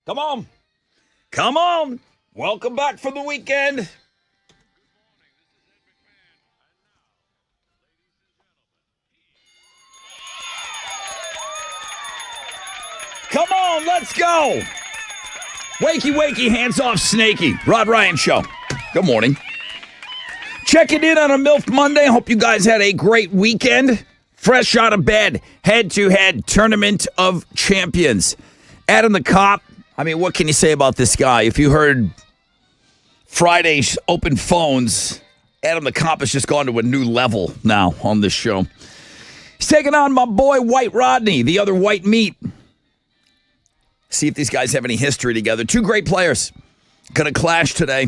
Come on. Come on. Welcome back for the weekend. Come on, let's go. Wakey, wakey, hands off, Snakey. Rod Ryan Show. Good morning. Checking in on a MILF Monday. Hope you guys had a great weekend. Fresh out of bed, head-to-head Tournament of Champions. Adam the Cop. I mean, what can you say about this guy? If you heard Friday's open phones, Adam the Cop has just gone to a new level now on this show. He's taking on my boy White Rodney, the other white meat. See if these guys have any history together. Two great players going to clash today.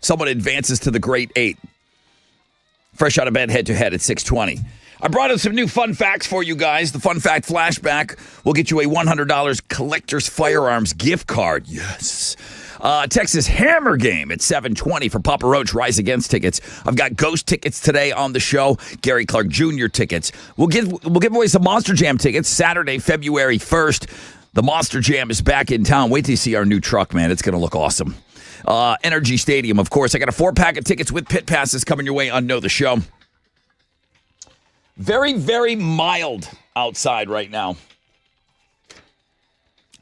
Someone advances to the Great Eight. Fresh out of bed, head-to-head at 6:20. I brought in some new fun facts for you guys. The Fun Fact Flashback will get you a $100 Collector's Firearms gift card. Yes. Texas Hammer Game at 7:20 for Papa Roach Rise Against tickets. I've got Ghost tickets today on the show. Gary Clark Jr. tickets. We'll give away some Monster Jam tickets Saturday, February 1st. The Monster Jam is back in town. Wait till you see our new truck, man. It's going to look awesome. Energy Stadium, of course. I got a 4-pack of tickets with pit passes coming your way on Know the Show. Very, very mild outside right now.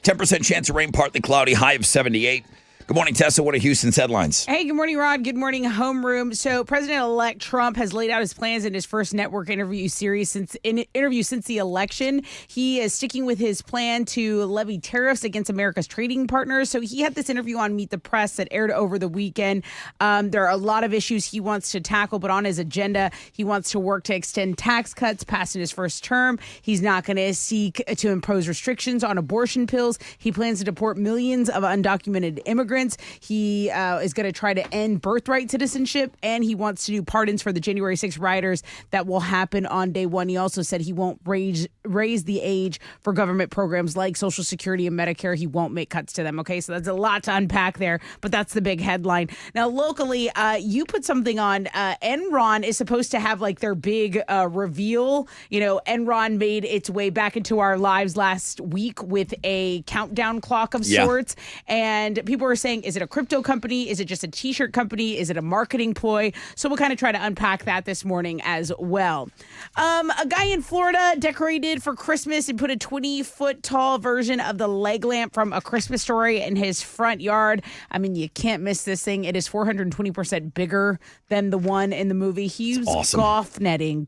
10% chance of rain, partly cloudy, high of 78. Good morning, Tessa. What are Houston's headlines? Hey, good morning, Rod. Good morning, homeroom. So President-elect Trump has laid out his plans in his first network interview series since the election. He is sticking with his plan to levy tariffs against America's trading partners. So he had this interview on Meet the Press that aired over the weekend. There are a lot of issues he wants to tackle, but on his agenda, he wants to work to extend tax cuts passed in his first term. He's not going to seek to impose restrictions on abortion pills. He plans to deport millions of undocumented immigrants. He is going to try to end birthright citizenship, and he wants to do pardons for the January 6th rioters that will happen on day one. He also said he won't raise the age for government programs like Social Security and Medicare. He won't make cuts to them. Okay, so that's a lot to unpack there, but that's the big headline. Now, locally, you put something on. Enron is supposed to have like their big reveal. You know, Enron made its way back into our lives last week with a countdown clock of sorts, and people were saying, is it a crypto company? Is it just a t-shirt company? Is it a marketing ploy? So we'll kind of try to unpack that this morning as well. A guy in Florida decorated for Christmas and put a 20-foot tall version of the leg lamp from A Christmas Story in his front yard. I mean, you can't miss this thing. It is 420% bigger than the one in the movie. He used awesome. golf netting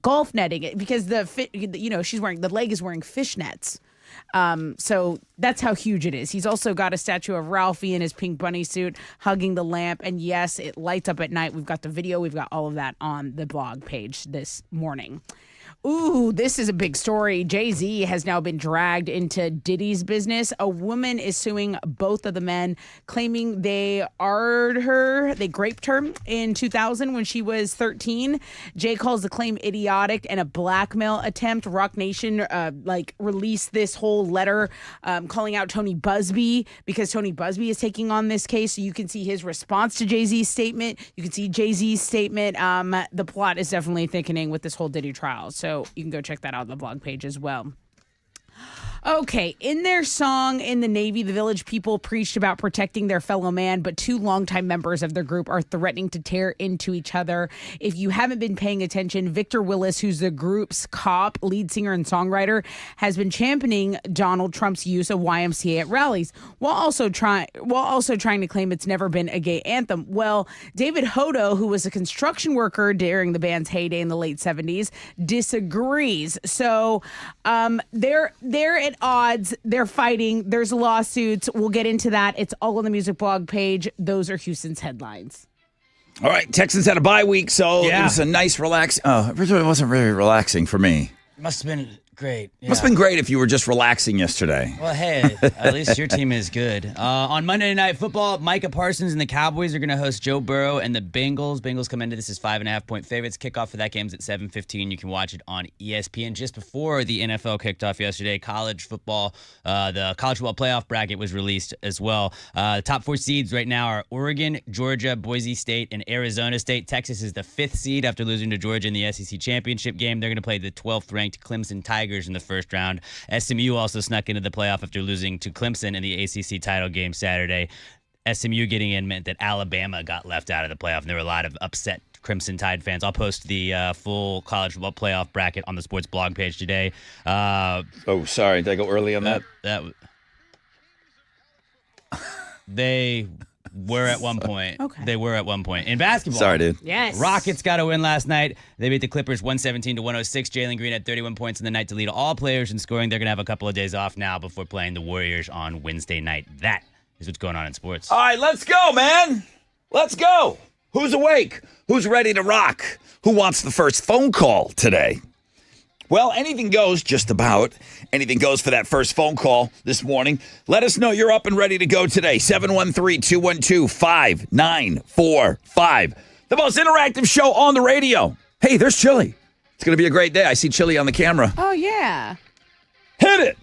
because the leg is wearing fishnets. So that's how huge it is. He's also got a statue of Ralphie in his pink bunny suit hugging the lamp. And yes, it lights up at night. We've got the video. We've got all of that on the blog page this morning. Ooh, this is a big story. Jay-Z has now been dragged into Diddy's business. A woman is suing both of the men, claiming they raped her in 2000 when she was 13. Jay calls the claim idiotic and a blackmail attempt. Rock Nation released this whole letter calling out Tony Busby because Tony Busby is taking on this case. So you can see his response to Jay-Z's statement. You can see Jay-Z's statement. The plot is definitely thickening with this whole Diddy trial. So you can go check that out on the blog page as well. Okay, in their song In the Navy, the Village People preached about protecting their fellow man, but two longtime members of their group are threatening to tear into each other. If you haven't been paying attention, Victor Willis, who's the group's cop, lead singer, and songwriter, has been championing Donald Trump's use of YMCA at rallies, while also trying to claim it's never been a gay anthem. Well, David Hodo, who was a construction worker during the band's heyday in the late 70s, disagrees. So they're at odds. They're fighting. There's lawsuits. We'll get into that. It's all on the music blog page. Those are Houston's headlines. All right, Texans had a bye week, so it was a nice relax. It wasn't really relaxing for me. Must have been great. Yeah. Must have been great if you were just relaxing yesterday. Well, hey, at least your team is good. On Monday Night Football, Micah Parsons and the Cowboys are going to host Joe Burrow and the Bengals. Bengals come into this as 5.5-point favorites. Kickoff for that game's at 7:15. You can watch it on ESPN. Just before the NFL kicked off yesterday, college football, the college football playoff bracket was released as well. The top 4 seeds right now are Oregon, Georgia, Boise State, and Arizona State. Texas is the 5th seed after losing to Georgia in the SEC championship game. They're going to play the 12th-ranked Clemson Tigers Tigers in the first round. SMU also snuck into the playoff after losing to Clemson in the ACC title game Saturday. SMU getting in meant that Alabama got left out of the playoff, and there were a lot of upset Crimson Tide fans. I'll post the full college football playoff bracket on the sports blog page today. Oh, sorry. Did I go early on that? They were at one point. Okay. They were at one point. In basketball. Sorry, dude. Yes. Rockets got a win last night. They beat the Clippers 117-106. Jalen Green had 31 points in the night to lead all players in scoring. They're going to have a couple of days off now before playing the Warriors on Wednesday night. That is what's going on in sports. All right, let's go, man. Let's go. Who's awake? Who's ready to rock? Who wants the first phone call today? Well, anything goes, just about. Anything goes for that first phone call this morning. Let us know you're up and ready to go today. 713-212-5945. The most interactive show on the radio. Hey, there's Chili. It's going to be a great day. I see Chili on the camera. Oh, yeah. Hit it.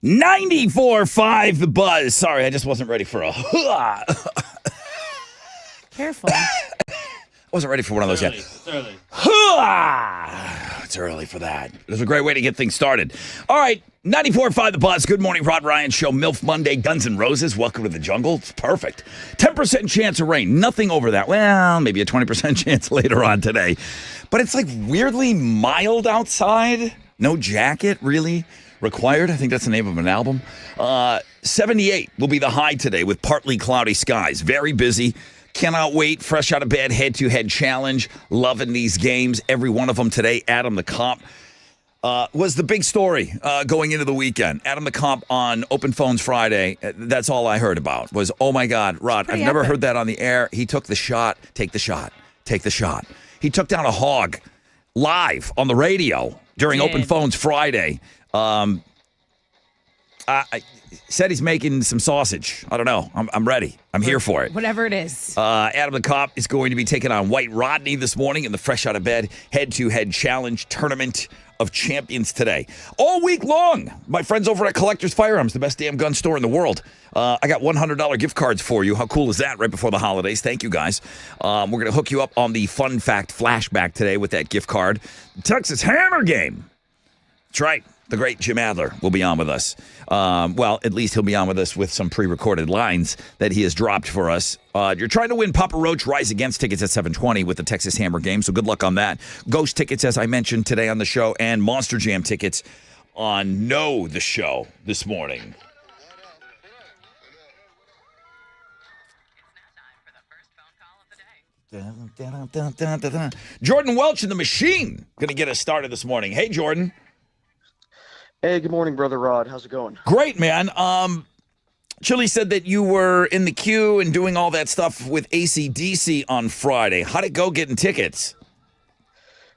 94.5 The Buzz. Sorry, I just wasn't ready for a Careful. wasn't ready for one of those yet. It's early. It's early for that. It was a great way to get things started. All right, 94.5 The Buzz. Good morning, Rod Ryan Show. MILF Monday, Guns N' Roses. Welcome to the jungle. It's perfect. 10% chance of rain. Nothing over that. Well, maybe a 20% chance later on today. But it's like weirdly mild outside. No jacket, really, required. I think that's the name of an album. 78 will be the high today with partly cloudy skies. Very busy. Cannot wait. Fresh out of bed, head-to-head challenge. Loving these games. Every one of them today. Adam the Cop was the big story going into the weekend. Adam the Cop on Open Phones Friday. That's all I heard about was, oh, my God, Rod, I've never heard that on the air. He took the shot. Take the shot. Take the shot. He took down a hog live on the radio during Open Phones Friday. I said he's making some sausage. I don't know. I'm ready. I'm here for it. Whatever it is. Adam the Cop is going to be taking on White Rodney this morning in the Fresh Out of Bed Head-to-Head Challenge Tournament of Champions today. All week long, my friends over at Collector's Firearms, the best damn gun store in the world. I got $100 gift cards for you. How cool is that right before the holidays? Thank you, guys. We're going to hook you up on the Fun Fact Flashback today with that gift card. Texas Hammer game. That's right. The great Jim Adler will be on with us. Well, at least he'll be on with us with some pre-recorded lines that he has dropped for us. You're trying to win Papa Roach Rise Against tickets at 720 with the Texas Hammer game, so good luck on that. Ghost tickets, as I mentioned today on the show, and Monster Jam tickets on Know the Show this morning. Jordan Welch and the Machine going to get us started this morning. Hey, Jordan. Hey, good morning, Brother Rod. How's it going? Great, man. Chili said that you were in the queue and doing all that stuff with AC/DC on Friday. How'd it go getting tickets?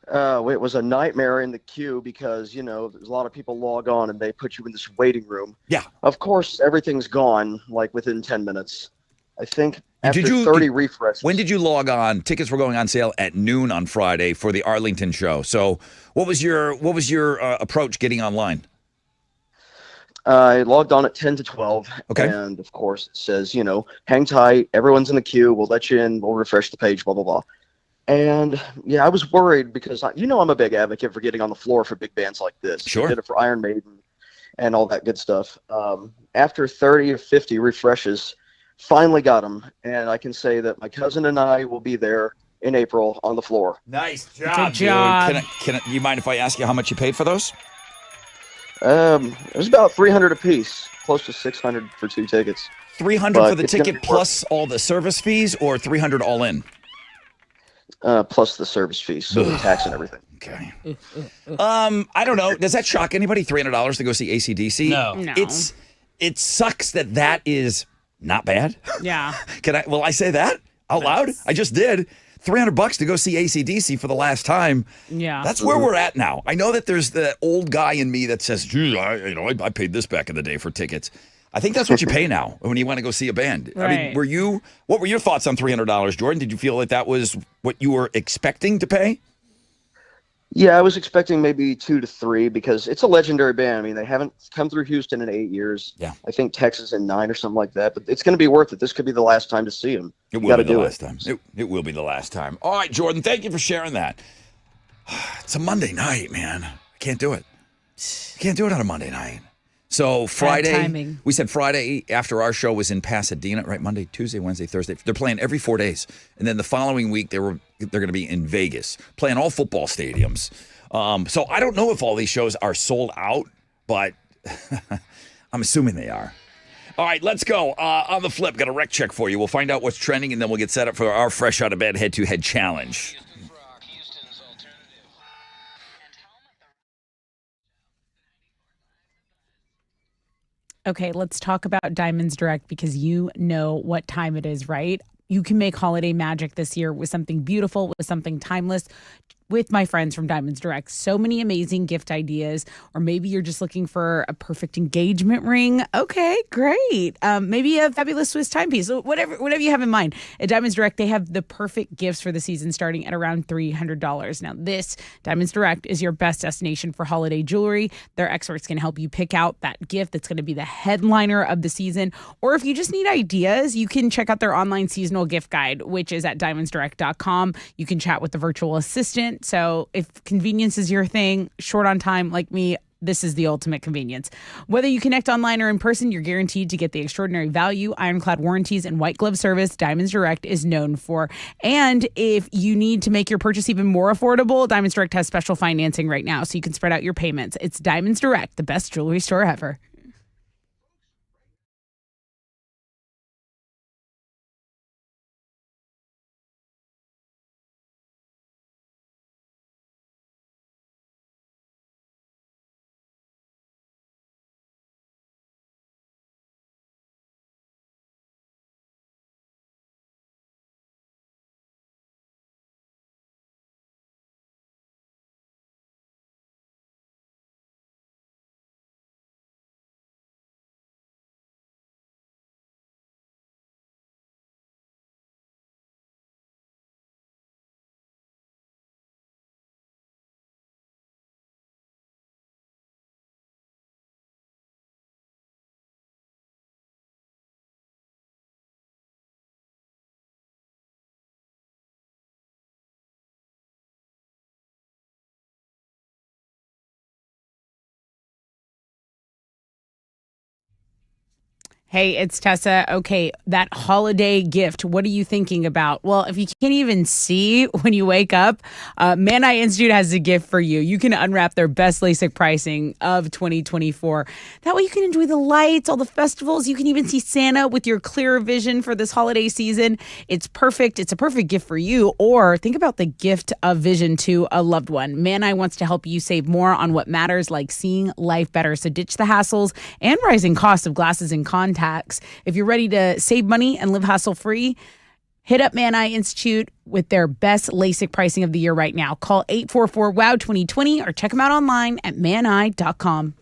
It was a nightmare in the queue because, there's a lot of people log on and they put you in this waiting room. Yeah. Of course, everything's gone, like, within 10 minyour I think after 30 refreshes. When did you log on? Tickets were going on sale at noon on Friday for the Arlington show. So what was your approach getting online? I logged on at 10 to 12. Okay. And, of course, it says, hang tight. Everyone's in the queue. We'll let you in. We'll refresh the page, blah, blah, blah. And, yeah, I was worried because, I'm a big advocate for getting on the floor for big bands like this. Sure. I did it for Iron Maiden and all that good stuff. After 30 or 50 refreshes, finally got them. And I can say that my cousin and I will be there in April on the floor. Nice job, Good job. dude. Can you mind if I ask you how much you paid for those? It was about $300 a piece, close to $600 for 2 tickets. $300 But for the it's gonna ticket be plus all the service fees, or $300 all in? Plus the service fees, so the tax and everything. Okay. I don't know. Does that shock anybody? $300 to go see AC/DC? No. It sucks that is not bad. Yeah. Will I say that out loud? I just did. $300 to go see AC/DC for the last time. Yeah. That's where we're at now. I know that there's the old guy in me that says, "Gee, I paid this back in the day for tickets." I think that's what you pay now when you want to go see a band. Right. I mean, what were your thoughts on $300, Jordan? Did you feel that was what you were expecting to pay? Yeah, I was expecting maybe 2 to 3 because it's a legendary band. I mean, they haven't come through Houston in 8 years. Yeah. I think Texas in 9 or something like that. But it's going to be worth it. This could be the last time to see them. It will be the last time. It will be the last time. All right, Jordan, thank you for sharing that. It's a Monday night, man. I can't do it. I can't do it on a Monday night. So Friday, timing. we said Friday after our show was in Pasadena, right? Monday, Tuesday, Wednesday, Thursday. They're playing every 4 days. And then the following week, they're going to be in Vegas, playing all football stadiums. So I don't know if all these shows are sold out, but I'm assuming they are. All right, let's go. On the flip, got a rec check for you. We'll find out what's trending, and then we'll get set up for our Fresh Out of Bed Head-to-Head Challenge. Okay, let's talk about Diamonds Direct because you know what time it is, right? You can make holiday magic this year with something beautiful, with something timeless. with my friends from Diamonds Direct. So many amazing gift ideas, or maybe you're just looking for a perfect engagement ring. Okay, great. Maybe a fabulous Swiss timepiece. So whatever you have in mind. At Diamonds Direct, they have the perfect gifts for the season starting at around $300. Now, this Diamonds Direct is your best destination for holiday jewelry. Their experts can help you pick out that gift that's going to be the headliner of the season. Or if you just need ideas, you can check out their online seasonal gift guide, which is at diamondsdirect.com. You can chat with the virtual assistant. So if convenience is your thing, short on time like me, this is the ultimate convenience. Whether you connect online or in person, you're guaranteed to get the extraordinary value, ironclad warranties, and white glove service Diamonds Direct is known for. And if you need to make your purchase even more affordable, Diamonds Direct has special financing right now, so you can spread out your payments. It's Diamonds Direct, the best jewelry store ever. Hey, it's Tessa. Okay, that holiday gift, what are you thinking about? Well, if you can't even see when you wake up, Man Eye Institute has a gift for you. You can unwrap their best LASIK pricing of 2024. That way you can enjoy the lights, all the festivals. You can even see Santa with your clearer vision for this holiday season. It's perfect. It's a perfect gift for you. Or think about the gift of vision to a loved one. Man Eye wants to help you save more on what matters, like seeing life better. So ditch the hassles and rising costs of glasses and contacts. If you're ready to save money and live hassle-free, hit up Man Eye Institute with their best LASIK pricing of the year right now. Call 844-WOW-2020 or check them out online at maneye.com.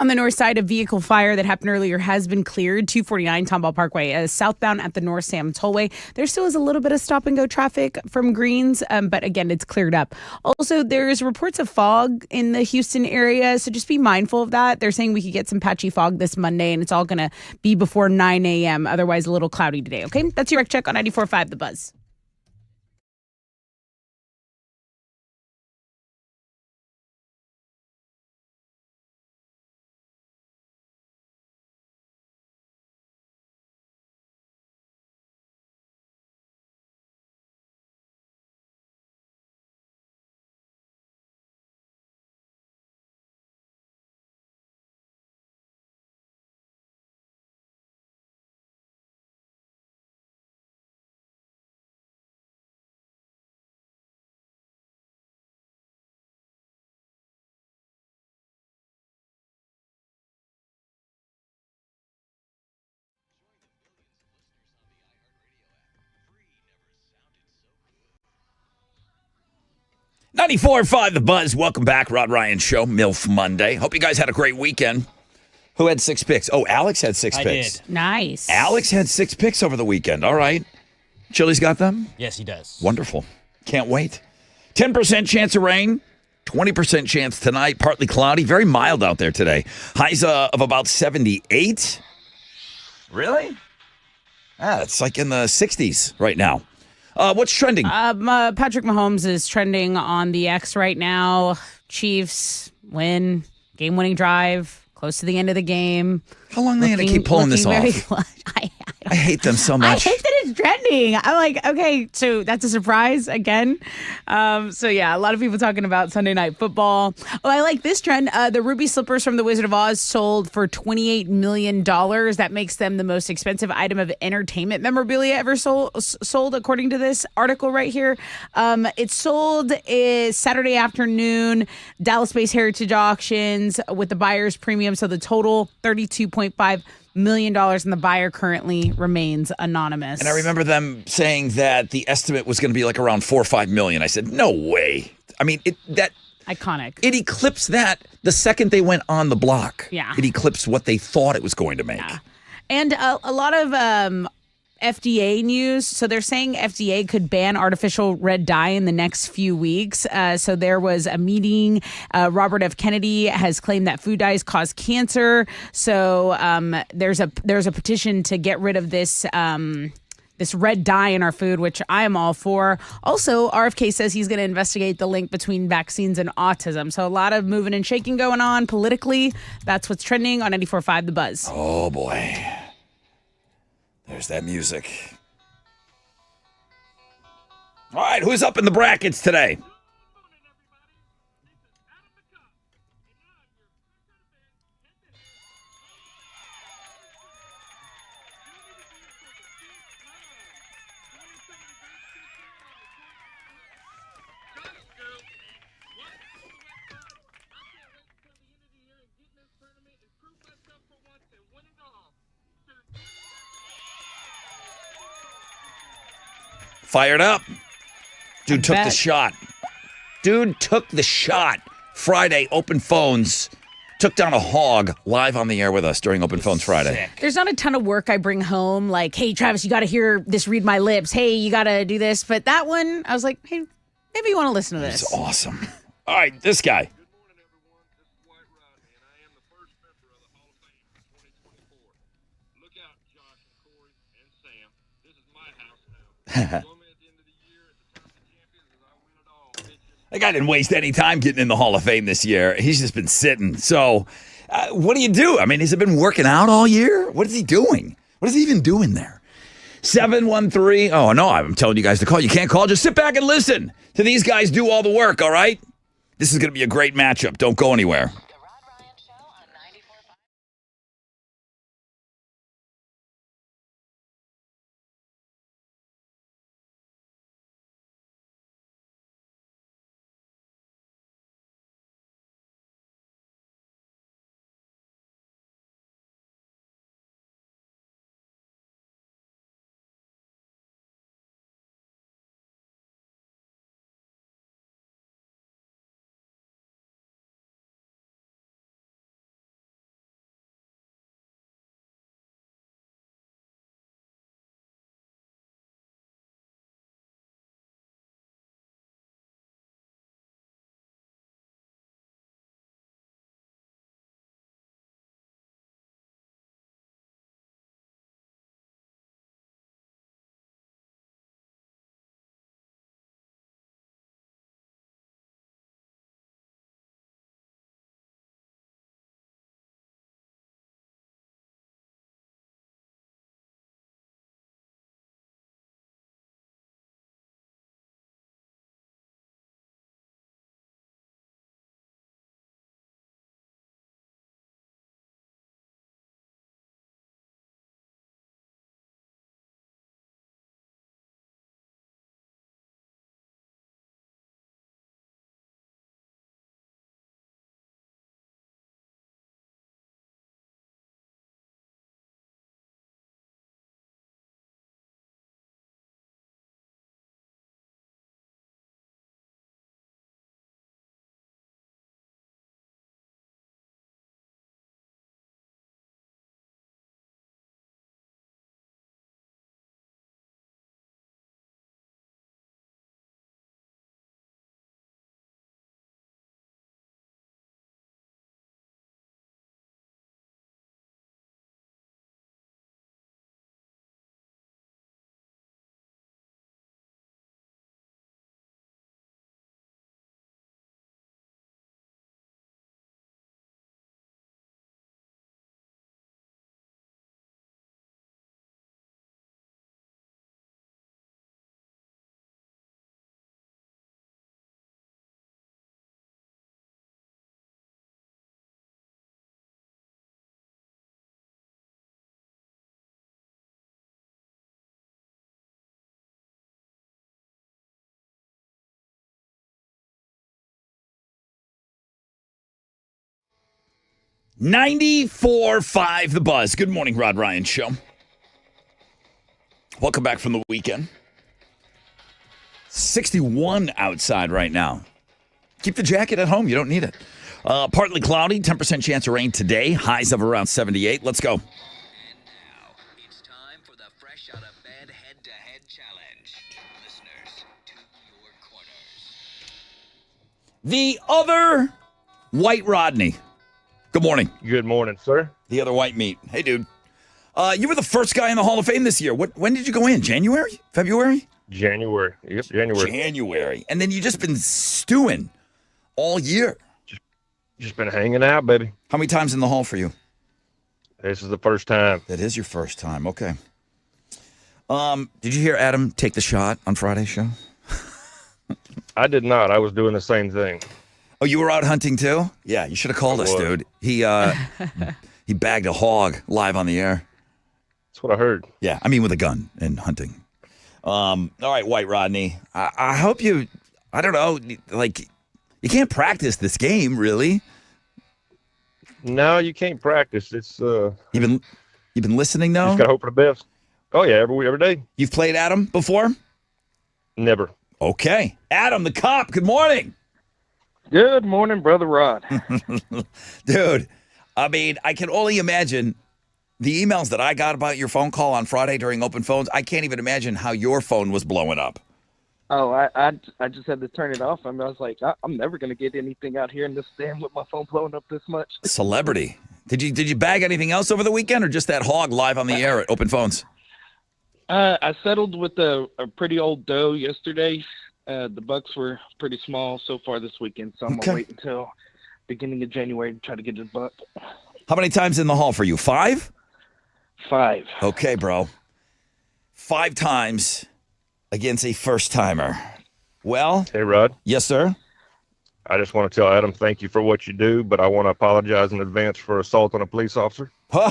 On the north side, a vehicle fire that happened earlier has been cleared. 249 Tomball Parkway, southbound at the North Sam Tollway. There still is a little bit of stop and go traffic from Greens, but again, it's cleared up. Also, there's reports of fog in the Houston area, so just be mindful of that. They're saying we could get some patchy fog this Monday, and it's all going to be before 9 a.m., otherwise a little cloudy today, okay? That's your Rec Check on 94.5 The Buzz. .94.5 The Buzz. Welcome back. Rod Ryan Show, MILF Monday. Hope you guys had a great weekend. Who had 6 picks? Oh, Alex had 6 picks. Did. Nice. Alex had 6 picks over the weekend. All right. Chili's got them? Yes, he does. Wonderful. Can't wait. 10% chance of rain. 20% chance tonight. Partly cloudy. Very mild out there today. Highs of about 78. Really? It's like in the 60s right now. What's trending? Patrick Mahomes is trending on the X right now. Chiefs win, game-winning drive, close to the end of the game. How long are they going to keep pulling this off? I hate them so much. I hate that it's trending. I'm like, okay, so that's a surprise again. So yeah, a lot of people talking about Sunday Night Football. Oh, I like this trend. The ruby slippers from the Wizard of Oz sold for $28 million. That makes them the most expensive item of entertainment memorabilia ever sold, according to this article right here. It sold Saturday afternoon, Dallas-based Heritage Auctions with the buyer's premium. So the total $32.5 million, and the buyer currently remains anonymous. And I remember them saying that the estimate was going to be like around 4 or 5 million. I said, no way. I mean, Iconic. It eclipsed that the second they went on the block. Yeah. It eclipsed what they thought it was going to make. Yeah. And a lot of FDA news. So they're saying FDA could ban artificial red dye in the next few weeks. So there was a meeting. Robert F. Kennedy has claimed that food dyes cause cancer. So there's a petition to get rid of this this red dye in our food, which I am all for. Also, RFK says he's going to investigate the link between vaccines and autism. So a lot of moving and shaking going on politically. That's what's trending on 94.5 The Buzz. Oh, boy. There's that music. All right, who's up in the brackets today? Fired up. Dude took the shot. Friday, open phones. Took down a hog live on the air with us during Open Phones Friday. Sick. There's not a ton of work I bring home. Like, hey, Travis, you got to hear this, read my lips. Hey, you got to do this. But that one, I was like, hey, maybe you want to listen to this. It's awesome. All right, this guy. Good morning, everyone. This is White Rodney, and I am the first member of the Hall of Fame for 2024. Look out, Josh and Corey and Sam. This is my house now. Join me at the end of the year at the Tournament of Champions as I win it all, bitches. That guy didn't waste any time getting in the Hall of Fame this year. He's just been sitting. So, what do you do? I mean, has he been working out all year? What is he doing? What is he even doing there? 713. Oh, no, I'm telling you guys to call. You can't call. Just sit back and listen to these guys do all the work, all right? This is going to be a great matchup. Don't go anywhere. 94.5 The Buzz. Good morning, Rod Ryan Show. Welcome back from the weekend. 61 outside right now. Keep the jacket at home. You don't need it. Partly cloudy, 10% chance of rain today. Highs of around 78. Let's go. And now, it's time for the Fresh Out of Bed Head-to-Head Challenge. Listeners, to your corners. The other White Rodney. Good morning. Good morning, sir. The other white meat. Hey, dude. You were the first guy in the Hall of Fame this year. When did you go in? January? February? January. Yep, January. January. And then you just been stewing all year. Just been hanging out, baby. How many times in the Hall for you? This is the first time. That is your first time. Okay. Did you hear Adam take the shot on Friday's show? I did not. I was doing the same thing. Oh, you were out hunting too? Yeah, you should have called I us, was. dude. He bagged a hog live on the air. That's what I heard. Yeah, I mean with a gun and hunting. All right, White Rodney. I hope you. I don't know. Like, you can't practice this game, really. No, you can't practice. It's You've been listening though. just gotta hope for the best. Oh yeah, every day. You've played Adam before. Never. Okay, Adam the cop. Good morning, Good morning, Brother Rod. dude. I mean, I can only imagine the emails that I got about your phone call on Friday during open phones. I can't even imagine how your phone was blowing up. Oh, I just had to turn it off. I was like, I'm never gonna get anything out here in this stand with my phone blowing up this much. Celebrity. Did you bag anything else over the weekend, or just that hog live on the air at open phones? I settled with a pretty old doe yesterday. The bucks were pretty small so far this weekend, so I'm Okay. gonna wait until beginning of January to try to get a buck. How many times in the Hall for you? 5? 5. Okay, bro. 5 times against a first timer. Well, Hey, Rod. yes, sir. I just want to tell Adam thank you for what you do, but I want to apologize in advance for assault on a police officer. Now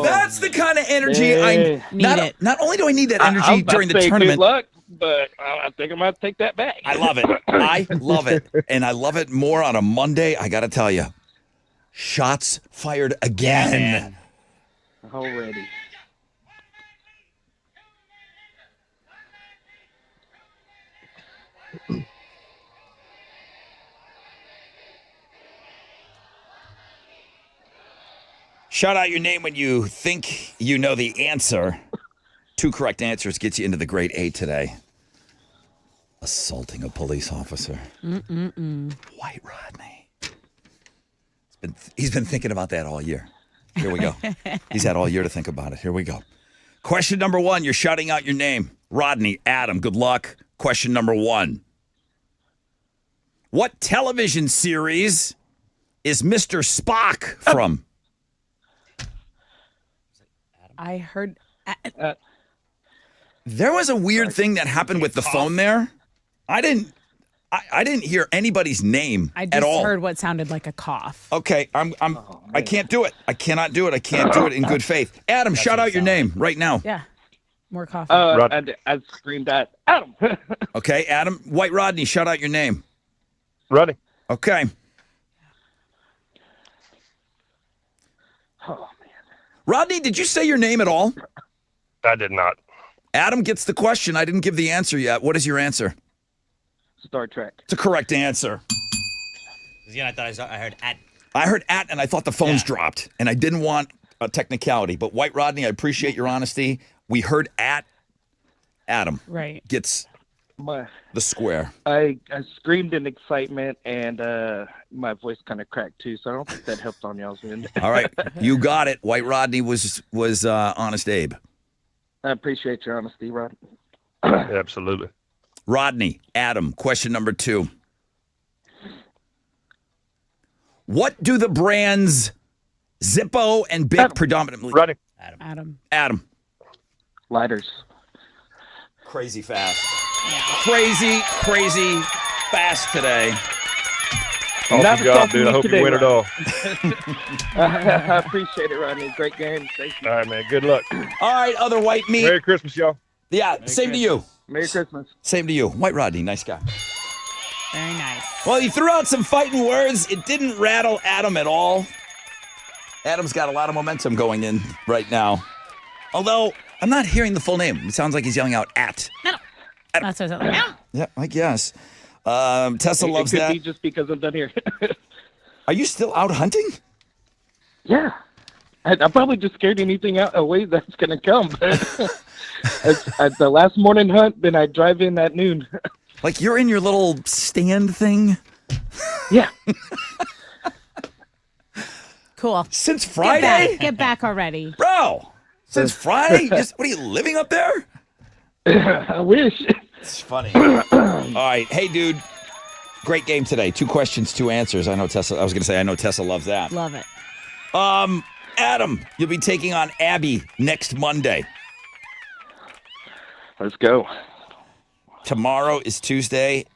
that's the kind of energy I Need not, it. not only do I need that I energy was about during to the say tournament. Good luck, but I think I might take that back. I love it. I love it. And I love it more on a Monday, I got to tell you. Shots fired again. Already. Shout out your name when you think you know the answer. 2 correct answers gets you into the grade A today. Assaulting a police officer. White Rodney. He's been thinking about that all year. Here we go. He's had all year to think about it. Here we go. Question number 1. You're shouting out your name. Rodney, Adam, good luck. Question number 1. What television series is Mr. Spock from? I heard. There was a weird thing that happened with the phone there. I didn't hear anybody's name I at just all. heard what sounded like a cough. Okay, I can't do it. I cannot do it. I can't do it in good faith. Adam, shout out your name right now. Yeah, more coffee. Rod. I screamed at Adam. Okay, Adam, White Rodney, shout out your name. Rodney. Okay. Oh man. Rodney, did you say your name at all? I did not. Adam gets the question. I didn't give the answer yet. What is your answer? Star Trek. It's a correct answer. Yeah, I heard at. I heard at and I thought the phones dropped and I didn't want a technicality. But White Rodney, I appreciate your honesty. We heard at. Adam Right. gets My the square. I screamed in excitement and my voice kind of cracked too, so I don't think that helped on y'all's end. All right, you got it. White Rodney was Honest Abe. I appreciate your honesty, Rod. Absolutely. Rodney, Adam, question number 2. What do the brands Zippo and Bic predominantly? Rodney. Adam. Adam. Lighters. Crazy fast. Crazy fast today. Awesome Not job, talking dude. I hope today, you win it Rod. all. I appreciate it, Rodney. Great game. Thank you. All right, man. Good luck. All right, other white meat. Merry Christmas, y'all. Yeah, same to you. Merry Christmas. Same to you. White Rodney, nice guy. Very nice. Well, he threw out some fighting words. It didn't rattle Adam at all. Adam's got a lot of momentum going in right now. Although, I'm not hearing the full name. It sounds like he's yelling out at. No. That's what I was like. Yeah, I guess. Tessa loves it could that. be just because I'm done here. Are you still out hunting? Yeah. I'm probably just scared anything away that's going to come. At the last morning hunt, then I drive in at noon. Like you're in your little stand thing? Yeah. Cool. Since Friday? Get back already. Bro, since Friday? What are you living up there? I wish. It's funny. All right. Hey, dude. Great game today. 2 questions, 2 answers. I know Tessa loves that. Love it. Adam, you'll be taking on Abby next Monday. Let's go. Tomorrow is Tuesday,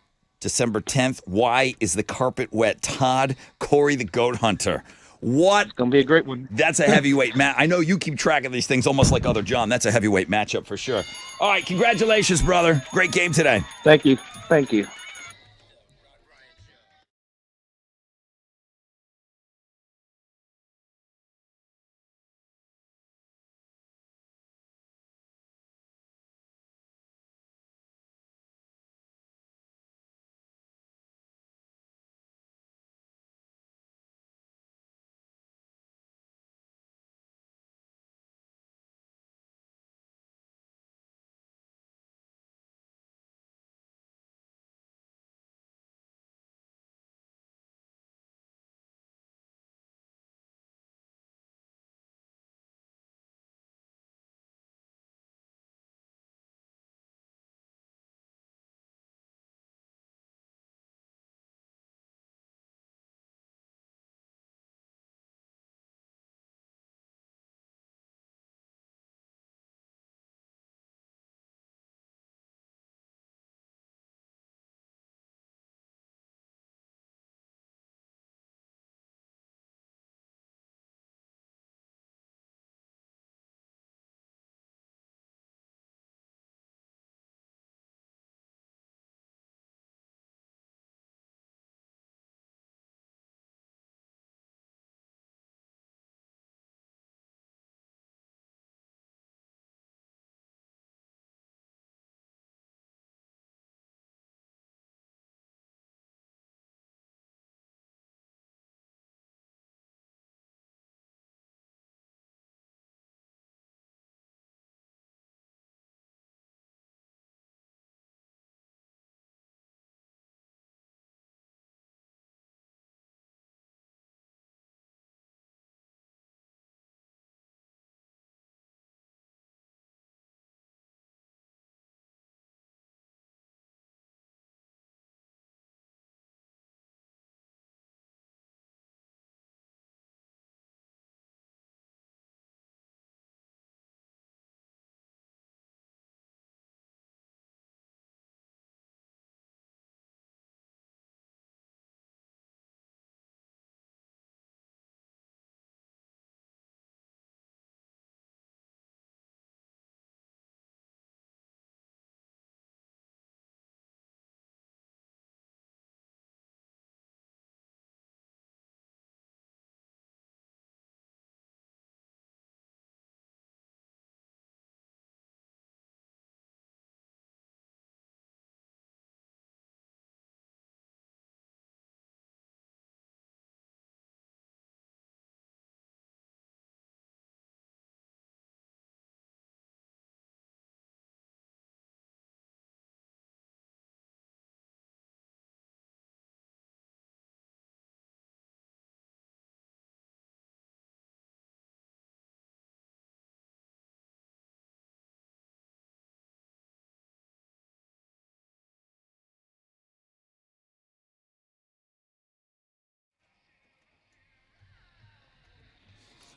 December 10th. Why is the carpet wet? Todd, Corey the Goat Hunter. What? It's going to be a great one. That's a heavyweight match. I know you keep track of these things almost like other John. That's a heavyweight matchup for sure. All right, congratulations, brother. Great game today. Thank you. Thank you.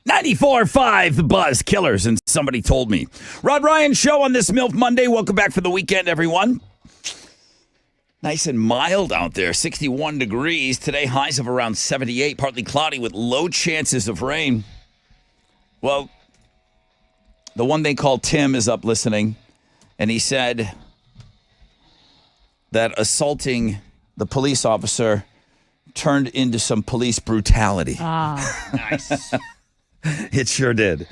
.94.5 The Buzz Killers, and somebody told me. Rod Ryan Show on this MILF Monday. Welcome back for the weekend, everyone. Nice and mild out there, 61 degrees. Today, highs of around 78, partly cloudy with low chances of rain. Well, the one they call Tim is up listening, and he said that assaulting the police officer turned into some police brutality. Nice. It sure did. Fresh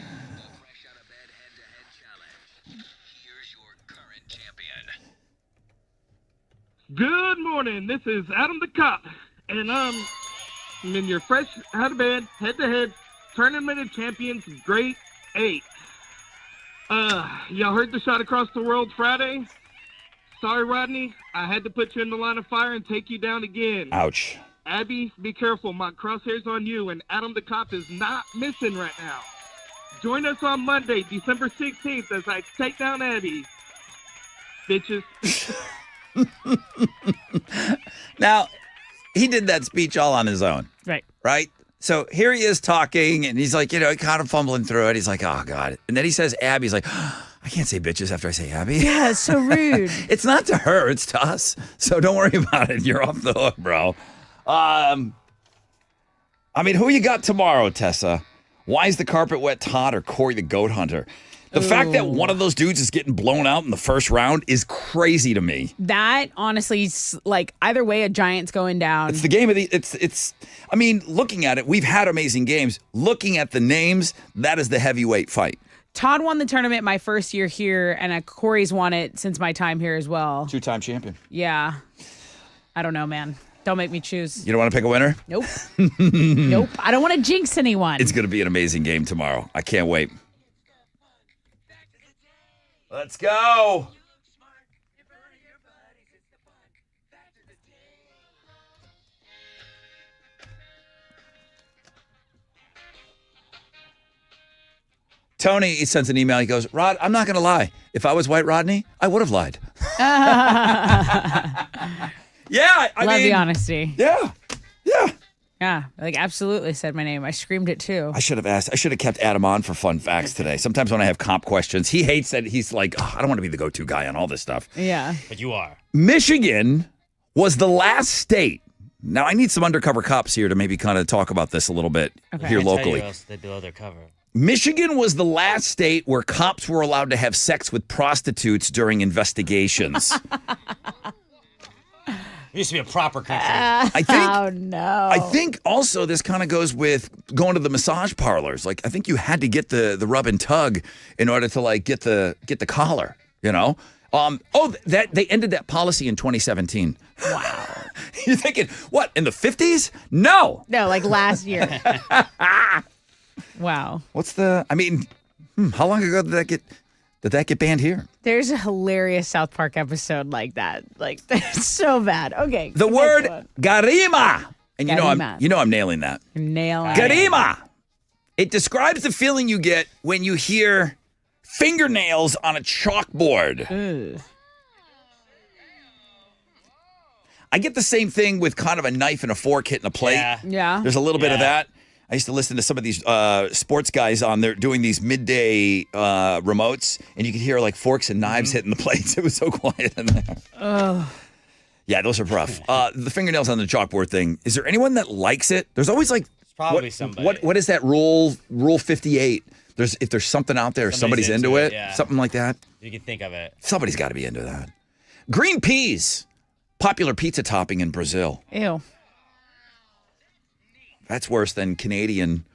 out of bed head-to-head challenge. Here's your current champion. Good morning. This is Adam the Cop, and I'm in your fresh out of bed head-to-head tournament of champions grade 8. Y'all heard the shot across the world Friday? Sorry, Rodney. I had to put you in the line of fire and take you down again. Ouch. Abby, be careful. My crosshair's on you, and Adam the Cop is not missing right now. Join us on Monday, December 16th, as I take down Abby. Bitches. Now, he did that speech all on his own, Right. right? So here he is talking, and he's like, kind of fumbling through it. He's like, oh, God. And then he says Abby. He's like, I can't say bitches after I say Abby. Yeah, it's so rude. It's not to her, it's to us. So don't worry about it. You're off the hook, bro. Who you got tomorrow, Tessa? Why is the carpet wet Todd or Corey the goat hunter? The fact that one of those dudes is getting blown out in the first round is crazy to me. That honestly, like either way, a Giant's going down. It's the game of looking at it, we've had amazing games. Looking at the names, that is the heavyweight fight. Todd won the tournament my first year here, and Corey's won it since my time here as well. 2-time champion. Yeah. I don't know, man. Don't make me choose. You don't want to pick a winner? Nope. Nope. I don't want to jinx anyone. It's going to be an amazing game tomorrow. I can't wait. Let's go. Tony, he sends an email. He goes, Rod, I'm not going to lie. If I was White Rodney, I would have lied. Yeah. Love the honesty. Yeah. Yeah. Yeah. Like, absolutely said my name. I screamed it too. I should have kept Adam on for fun facts today. Sometimes when I have comp questions, he hates that. He's like, I don't want to be the go-to guy on all this stuff. Yeah. But you are. Michigan was the last state. Now, I need some undercover cops here to maybe kind of talk about this a little bit here Can't tell locally. you else they blow their cover. Michigan was the last state where cops were allowed to have sex with prostitutes during investigations. It used to be a proper country. I think. Oh, no. I think also this kind of goes with going to the massage parlors. Like I think you had to get the rub and tug in order to like get the collar. You know. That they ended that policy in 2017. Wow. You're thinking what in the 50s? No. No, like last year. Wow. What's the? I mean, how long ago did that get banned here? There's a hilarious South Park episode like that. Like, that's so bad. Okay. The next word one. garima, and Garima. you know I'm nailing that. Nail it. Garima. It describes the feeling you get when you hear fingernails on a chalkboard. Ugh. I get the same thing with kind of a knife and a fork hitting a plate. Yeah. Yeah. There's a little bit of Yeah. that. I used to listen to some of these sports guys on there doing these midday remotes, and you could hear like forks and knives hitting the plates. It was so quiet in there. Yeah, those are rough. The fingernails on the chalkboard thing. Is there anyone that likes it? There's always like probably somebody. What is that rule 58? If there's something out there, somebody's into it, yeah. something like that. You can think of it. Somebody's got to be into that. Green peas, popular pizza topping in Brazil. Ew. That's worse than Canadian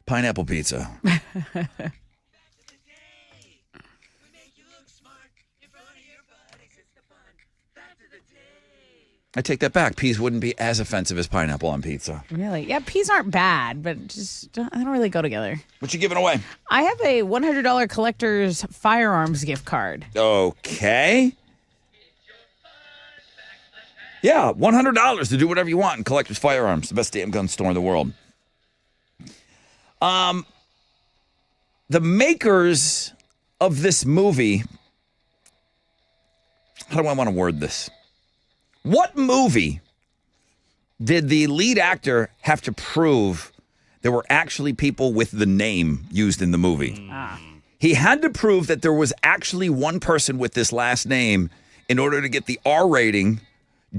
pineapple pizza. I take that back. Peas wouldn't be as offensive as pineapple on pizza. Really? Yeah, peas aren't bad, but just I don't really go together. What you giving away? I have a $100 collector's firearms gift card. Okay. Yeah, $100 to do whatever you want in Collector's Firearms, the best damn gun store in the world. The makers of this movie, how do I want to word this? What movie did the lead actor have to prove there were actually people with the name used in the movie? He had to prove that there was actually one person with this last name in order to get the R rating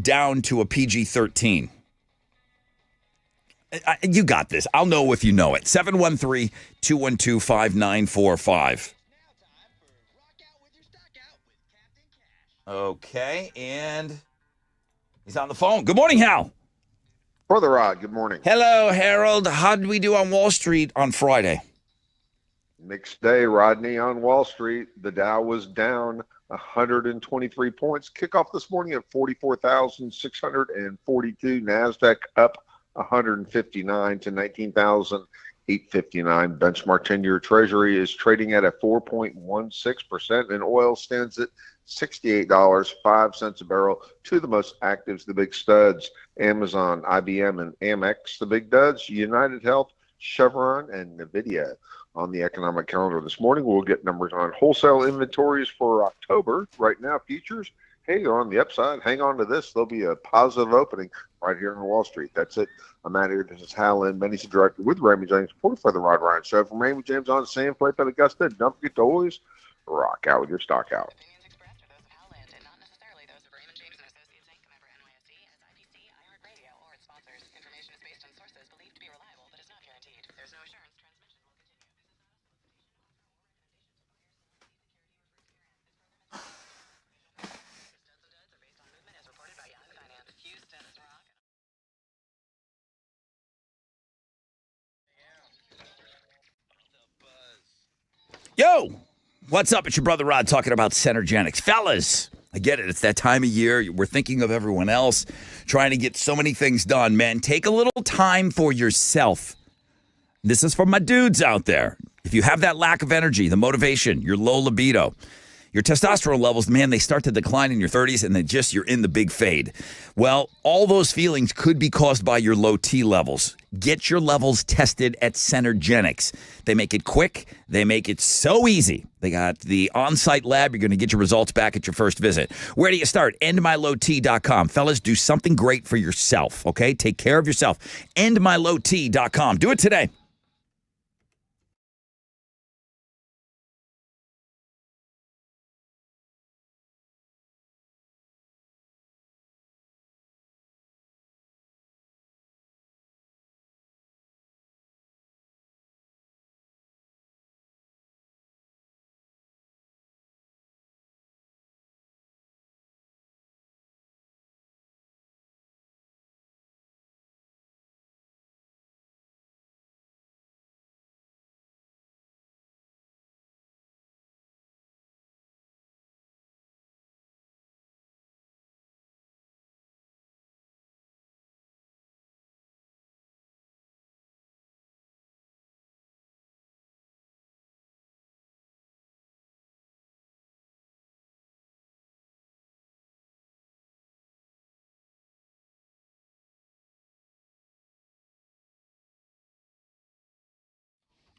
down to a PG-13. You got this. I'll know if you know it. 713-212-5945. Okay, and He's on the phone. Good morning, Hal. Brother Rod, good morning. Hello, Harold. How did we do on Wall Street on Friday? Mixed day, Rodney, on Wall Street. The Dow was down 123 points. Kickoff this morning at 44,642. NASDAQ up 159 to 19,859. Benchmark 10-year Treasury is trading at a 4.16%, and oil stands at $68.05 a barrel. Two of the most actives, the big studs, Amazon, IBM, and Amex. The big duds, United Health, Chevron, and NVIDIA. On the economic calendar this morning, we'll get numbers on wholesale inventories for October. Right now, futures, hey, they're on the upside. Hang on to this. There'll be a positive opening right here on Wall Street. That's it. I'm out here. This is Hal Lynn, Managing Director with Raymond James, reporting for the Rod Ryan Show. From Raymond James on Sand Plate at Augusta. Don't forget to always rock out with your stock out. Yo, what's up? It's your brother Rod talking about Centergenics. Fellas, I get it. It's that time of year. We're thinking of everyone else, trying to get so many things done. Man, take a little time for yourself. This is for my dudes out there. If you have that lack of energy, the motivation, your low libido, your testosterone levels, man, they start to decline in your 30s and then you're in the big fade. Well, all those feelings could be caused by your low T levels. Get your levels tested at Centergenics. They make it quick. They make it so easy. They got the on-site lab. You're going to get your results back at your first visit. Where do you start? EndMyLowT.com. Fellas, do something great for yourself, okay? Take care of yourself. EndMyLowT.com. Do it today.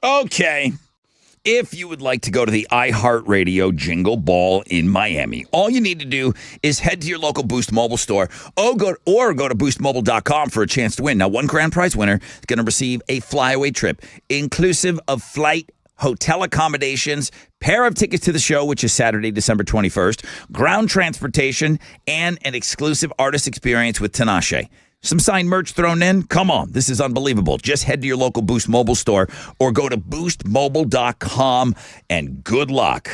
Okay. If you would like to go to the iHeartRadio Jingle Ball in Miami, all you need to do is head to your local Boost Mobile store or go to boostmobile.com for a chance to win. Now, one grand prize winner is going to receive a flyaway trip, inclusive of flight, hotel accommodations, pair of tickets to the show, which is Saturday, December 21st, ground transportation, and an exclusive artist experience with Tinashe. Some signed merch thrown in? Come on, this is unbelievable. Just head to your local Boost Mobile store or go to boostmobile.com and good luck.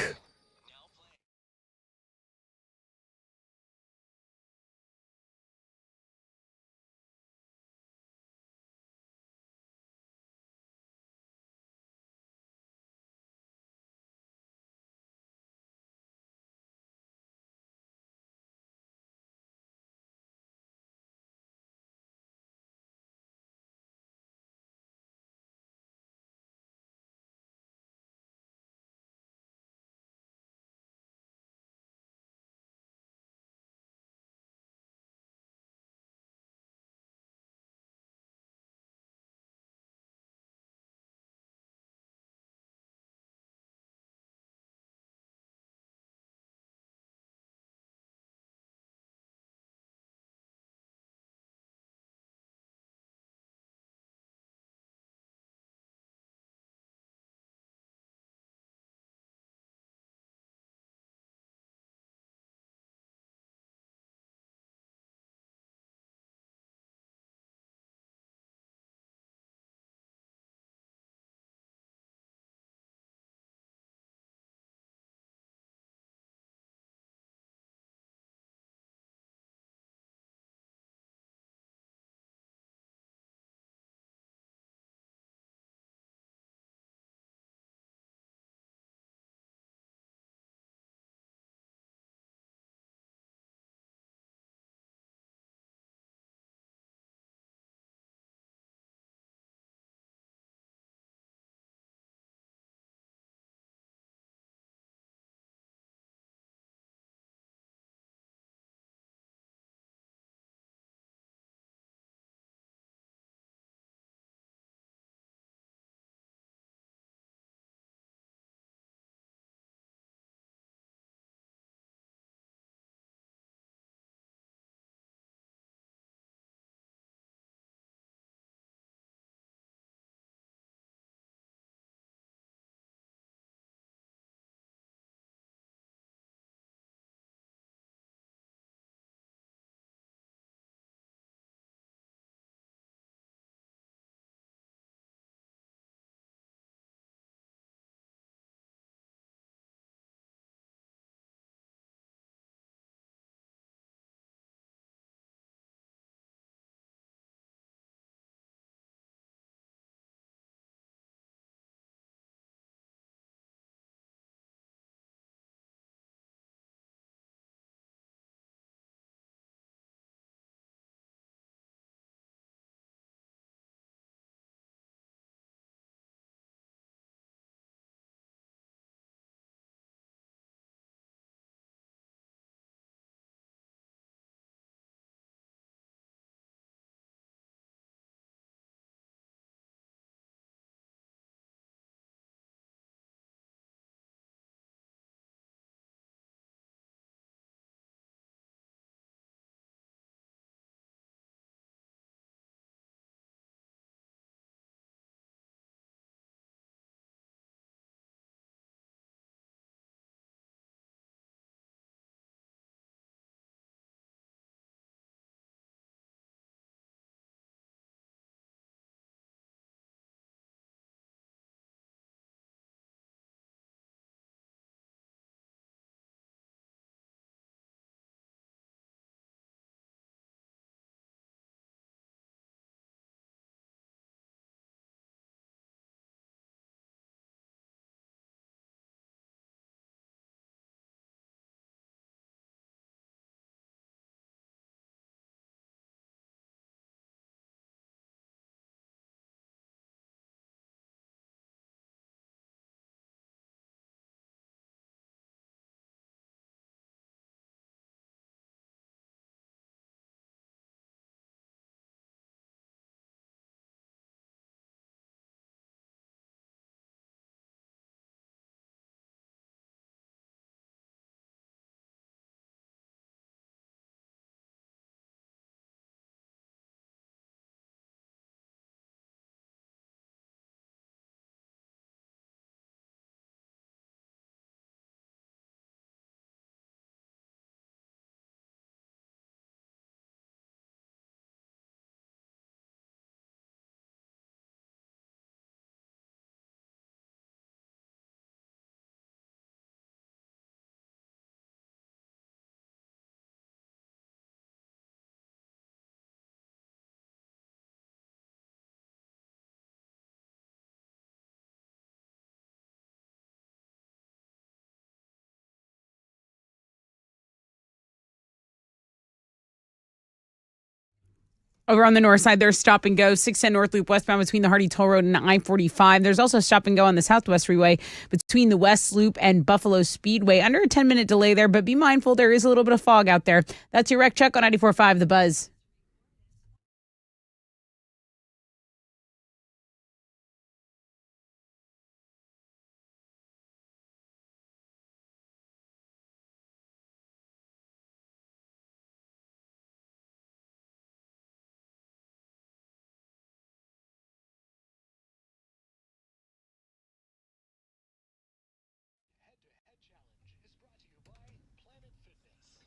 Over on the north side, there's stop and go, 610 North Loop westbound between the Hardy Toll Road and I-45. There's also stop and go on the Southwest Freeway between the West Loop and Buffalo Speedway. Under a 10-minute delay there, but be mindful, there is a little bit of fog out there. That's your wreck check on 94.5 The Buzz.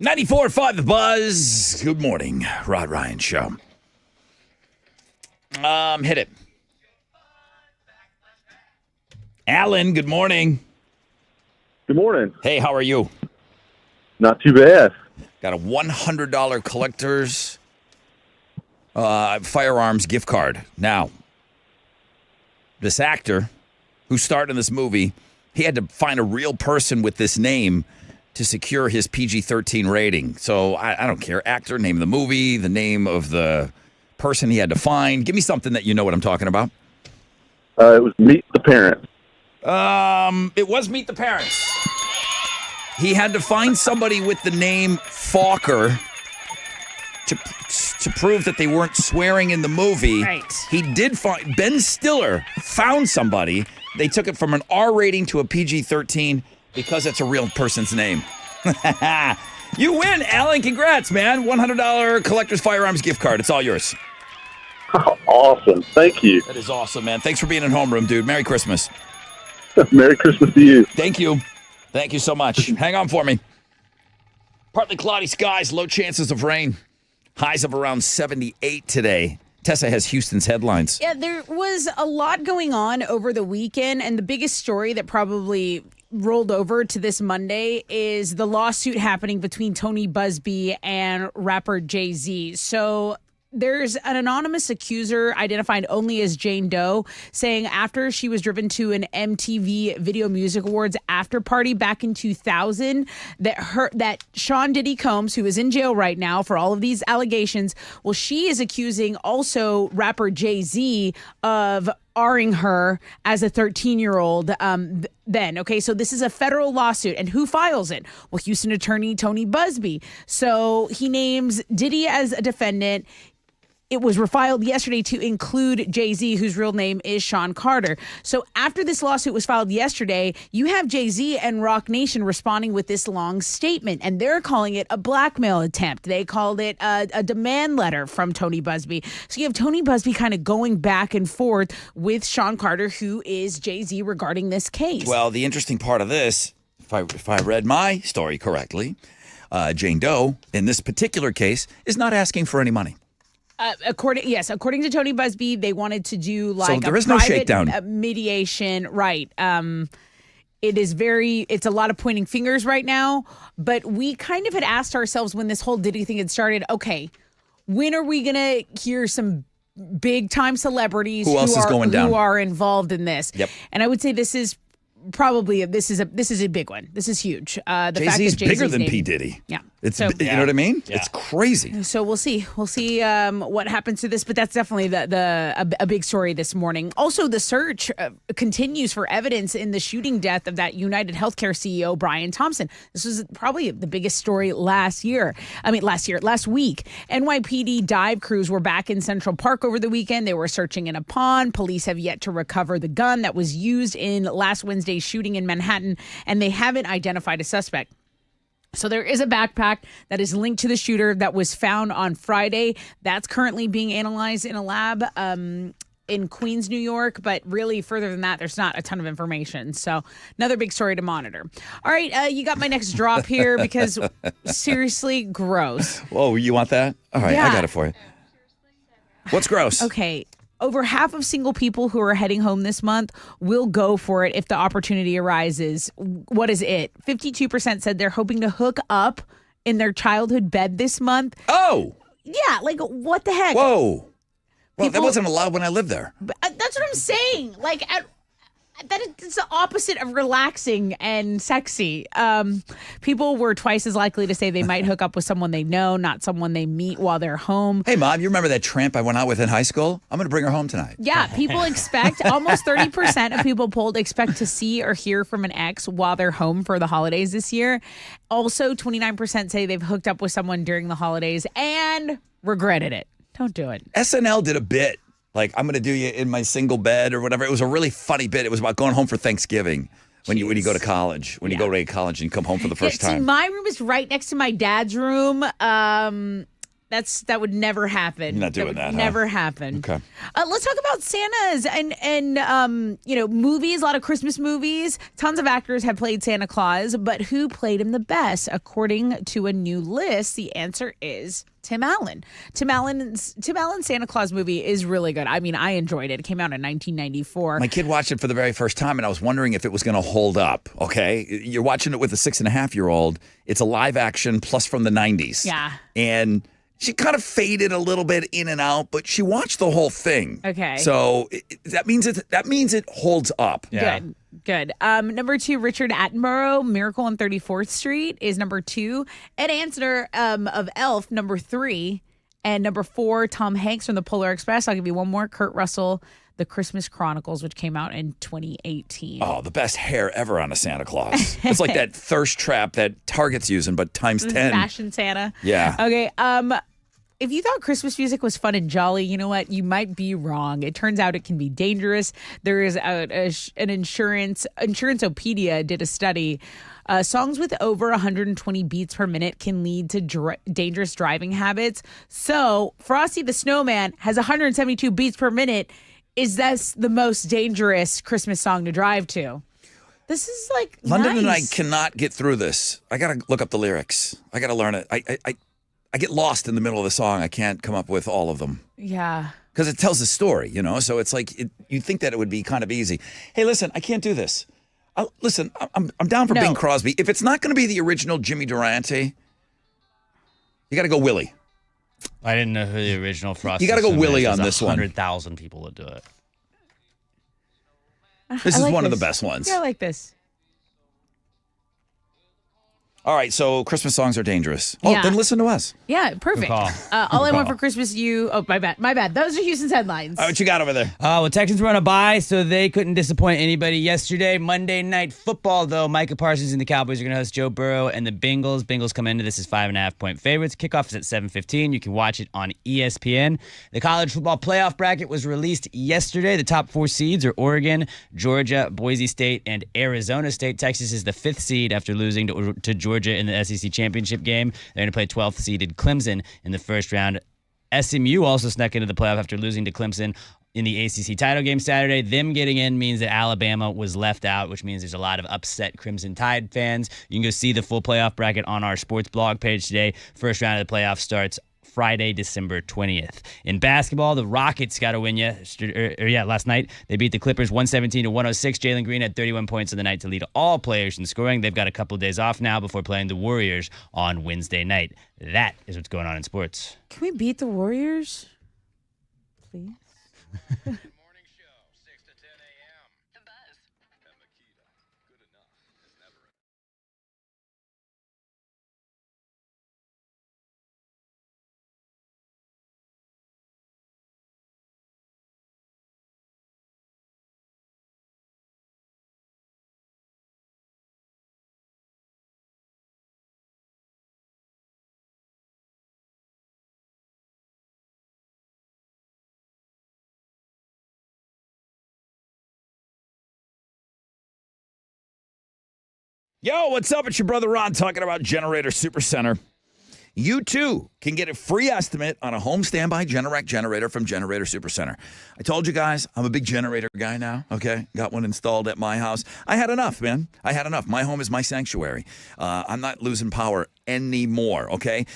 .5 The Buzz. Good morning, Rod Ryan Show. Hit it. Alan, good morning. Good morning. Hey, how are you? Not too bad. Got a $100 collector's firearms gift card. Now, this actor who starred in this movie, he had to find a real person with this name to secure his PG-13 rating. So I don't care. Actor, name of the movie, the name of the person he had to find. Give me something that you know what I'm talking about. It was Meet the Parents. It was Meet the Parents. He had to find somebody with the name Falker to prove that they weren't swearing in the movie. Right. He did find, Ben Stiller found somebody. They took it from an R rating to a PG-13 because it's a real person's name. You win, Alan. Congrats, man. $100 collector's firearms gift card. It's all yours. Awesome. Thank you. That is awesome, man. Thanks for being in homeroom, dude. Merry Christmas. Merry Christmas to you. Thank you. Thank you so much. Hang on for me. Partly cloudy skies, low chances of rain. Highs of around 78 today. Tessa has Houston's headlines. Yeah, there was a lot going on over the weekend, and the biggest story that probably rolled over to this Monday is the lawsuit happening between Tony Busby and rapper Jay-Z. So there's an anonymous accuser identified only as Jane Doe saying after she was driven to an MTV Video Music Awards after party back in 2000 that Sean Diddy Combs, who is in jail right now for all of these allegations, well, she is accusing also rapper Jay-Z of R-ing her as a 13-year-old then. Okay, so this is a federal lawsuit. And who files it? Well, Houston attorney Tony Busby. So he names Diddy as a defendant. It was refiled yesterday to include Jay-Z, whose real name is Sean Carter. So after this lawsuit was filed yesterday, you have Jay-Z and Roc Nation responding with this long statement, and they're calling it a blackmail attempt. They called it a demand letter from Tony Busby. So you have Tony Busby kind of going back and forth with Sean Carter, who is Jay-Z, regarding this case. Well, the interesting part of this, if I read my story correctly, Jane Doe, in this particular case, is not asking for any money. According to Tony Busby, they wanted to do like so there a is no private shakedown. Mediation, right? It's a lot of pointing fingers right now. But we kind of had asked ourselves when this whole Diddy thing had started, okay, when are we gonna hear some big time celebrities who are involved in this? Yep. And I would say this is probably this is a big one. This is huge. Jay-Z's bigger than P. Diddy. Yeah. You know what I mean? Yeah. It's crazy. So we'll see. We'll see what happens to this, but that's definitely a big story this morning. Also, the search continues for evidence in the shooting death of that United Healthcare CEO, Brian Thompson. This was probably the biggest story last week. NYPD dive crews were back in Central Park over the weekend. They were searching in a pond. Police have yet to recover the gun that was used in last Wednesday's shooting in Manhattan, and they haven't identified a suspect. So there is a backpack that is linked to the shooter that was found on Friday. That's currently being analyzed in a lab in Queens, New York. But really, further than that, there's not a ton of information. So another big story to monitor. All right, you got my next drop here because seriously, gross. Whoa, you want that? All right, Yeah. I got it for you. What's gross? Okay. Over half of single people who are heading home this month will go for it if the opportunity arises. What is it? 52% said they're hoping to hook up in their childhood bed this month. Oh! Yeah, like what the heck? Whoa. Well, that People- wasn't allowed when I lived there. That's what I'm saying. Like, is the opposite of relaxing and sexy. People were twice as likely to say they might hook up with someone they know, not someone they meet while they're home. Hey, Mom, you remember that tramp I went out with in high school? I'm going to bring her home tonight. Yeah, people expect, almost 30% of people polled expect to see or hear from an ex while they're home for the holidays this year. Also, 29% say they've hooked up with someone during the holidays and regretted it. Don't do it. SNL did a bit. Like, I'm going to do you in my single bed or whatever. It was a really funny bit. It was about going home for Thanksgiving when you go to college. When you go to college and you come home for the first See, time. my room is right next to my dad's room. That would never happen. You're not doing that, huh? Never happen. Okay. Let's talk about Santas and movies. A lot of Christmas movies. Tons of actors have played Santa Claus, but who played him the best? According to a new list, the answer is Tim Allen. Tim Allen's Santa Claus movie is really good. I mean, I enjoyed it. It came out in 1994. My kid watched it for the very first time, and I was wondering if it was going to hold up. Okay, you're watching it with a 6.5-year-old. It's a live action plus from the 90s. Yeah. And she kind of faded a little bit in and out, but she watched the whole thing. Okay. So that means it holds up. Yeah. Good. Number 2, Richard Attenborough, Miracle on 34th Street is number 2. Ed Ansner of Elf, number 3. And number 4, Tom Hanks from The Polar Express. I'll give you one more. Kurt Russell, The Christmas Chronicles, which came out in 2018. Oh, the best hair ever on a Santa Claus. It's like that thirst trap that Target's using, but times 10. Fashion Santa. Yeah. Okay. If you thought Christmas music was fun and jolly, you know what? You might be wrong. It turns out it can be dangerous. There is an Insuranceopedia did a study. Songs with over 120 beats per minute can lead to dangerous driving habits. So Frosty the Snowman has 172 beats per minute. Is that the most dangerous Christmas song to drive to? This is like London and I nice. cannot get through this. I got to look up the lyrics. I got to learn it. I get lost in the middle of the song. I can't come up with all of them. Yeah. Because it tells a story, So it's like you'd think that it would be kind of easy. Hey, listen, I can't do this. Listen, I'm down for Bing Crosby. If it's not going to be the original Jimmy Durante, you got to go Willie. I didn't know who the original Frosty. You got to go Snowman Willie is. on There's this one. 100,000 people would do it. This I is like one of the this. best ones. Yeah, I like this. All right, so Christmas songs are dangerous. Oh, Yeah. then listen to us. Yeah, perfect. call. All I want call. for Christmas, you. Oh, my bad. Those are Houston's headlines. All right, what you got over there? Well, Texans were on a bye, so they couldn't disappoint anybody yesterday. Monday Night Football, though, Micah Parsons and the Cowboys are going to host Joe Burrow and the Bengals. Bengals come into this as 5.5-point favorites. Kickoff is at 7:15. You can watch it on ESPN. The college football playoff bracket was released yesterday. The top 4 seeds are Oregon, Georgia, Boise State, and Arizona State. Texas is the 5th seed after losing to Georgia in the SEC championship game. They're going to play 12th seeded Clemson in the first round. SMU also snuck into the playoff after losing to Clemson in the ACC title game Saturday. Them getting in means that Alabama was left out, which means there's a lot of upset Crimson Tide fans. You can go see the full playoff bracket on our sports blog page today. First round of the playoff starts Friday, December 20th. In basketball, the Rockets got a win last night. They beat the Clippers 117-106. Jalen Green had 31 points on the night to lead all players in scoring. They've got a couple of days off now before playing the Warriors on Wednesday night. That is what's going on in sports. Can we beat the Warriors? Please. Yo, what's up? It's your brother Ron talking about Generator Supercenter. You too can get a free estimate on a home standby Generac generator from Generator Supercenter. I told you guys I'm a big generator guy now, okay? Got one installed at my house. I had enough, man. I had enough. My home is my sanctuary. I'm not losing power anymore, okay?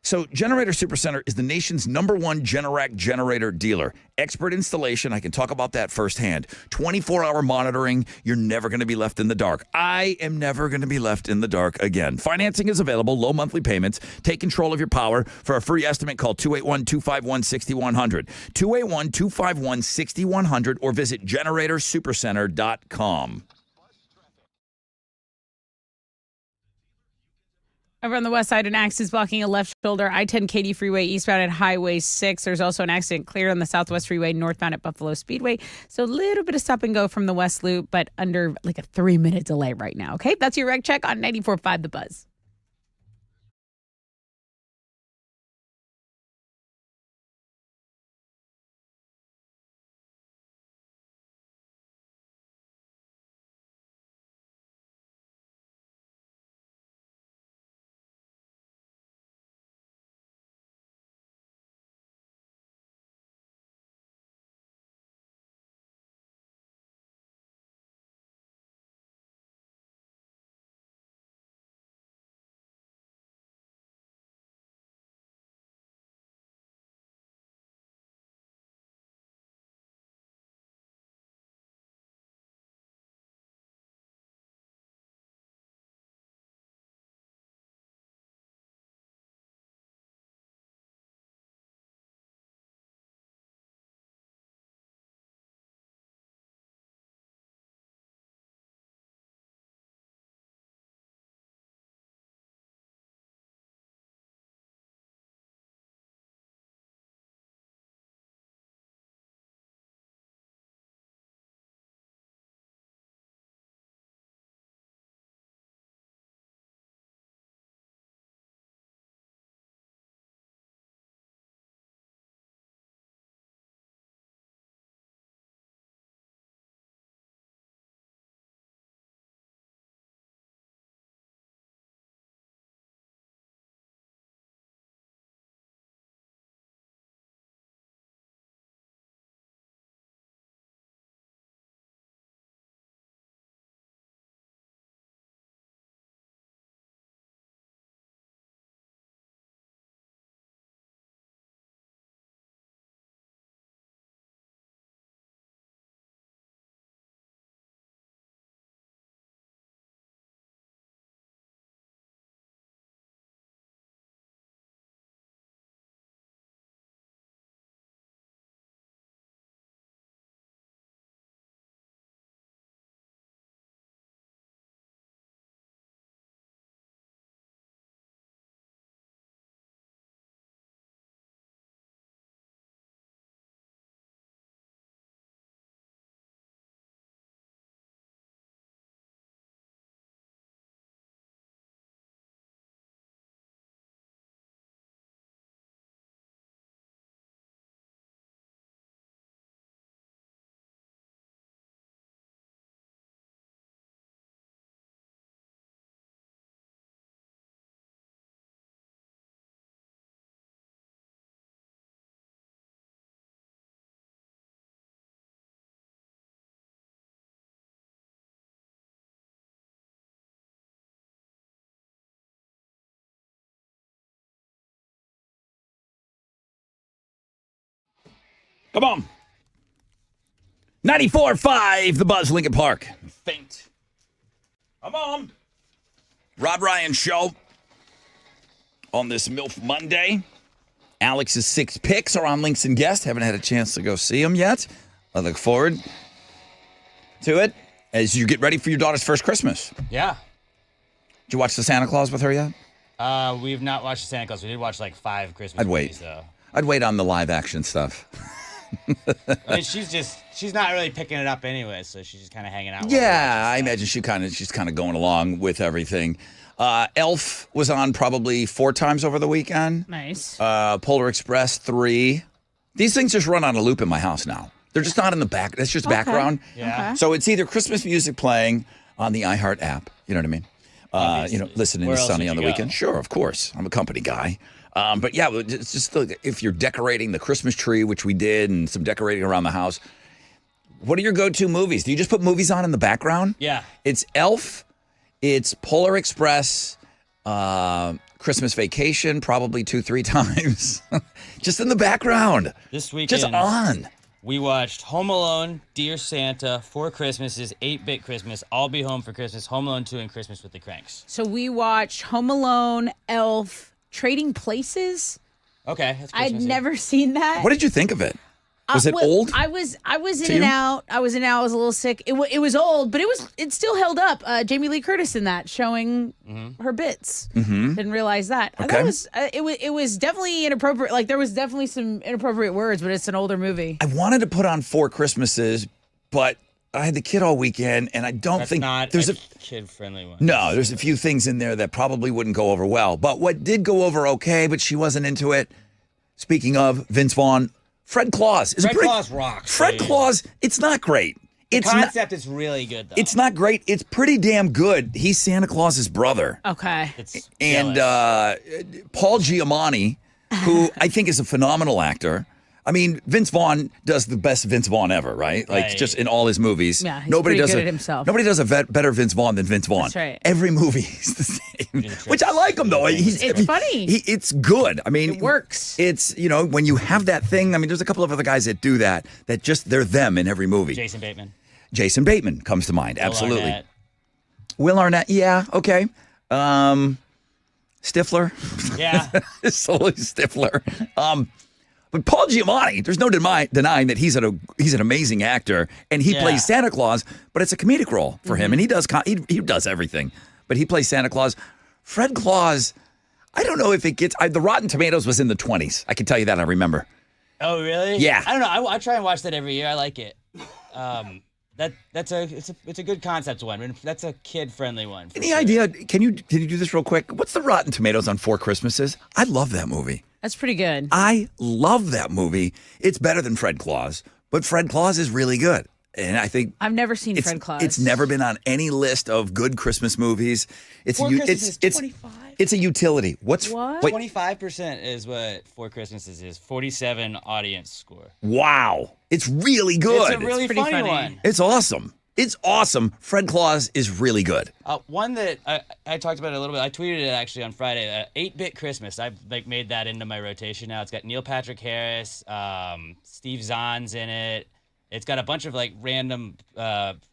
So Generator Supercenter is the nation's #1 Generac generator dealer. Expert installation. I can talk about that firsthand. 24-hour monitoring. You're never going to be left in the dark. I am never going to be left in the dark again. Financing is available. Low monthly payments. Take control of your power. For a free estimate, call 281-251-6100. 281-251-6100 or visit GeneratorSupercenter.com. Over on the west side, an accident is blocking a left shoulder. I-10 Katy Freeway eastbound at Highway 6. There's also an accident cleared on the Southwest Freeway northbound at Buffalo Speedway. So a little bit of stop and go from the West Loop, but under like a 3-minute delay right now. Okay, that's your reg check on 94.5 The Buzz. Come on. 94.5 The Buzz, Lincoln Park. Faint. Come on. Rod Ryan Show on this MILF Monday. Alex's 6 picks are on Links and Guest. Haven't had a chance to go see them yet. I look forward to it as you get ready for your daughter's first Christmas. Yeah. Did you watch the Santa Claus with her yet? We've not watched Santa Claus. We did watch like 5 Christmas I'd movies, wait. though. I'd wait on the live action stuff. I mean, she's not really picking it up anyway, so she's just kind of hanging out. Yeah, I imagine she's kind of going along with everything. Elf was on probably 4 times over the weekend. Nice. Polar Express 3. These things just run on a loop in my house now. They're just not in the back. That's just background. Yeah. So it's either Christmas music playing on the iHeart app. You know what I mean? Listening Where to else Sunny would on the you go? weekend. Sure, of course. I'm a company guy. But yeah, it's just if you're decorating the Christmas tree, which we did, and some decorating around the house. What are your go-to movies? Do you just put movies on in the background? Yeah. It's Elf. It's Polar Express. Christmas Vacation probably 2-3 times. Just in the background. This weekend, Just on. we watched Home Alone, Dear Santa, Four Christmases, 8-Bit Christmas, I'll Be Home for Christmas, Home Alone 2, and Christmas with the Cranks. So we watched Home Alone, Elf, Trading Places. Okay, that's I'd Christmassy. never seen that. What did you think of it? Was it well, old? I was in to and you? out. I was in and out. I was a little sick. It was old, but it still held up. Jamie Lee Curtis in that showing her bits. Mm-hmm. Didn't realize that. I thought it was definitely inappropriate. Like there was definitely some inappropriate words, but it's an older movie. I wanted to put on Four Christmases, but I had the kid all weekend, and I don't That's think not there's a kid-friendly one. No, there's a few things in there that probably wouldn't go over well. But what did go over okay, but she wasn't into it. Speaking of Vince Vaughn, Fred Claus is Fred Claus rocks. Fred Claus, it's not great. The It's not. concept is really good, though. It's not great. It's pretty damn good. He's Santa Claus's brother, Okay. It's and jealous. Paul Giamatti, who I think is a phenomenal actor. I mean, Vince Vaughn does the best Vince Vaughn ever, right? Like Right. just in all his movies. Yeah, he's pretty good at himself. Nobody does a better Vince Vaughn than Vince Vaughn. That's right. Every movie is the same, the which I like him though. It's funny. It's good. I mean, It works. It's when you have that thing. I mean, there's a couple of other guys that do that. That just they're them in every movie. Jason Bateman. Jason Bateman comes to mind. Will Absolutely. Arnett. Will Arnett. Yeah. Okay. Stifler. Yeah. Solely Stifler. But Paul Giamatti, there's no denying that he's an amazing actor, and he Yeah. plays Santa Claus, but it's a comedic role for him, and he does everything, but he plays Santa Claus. Fred Claus, I don't know if it gets. The Rotten Tomatoes was in the 20s. I can tell you that. I remember. Oh, really? Yeah. I don't know. I try and watch that every year. I like it. It's a good concept one. I mean, that's a kid-friendly one. Any idea? Can you do this real quick? What's the Rotten Tomatoes on Four Christmases? I love that movie. That's pretty good. I love that movie. It's better than Fred Claus, but Fred Claus is really good. And I think I've never seen Fred Claus. It's never been on any list of good Christmas movies. It's Four Christmases, 25? It's a utility. What? 25% is what Four Christmases is. 47 audience score. Wow. It's really good. It's a really pretty funny funny. one. It's awesome. It's awesome. Fred Claus is really good. One that I talked about it a little bit. I tweeted it actually on Friday. 8-Bit Christmas. I've made that into my rotation now. It's got Neil Patrick Harris, Steve Zahn's in it. It's got a bunch of random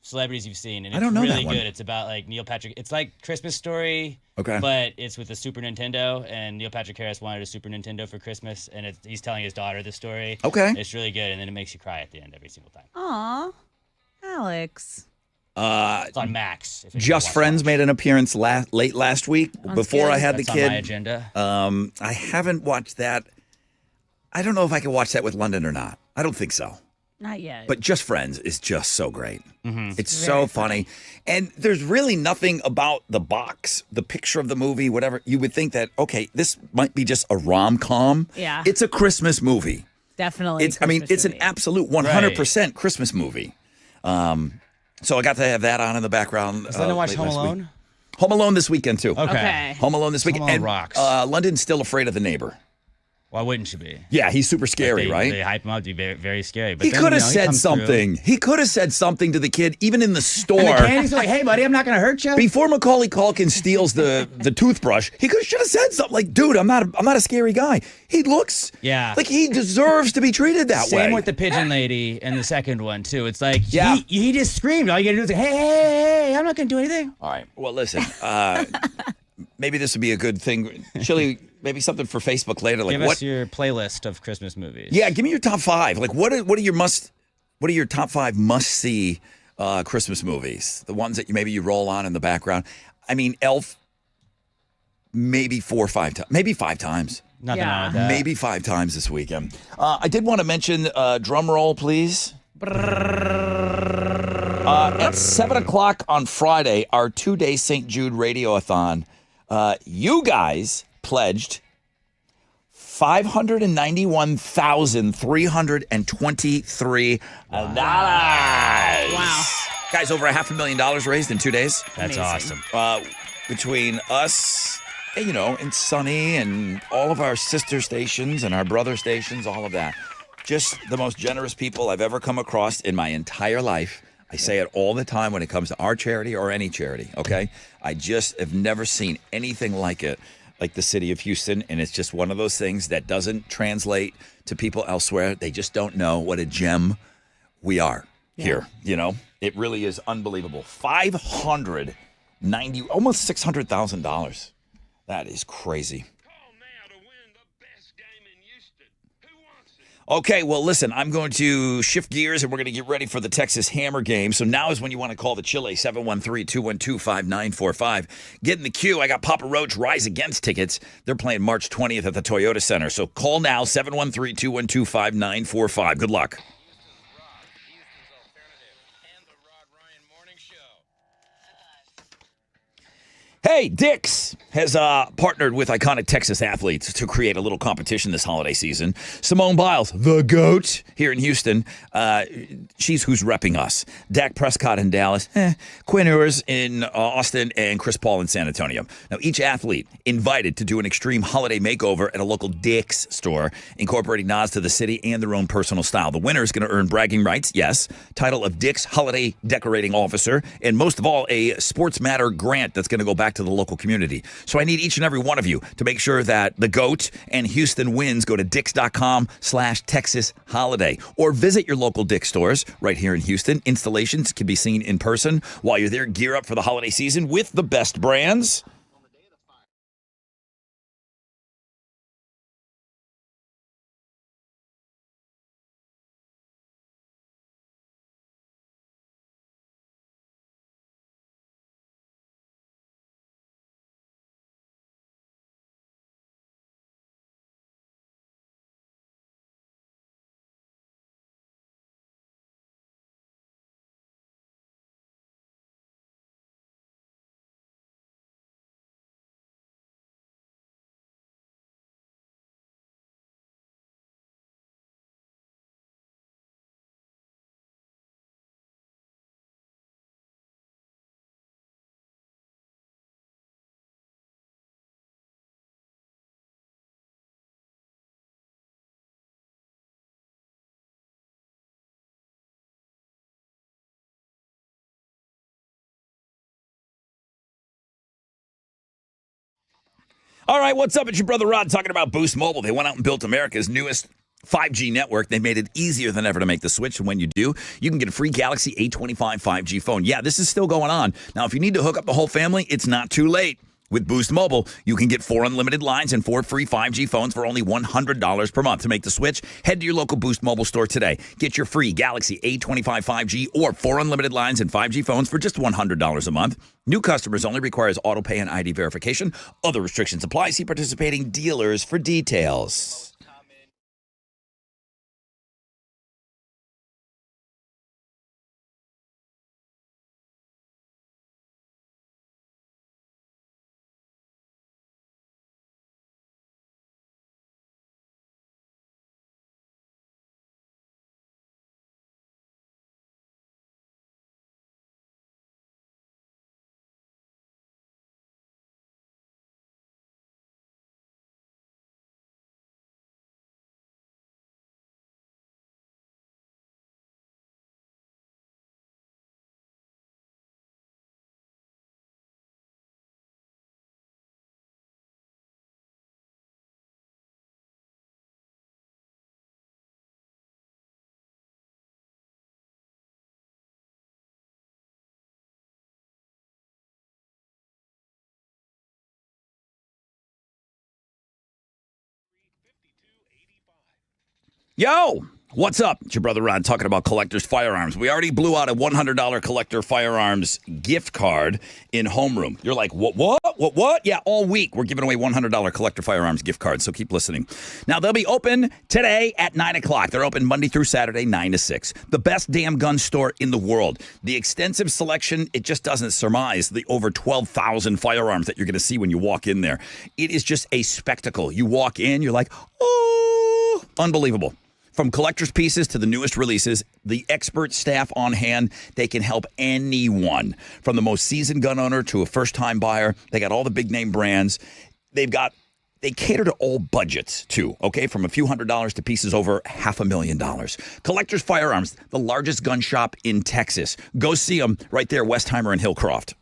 celebrities you've seen, and it's I don't know that really one. good. It's about Neil Patrick. It's like Christmas Story, Okay. but it's with the Super Nintendo. And Neil Patrick Harris wanted a Super Nintendo for Christmas, and he's telling his daughter the story. Okay. It's really good, and then it makes you cry at the end every single time. Aw, Alex. It's on Max. if you Just wanna Friends watch. made an appearance late last week before good. I had That's the on kid. my agenda. I haven't watched that. I don't know if I can watch that with London or not. I don't think so. Not yet. But Just Friends is just so great. Mm-hmm. It's so funny. And there's really nothing about the box, the picture of the movie, whatever. You would think that, okay, this might be just a rom-com. Yeah. It's a Christmas movie. Definitely. It's an movie. absolute 100% Christmas movie. So I got to have that on in the background. Does London watch late Home last week. Alone? Home Alone this weekend, too. Okay. Home Alone this weekend. Alone And, rocks. London's still afraid of the neighbor. Why wouldn't you be? Yeah, he's super scary, They- right? They hype him up to be very, very scary. But He then, could have he said comes through. something. He could have said something to the kid, even in the store. And the candy's like, hey, buddy, I'm not going to hurt you. Before Macaulay Culkin steals the toothbrush, he should have said something like, "Dude, I'm not a scary guy." He looks like he deserves to be treated that way. Same with the pigeon lady and the second one, too. It's like, Yeah. he just screamed. All you got to do is like, hey, I'm not going to do anything. All right. Well, listen. Maybe this would be a good thing. Chili, maybe something for Facebook later. Like Give what? us your playlist of Christmas movies. Yeah, give me your top 5. Like what are your top 5 must see Christmas movies? The ones that maybe you roll on in the background. I mean, Elf. Maybe 4 or 5 times. Maybe 5 times. Nothing wrong with that. Maybe 5 times this weekend. I did want to mention, drum roll, please. At 7 o'clock on Friday, our 2-day St. Jude Radiothon, you guys pledged $591,323. Wow. Guys, over $500,000 raised in 2 days. That's awesome. Between us, and Sunny and all of our sister stations and our brother stations, all of that. Just the most generous people I've ever come across in my entire life. I say it all the time when it comes to our charity or any charity, okay? I just have never seen anything like it. like the city of Houston, and it's just one of those things that doesn't translate to people elsewhere. They just don't know what a gem we are here. You know, it really is unbelievable. $590, almost $600,000. That is crazy. Okay, well, listen, I'm going to shift gears, and we're going to get ready for the Texas Hammer game. So now is when you want to call the Chile, 713-212-5945. Get in the queue. I got Papa Roach Rise Against tickets. They're playing March 20th at the Toyota Center. So call now, 713-212-5945. Good luck. Hey, Dick's has partnered with iconic Texas athletes to create a little competition this holiday season. Simone Biles, the GOAT, here in Houston. She's who's repping us. Dak Prescott in Dallas. Quinn Ewers in Austin, and Chris Paul in San Antonio. Now, each athlete invited to do an extreme holiday makeover at a local Dick's store, incorporating nods to the city and their own personal style. The winner is going to earn bragging rights, yes, title of Dick's Holiday Decorating Officer, and most of all, a Sports Matter grant that's going to go back to the local community. So I need each and every one of you to make sure that the GOAT and Houston wins. Go to Dicks.com/Texas Holiday or visit your local Dick's stores right here in Houston. Installations can be seen in person. While you're there, gear up for the holiday season with the best brands. All right, what's up? It's your brother Rod talking about Boost Mobile. They went out and built America's newest 5G network. They made it easier than ever to make the switch. And when you do, you can get a free Galaxy A25 5G phone. Yeah, this is still going on. Now, if you need to hook up the whole family, it's not too late. With Boost Mobile, you can get 4 unlimited lines and 4 free 5G phones for only $100 per month. To make the switch, head to your local Boost Mobile store today. Get your free Galaxy A25 5G or 4 unlimited lines and 5G phones for just $100 a month. New customers only requires auto pay and ID verification. Other restrictions apply. See participating dealers for details. Yo, what's up? It's your brother Ron talking about Collector's Firearms. We already blew out a $100 Collector Firearms gift card in homeroom. You're like, what? Yeah, all week we're giving away $100 Collector Firearms gift cards, so keep listening. Now, they'll be open today at 9 o'clock. They're open Monday through Saturday, 9 to 6. The best damn gun store in the world. The extensive selection, it just doesn't surmise the over 12,000 firearms that you're going to see when you walk in there. It is just a spectacle. You walk in, you're like, oh, unbelievable. From collector's pieces to the newest releases, the expert staff on hand, they can help anyone. From the most seasoned gun owner to a first-time buyer, they got all the big-name brands. They cater to all budgets, too, okay? From a few $100s to pieces over $500,000. Collector's Firearms, the largest gun shop in Texas. Go see them right there, Westheimer and Hillcroft.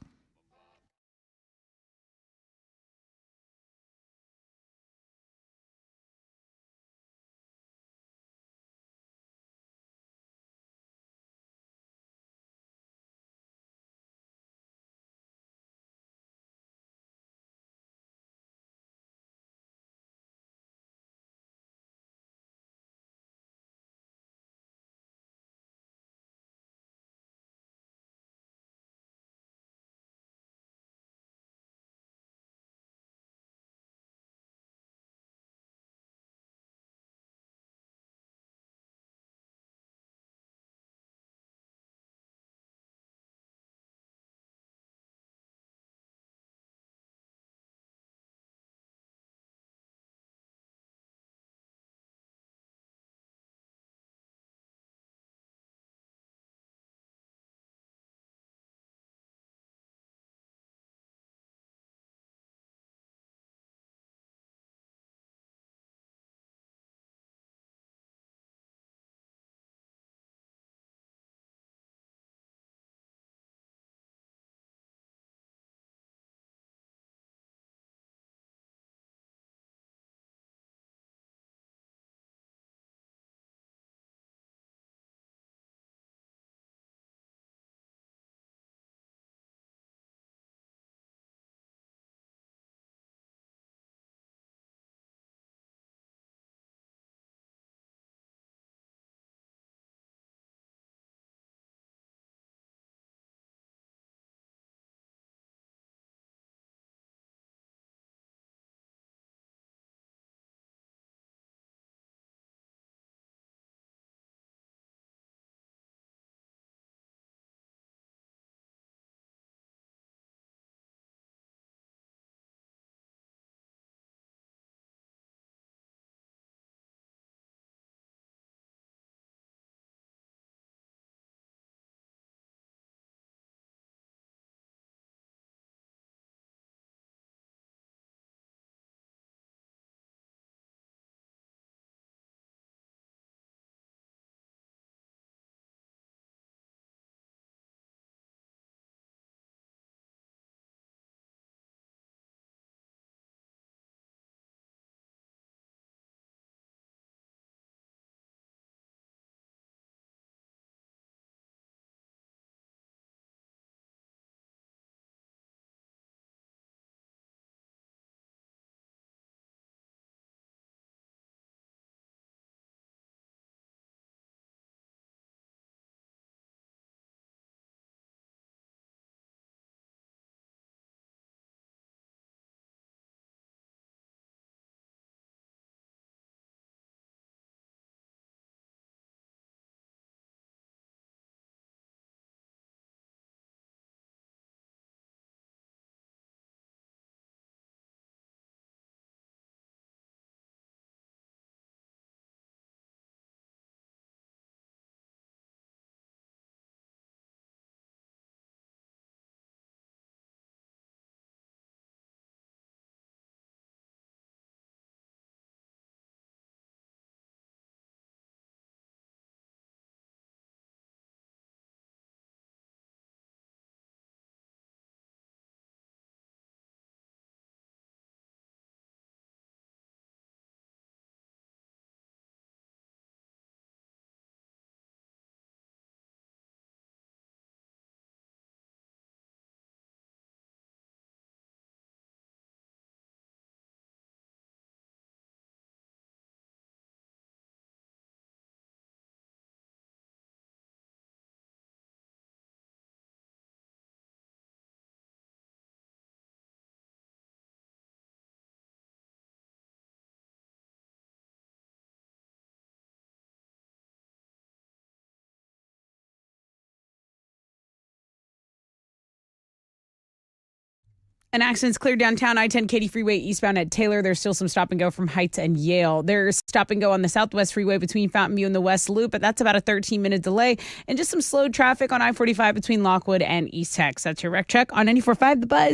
An accident's cleared downtown I-10 Katy Freeway eastbound at Taylor. There's still some stop and go from Heights and Yale. There's stop and go on the Southwest Freeway between Fountain View and the West Loop, but that's about a 13-minute delay. And just some slow traffic on I-45 between Lockwood and East Tex. That's your wreck check on 94.5 The Buzz.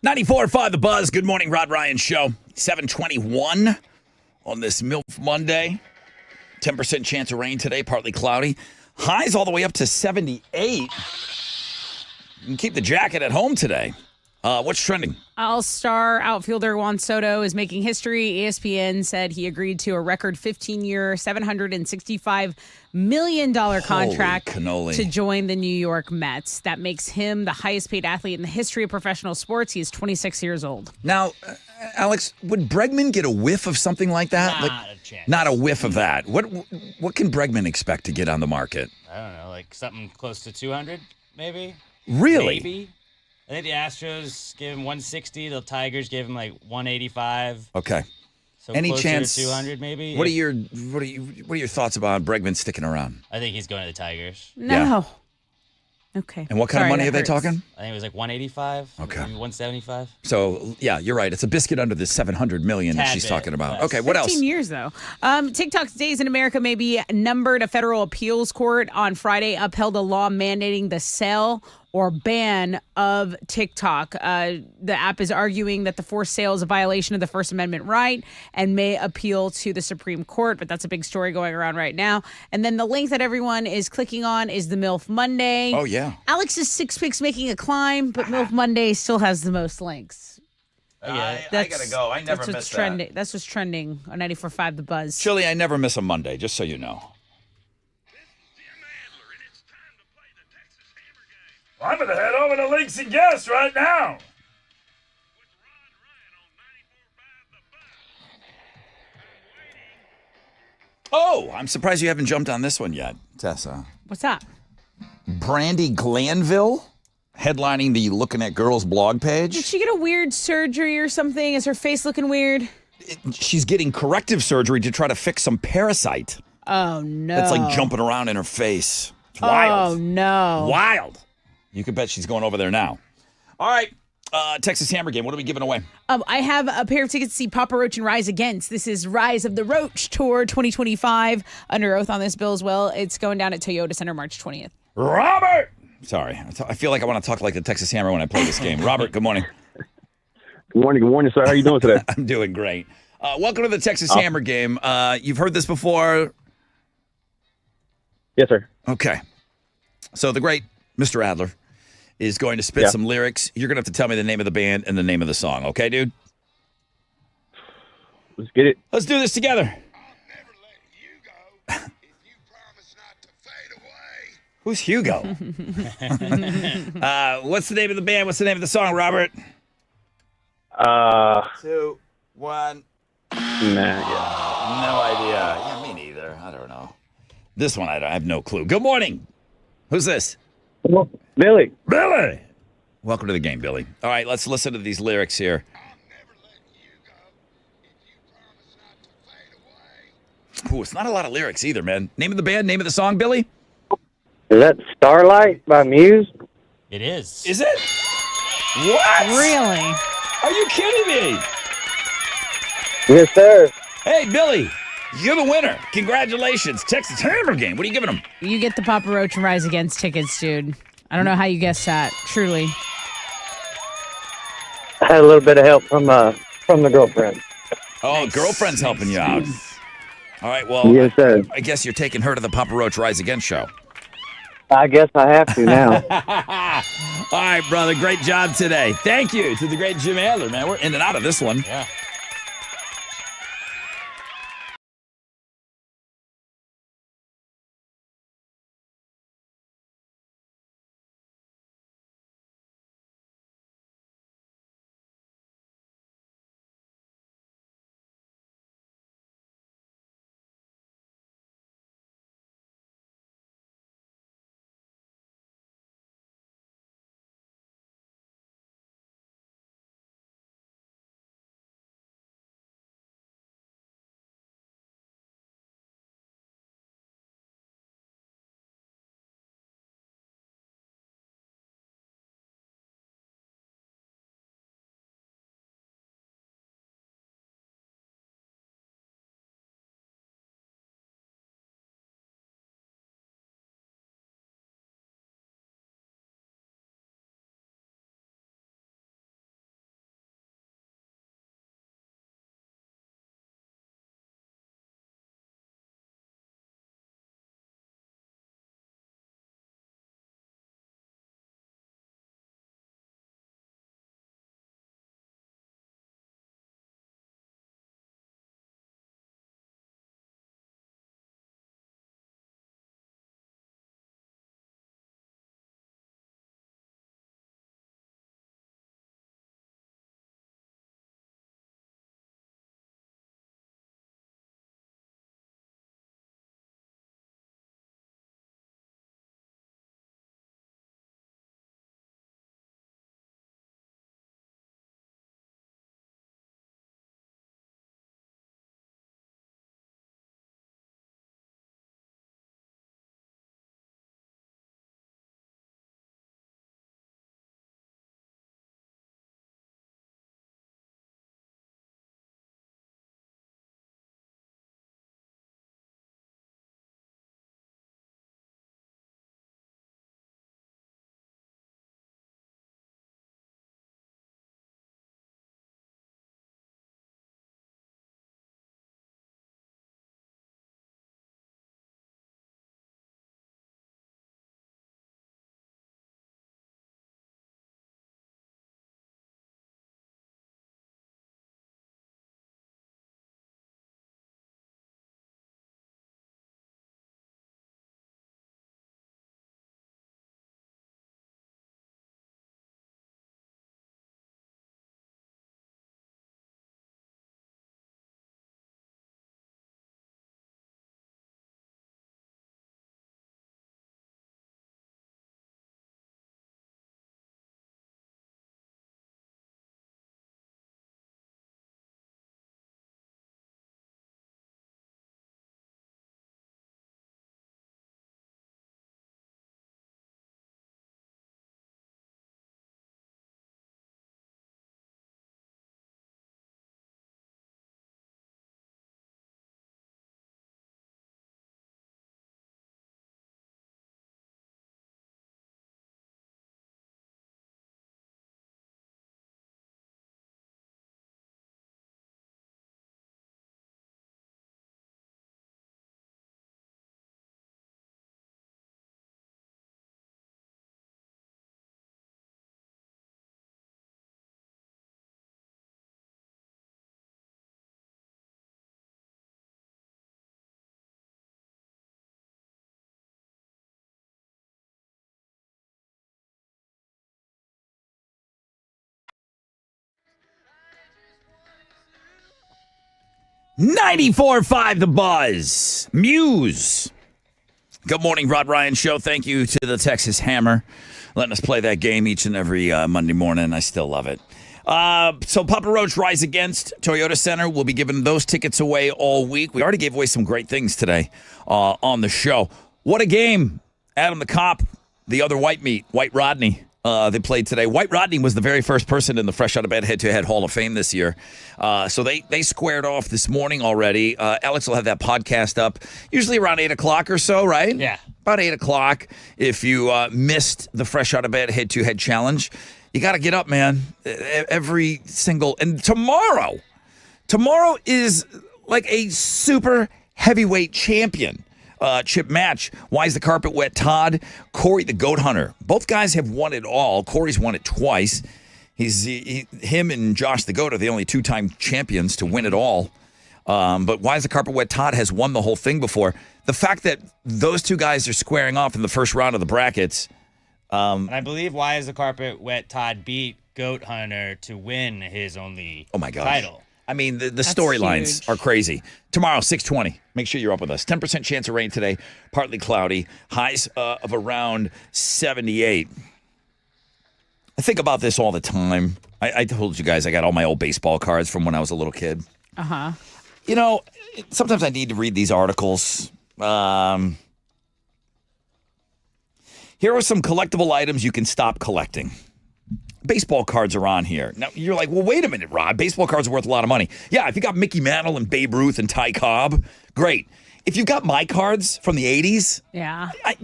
Listening. 94.5 The Buzz. Good morning, Rod Ryan Show. 7:21 on this MILF Monday. 10% chance of rain today, partly cloudy. Highs all the way up to 78. You can keep the jacket at home today. What's trending? All-star outfielder Juan Soto is making history. ESPN said he agreed to a record 15-year, $765 million contract cannoli. to join the New York Mets. That makes him the highest-paid athlete in the history of professional sports. He is 26 years old. Now, Alex, would Bregman get a whiff of something like that? Not a chance. Not a whiff of that. What can Bregman expect to get on the market? I don't know, like something close to 200, maybe? Really? Maybe. I think the Astros gave him 160. The Tigers gave him like 185. Okay. So Any closer chance? to 200 maybe? What are your thoughts about Bregman sticking around? I think he's going to the Tigers. No. Yeah. Okay. And what kind of Sorry, money that are they hurts. talking? I think it was like 185. Okay. Maybe 175. So yeah, you're right. It's a biscuit under the $700 million that Tad she's bit talking about. less. Okay, what 15 else? years, though. TikTok's days in America may be numbered. A federal appeals court on Friday upheld a law mandating the sale or ban of TikTok. The app is arguing that the forced sale is a violation of the First Amendment right and may appeal to the Supreme Court, but that's a big story going around right now. And then the link that everyone is clicking on is the MILF Monday. Oh, yeah. Alex's Six Picks making a climb, but MILF Monday still has the most links. I gotta go. I never that's miss what's that. trending. That's what's trending on 94.5 The Buzz. Chili, I never miss a Monday, just so you know. I'm going to head over to Links and Guess right now. Oh, I'm surprised you haven't jumped on this one yet, Tessa. What's up? Brandy Glanville headlining the Looking at Girls blog Did page. she get a weird surgery or something? Is her face looking weird? She's getting corrective surgery to try to fix some parasite Oh, no. that's like jumping around in her face. It's wild. Oh, no. Wild. You can bet she's going over there now. All right. Texas Hammer Game. What are we giving away? I have a pair of tickets to see Papa Roach and Rise Against. This is Rise of the Roach Tour 2025. Under oath on this bill as well. It's going down at Toyota Center March 20th. Robert! Sorry. I feel like I want to talk like the Texas Hammer when I play this game. Robert, good morning. Good morning, sir. How you doing today? I'm doing great. Welcome to the Texas Hammer Game. You've heard this before? Yes, sir. Okay. So the great Mr. Adler is going to spit some lyrics. You're going to have to tell me the name of the band and the name of the song. Okay, dude? Let's get it. Let's do this together. Who's Hugo? What's the name of the band? What's the name of the song, Robert? 2, 1. Nah, No idea. Yeah, me neither. I don't know. This one, I have no clue. Good morning. Who's this? Billy. Billy. Welcome to the game, Billy. All right, let's listen to these lyrics here. Ooh, it's not a lot of lyrics either, man. Name of the band, name of the song, Billy? Is that Starlight by Muse? It is. Is it? What? Really? Are you kidding me? Yes, sir. Hey, Billy, you're the winner. Congratulations. Texas Hammer Game. What are you giving them? You get the Papa Roach and Rise Against tickets, dude. I don't know how you guessed that. Truly. I had a little bit of help from the girlfriend. Oh, girlfriend's helping you out. All right, well, Yes, sir. I guess you're taking her to the Papa Roach Rise Again show. I guess I have to now. All right, brother. Great job today. Thank you to the great Jim Adler, man. We're in and out of this one. Yeah. .94.5 The Buzz. Muse. Good morning, Rod Ryan Show. Thank you to the Texas Hammer letting us play that game each and every Monday morning. I still love it. So Papa Roach Rise Against Toyota Center. We'll be giving those tickets away all week. We already gave away some great things today on the show. What a game. Adam the Cop, the other white meat, White Rodney. They played today. White Rodney was the very first person in the Fresh Out of Bed Head-to-Head Hall of Fame this year. So they squared off this morning already. Alex will have that podcast up usually around 8 o'clock or so, right? Yeah. About 8 o'clock. If you missed the Fresh Out of Bed Head-to-Head Challenge, you got to get up, man. Every single... And tomorrow is like a super heavyweight champion. Chip Match, Why is the Carpet Wet? Todd, Corey the Goat Hunter. Both guys have won it all. Corey's won it twice. Him and Josh the Goat are the only two-time champions to win it all. But Why is the Carpet Wet? Todd has won the whole thing before. The fact that those two guys are squaring off in the first round of the brackets. And I believe Why is the Carpet Wet? Todd beat Goat Hunter to win his only title. I mean, the storylines are crazy. Tomorrow, 6:20. Make sure you're up with us. 10% chance of rain today. Partly cloudy. Highs of around 78. I think about this all the time. I told you guys I got all my old baseball cards from when I was a little kid. Uh-huh. You know, sometimes I need to read these articles. Here are some collectible items you can stop collecting. Baseball cards are on here. Now, you're like, well, wait a minute, Rod. Baseball cards are worth a lot of money. Yeah, if you got Mickey Mantle and Babe Ruth and Ty Cobb, great. If you got my cards from the 80s, yeah, I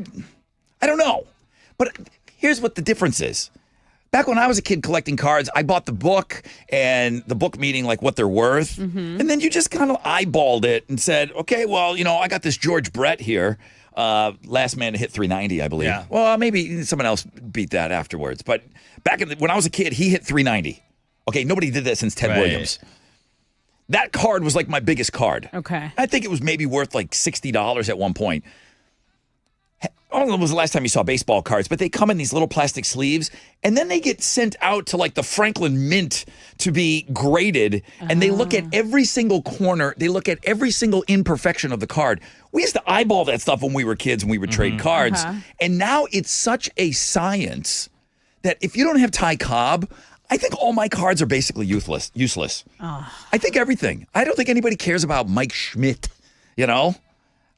don't know. But here's what the difference is. Back when I was a kid collecting cards, I bought the book, and the book meaning like what they're worth. Mm-hmm. And then you just kind of eyeballed it and said, okay, well, I got this George Brett here. Last man to hit 390, I believe. Yeah. Well, maybe someone else beat that afterwards. But back when I was a kid, he hit 390. Okay, nobody did that since Ted Williams. That card was like my biggest card. Okay. I think it was maybe worth like $60 at one point. I don't know when was the last time you saw baseball cards, but they come in these little plastic sleeves, and then they get sent out to like the Franklin Mint to be graded, and they look at every single corner. They look at every single imperfection of the card. We used to eyeball that stuff when we were kids and we would trade cards, and now it's such a science that if you don't have Ty Cobb, I think all my cards are basically useless. I think everything. I don't think anybody cares about Mike Schmidt,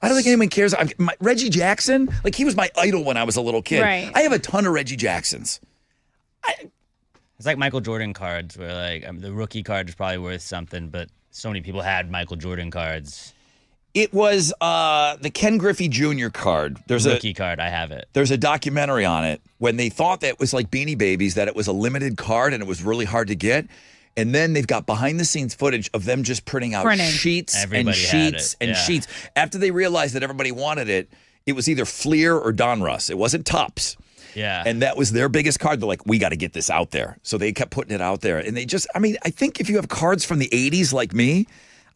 I don't think anyone cares. Reggie Jackson, like he was my idol when I was a little kid. Right. I have a ton of Reggie Jacksons. It's like Michael Jordan cards, where like the rookie card is probably worth something, but so many people had Michael Jordan cards. It was the Ken Griffey Jr. card. There's rookie card. I have it. There's a documentary on it when they thought that it was like Beanie Babies, that it was a limited card and it was really hard to get. And then they've got behind-the-scenes footage of them just printing out sheets and sheets and sheets. After they realized that everybody wanted it, it was either Fleer or Donruss. It wasn't Topps. Yeah. And that was their biggest card. They're like, we got to get this out there. So they kept putting it out there. And they I think if you have cards from the 80s like me,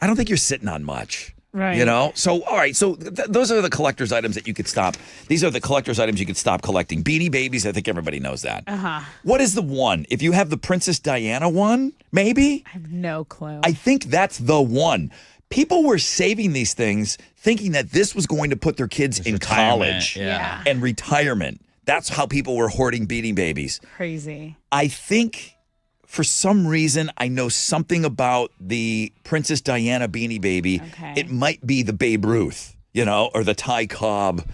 I don't think you're sitting on much. Right. So, all right. So those are the collector's items that you could stop. These are the collector's items you could stop collecting. Beanie Babies, I think everybody knows that. Uh-huh. What is the one? If you have the Princess Diana one, maybe? I have no clue. I think that's the one. People were saving these things thinking that this was going to put their kids in college and retirement. That's how people were hoarding Beanie Babies. Crazy. I think for some reason, I know something about the Princess Diana Beanie Baby. Okay. It might be the Babe Ruth, or the Ty Cobb,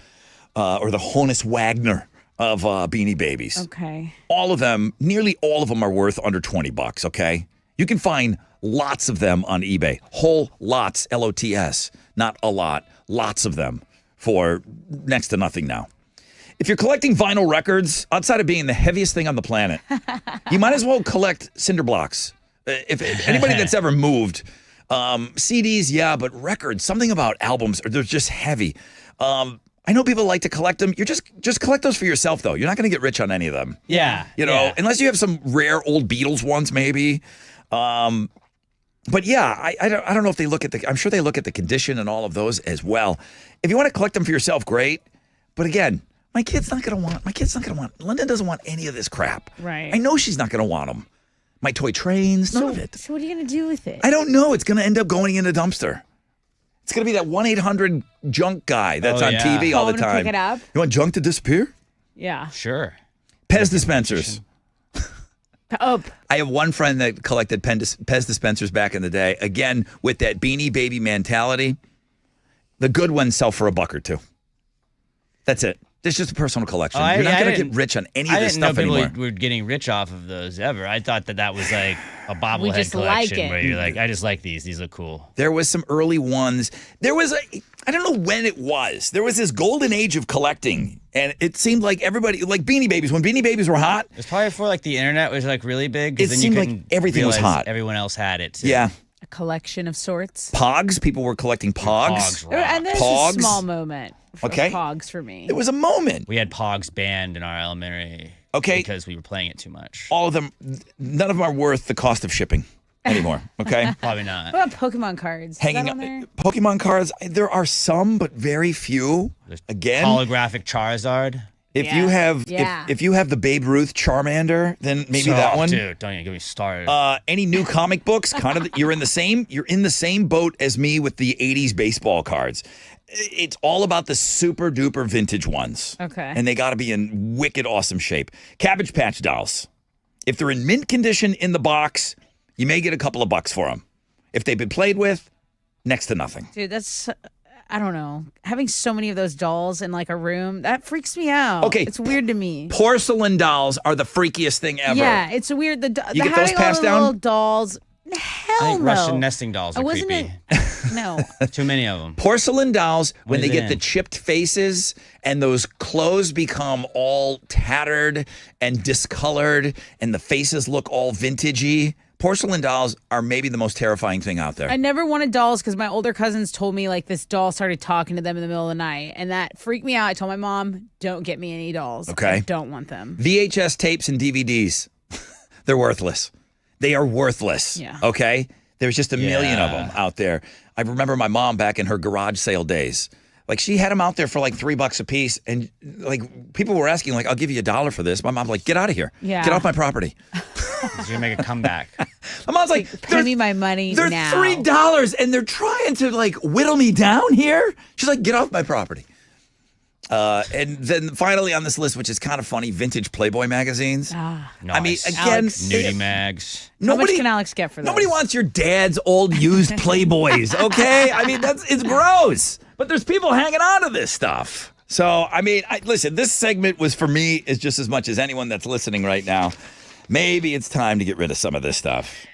or the Honus Wagner of Beanie Babies. Okay. All of them, nearly all of them are worth under $20, okay? You can find lots of them on eBay. Whole lots, L-O-T-S. Not a lot. Lots of them for next to nothing now. If you're collecting vinyl records, outside of being the heaviest thing on the planet, you might as well collect cinder blocks. If anybody that's ever moved, CDs, yeah, but records, something about albums, they're just heavy. I know people like to collect them. You're just collect those for yourself, though. You're not going to get rich on any of them. Yeah. Unless you have some rare old Beatles ones, maybe. But yeah, I don't know if they look at I'm sure they look at the condition and all of those as well. If you want to collect them for yourself, great. But again, my kid's not going to want, Linda doesn't want any of this crap. Right. I know she's not going to want them. My toy trains, none of it. So what are you going to do with it? I don't know. It's going to end up going in a dumpster. It's going to be that 1-800 junk guy that's on TV all the Call him to time. pick it up? You want junk to disappear? Yeah. Sure. Pez dispensers. Oh. I have one friend that collected Pez dispensers back in the day. Again, with that Beanie Baby mentality, the good ones sell for $1 or $2. That's it. It's just a personal collection. You're not going to get rich on any of this stuff anymore. I didn't know people were getting rich off of those ever. I thought that was like a bobblehead just collection like it. where you're like, I just like these. These look cool. There was some early ones. There was I don't know when it was. There was this golden age of collecting. And it seemed like everybody, like Beanie Babies, when Beanie Babies were hot. It was probably before like the internet was like really big. It then seemed you like everything was realize hot. Everyone else had it too. Yeah. A collection of sorts. Pogs. People were collecting Pogs. Pogs And rock. this Pogs. is a small moment for Okay. Pogs for me. It was a moment. We had Pogs banned in our elementary. Okay. Because we were playing it too much. All of them, none of them are worth the cost of shipping anymore. Okay. Probably not. What about Pokemon cards? Is Hanging that up on there? Pokemon cards. There are some, but very few. Again, Holographic Charizard. if you have Yeah. if you have the Babe Ruth Charmander, then maybe that one. Dude, don't even get me started. Any new comic books? Kind of, you're in the same boat as me with the '80s baseball cards. It's all about the super duper vintage ones. Okay. And they got to be in wicked awesome shape. Cabbage Patch dolls. If they're in mint condition in the box, you may get a couple of bucks for them. If they've been played with, next to nothing. Dude, that's I don't know. Having so many of those dolls in like a room, that freaks me out. Okay. It's weird to me. Porcelain dolls are the freakiest thing ever. Yeah, it's weird. The You get those having all passed the down? little dolls. I Hell think no. Russian nesting dolls are Wasn't creepy. No. Too many of them. Porcelain dolls, when What they is it get the in? chipped faces and those clothes become all tattered and discolored and the faces look all vintagey, porcelain dolls are maybe the most terrifying thing out there. I never wanted dolls because my older cousins told me like this doll started talking to them in the middle of the night, and that freaked me out. I told my mom, "Don't get me any dolls. Okay. I don't want them." VHS tapes and DVDs, they're worthless. They are worthless. Yeah. Okay? There's just a million of Yeah. them out there. I remember my mom back in her garage sale days. Like, she had them out there for like $3 a piece. And like, people were asking, like, I'll give you $1 for this. My mom's like, get out of here. Yeah. Get off my property. You're gonna make a comeback. My mom's like, Pay me my money they're now. $3 and they're trying to like whittle me down here. She's like, get off my property. And then finally on this list, which is kind of funny, vintage Playboy magazines. Ah. I mean, Nice. again, Nudie mags. How much nobody can Alex get for those? nobody wants your dad's old used Playboys, okay? I mean, it's gross. But there's people hanging on to this stuff. So, I mean, listen, this segment was for me is just as much as anyone that's listening right now. Maybe it's time to get rid of some of this stuff.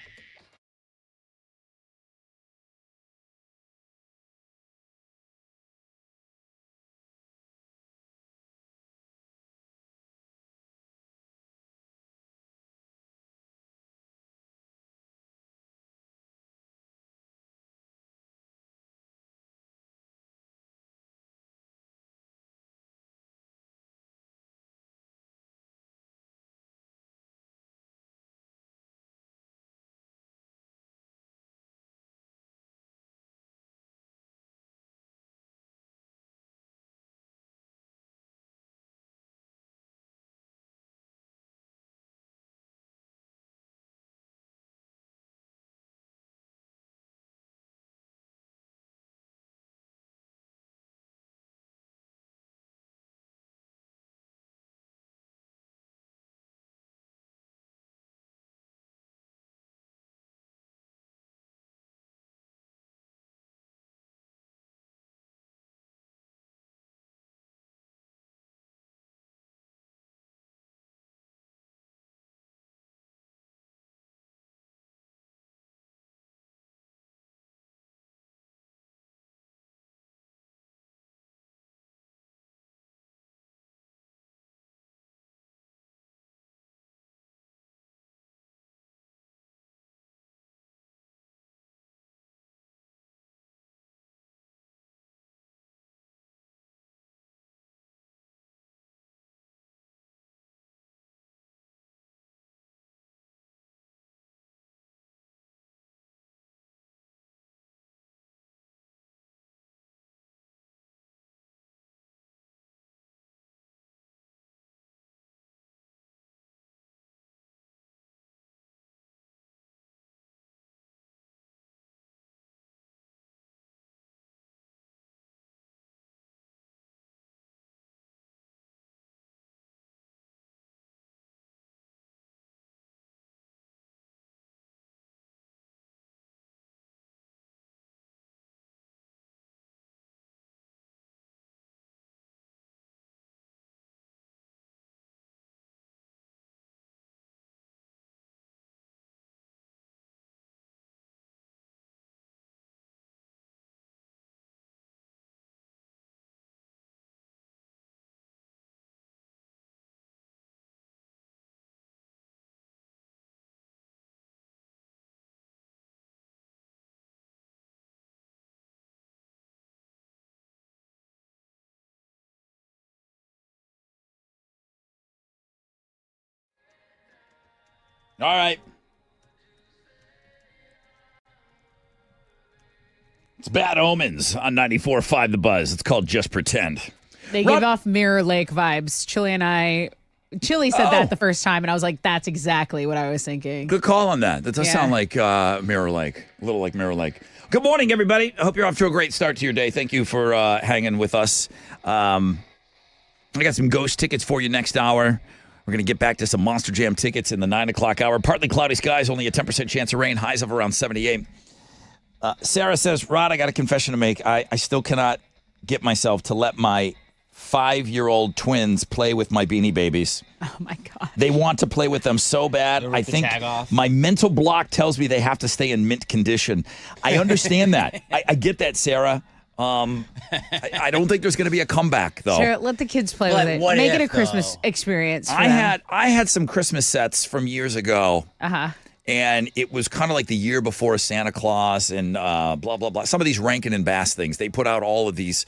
All right. It's Bad Omens on 94.5 The Buzz. It's called Just Pretend. They give off Mirror Lake vibes. Chili said that the first time, and I was like, that's exactly what I was thinking. Good call on that. That does sound like Mirror Lake. A little like Mirror Lake. Good morning, everybody. I hope you're off to a great start to your day. Thank you for hanging with us. I got some ghost tickets for you next hour. We're going to get back to some Monster Jam tickets in the 9 o'clock hour. Partly cloudy skies, only a 10% chance of rain, highs of around 78. Sarah says, Rod, I got a confession to make. I still cannot get myself to let my 5-year-old twins play with my Beanie Babies. Oh, my God. They want to play with them so bad. I think my mental block tells me they have to stay in mint condition. I understand that. I get that, Sarah. I don't think there's going to be a comeback, though. Sure, let the kids play with it. Make it a Christmas experience. For them. I had some Christmas sets from years ago. And it was kind of like the year before Santa Claus and blah, blah, blah. Some of these Rankin and Bass things, they put out all of these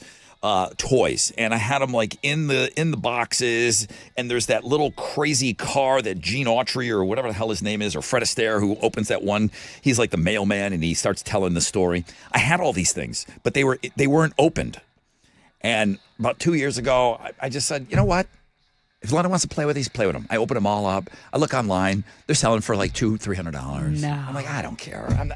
toys. And I had them like in the boxes. And there's that little crazy car that Gene Autry or whatever the hell his name is, or Fred Astaire, who opens that one. He's like the mailman and he starts telling the story. I had all these things, but they weren't opened. And about 2 years ago, I just said, you know what? If Lana wants to play with these, play with them. I open them all up. I look online. They're selling for like $200-$300. No. I'm like, I don't care. I'm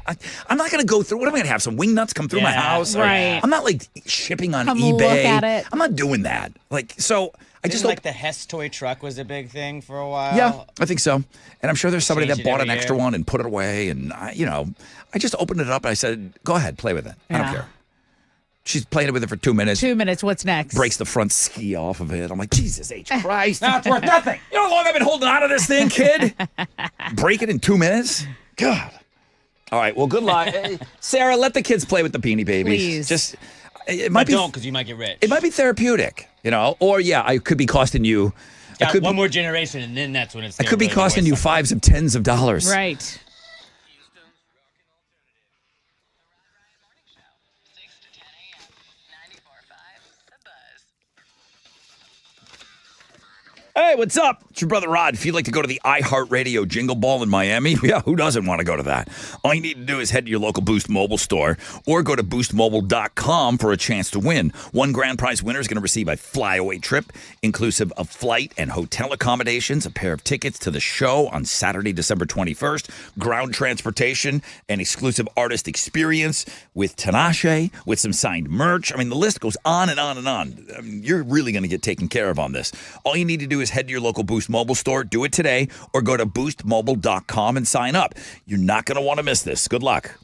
not going to go through. What am I going to have? Some wing nuts come through my house? Right. I'm not like shipping on Come eBay. look at it. I'm not doing that. Like, so I just like the Hess toy truck was a big thing for a while. Yeah, I think so. And I'm sure there's somebody Change that it bought every an extra year. one and put it away. And I just opened it up and I said, go ahead, play with it. I don't care. She's playing with it for 2 minutes. 2 minutes. What's next? Breaks the front ski off of it. I'm like, Jesus H. Christ. Now it's worth nothing. You know how long I've been holding on to this thing, kid? Break it in 2 minutes? God. All right. Well, good luck. Sarah, let the kids play with the Beanie Babies. Please. It might Don't, because you might get rich. It might be therapeutic, or I could be costing you. Got one more generation, and then that's when it's. I could be costing you fives of tens of dollars. Right. Hey, what's up? It's your brother Rod. If you'd like to go to the iHeartRadio Jingle Ball in Miami, yeah, who doesn't want to go to that? All you need to do is head to your local Boost Mobile store or go to boostmobile.com for a chance to win. One grand prize winner is going to receive a flyaway trip, inclusive of flight and hotel accommodations, a pair of tickets to the show on Saturday, December 21st, ground transportation, an exclusive artist experience with Tinashe, with some signed merch. I mean, the list goes on and on and on. I mean, you're really going to get taken care of on this. All you need to do is head to your local Boost Mobile store, do it today, or go to boostmobile.com and sign up. You're not going to want to miss this. Good luck.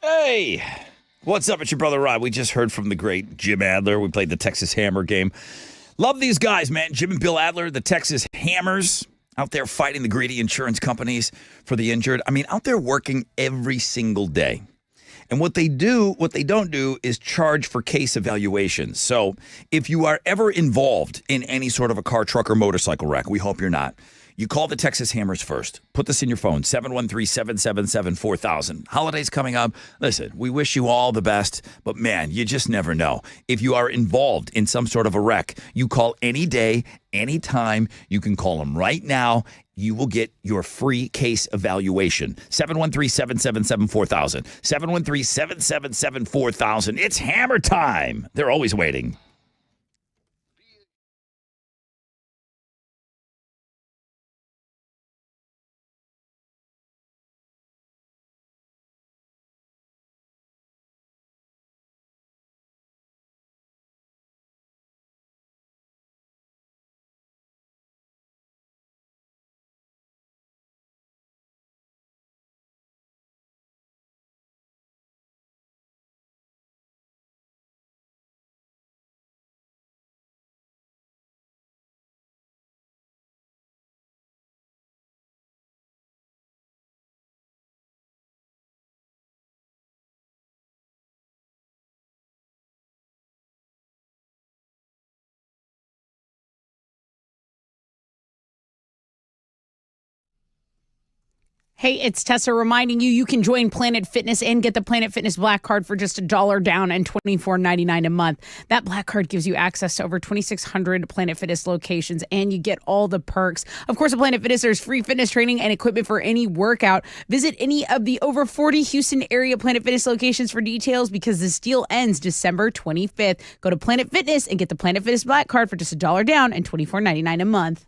Hey, what's up? It's your brother Rod. We just heard from the great Jim Adler. We played the Texas Hammer game. Love these guys, man. Jim and Bill Adler, the Texas Hammers, out there fighting the greedy insurance companies for the injured. I mean, out there working every single day. And what they don't do is charge for case evaluations. So if you are ever involved in any sort of a car, truck, or motorcycle wreck, we hope you're not, you call the Texas Hammers first. Put this in your phone, 713-777-4000. Holidays coming up. Listen, we wish you all the best, but man, you just never know. If you are involved in some sort of a wreck, you call any day, anytime. You can call them right now. You will get your free case evaluation. 713-777-4000. 713-777-4000. It's hammer time. They're always waiting. Hey, it's Tessa reminding you you can join Planet Fitness and get the Planet Fitness Black Card for just $1 down and $24.99 a month. That Black Card gives you access to over 2,600 Planet Fitness locations, and you get all the perks. Of course, at Planet Fitness, there's free fitness training and equipment for any workout. Visit any of the over 40 Houston area Planet Fitness locations for details because this deal ends December 25th. Go to Planet Fitness and get the Planet Fitness Black Card for just $1 down and $24.99 a month.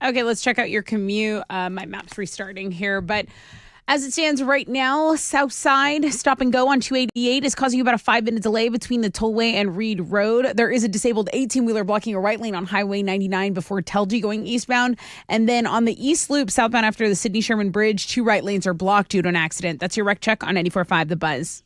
Okay, let's check out your commute. My map's restarting here, but as it stands right now, South Side stop and go on 288 is causing you about a 5-minute delay between the tollway and Reed Road. There is a disabled 18-wheeler blocking a right lane on Highway 99 before Telge going eastbound. And then on the East Loop, southbound after the Sidney Sherman Bridge, 2 right lanes are blocked due to an accident. That's your wreck check on 94.5 The Buzz.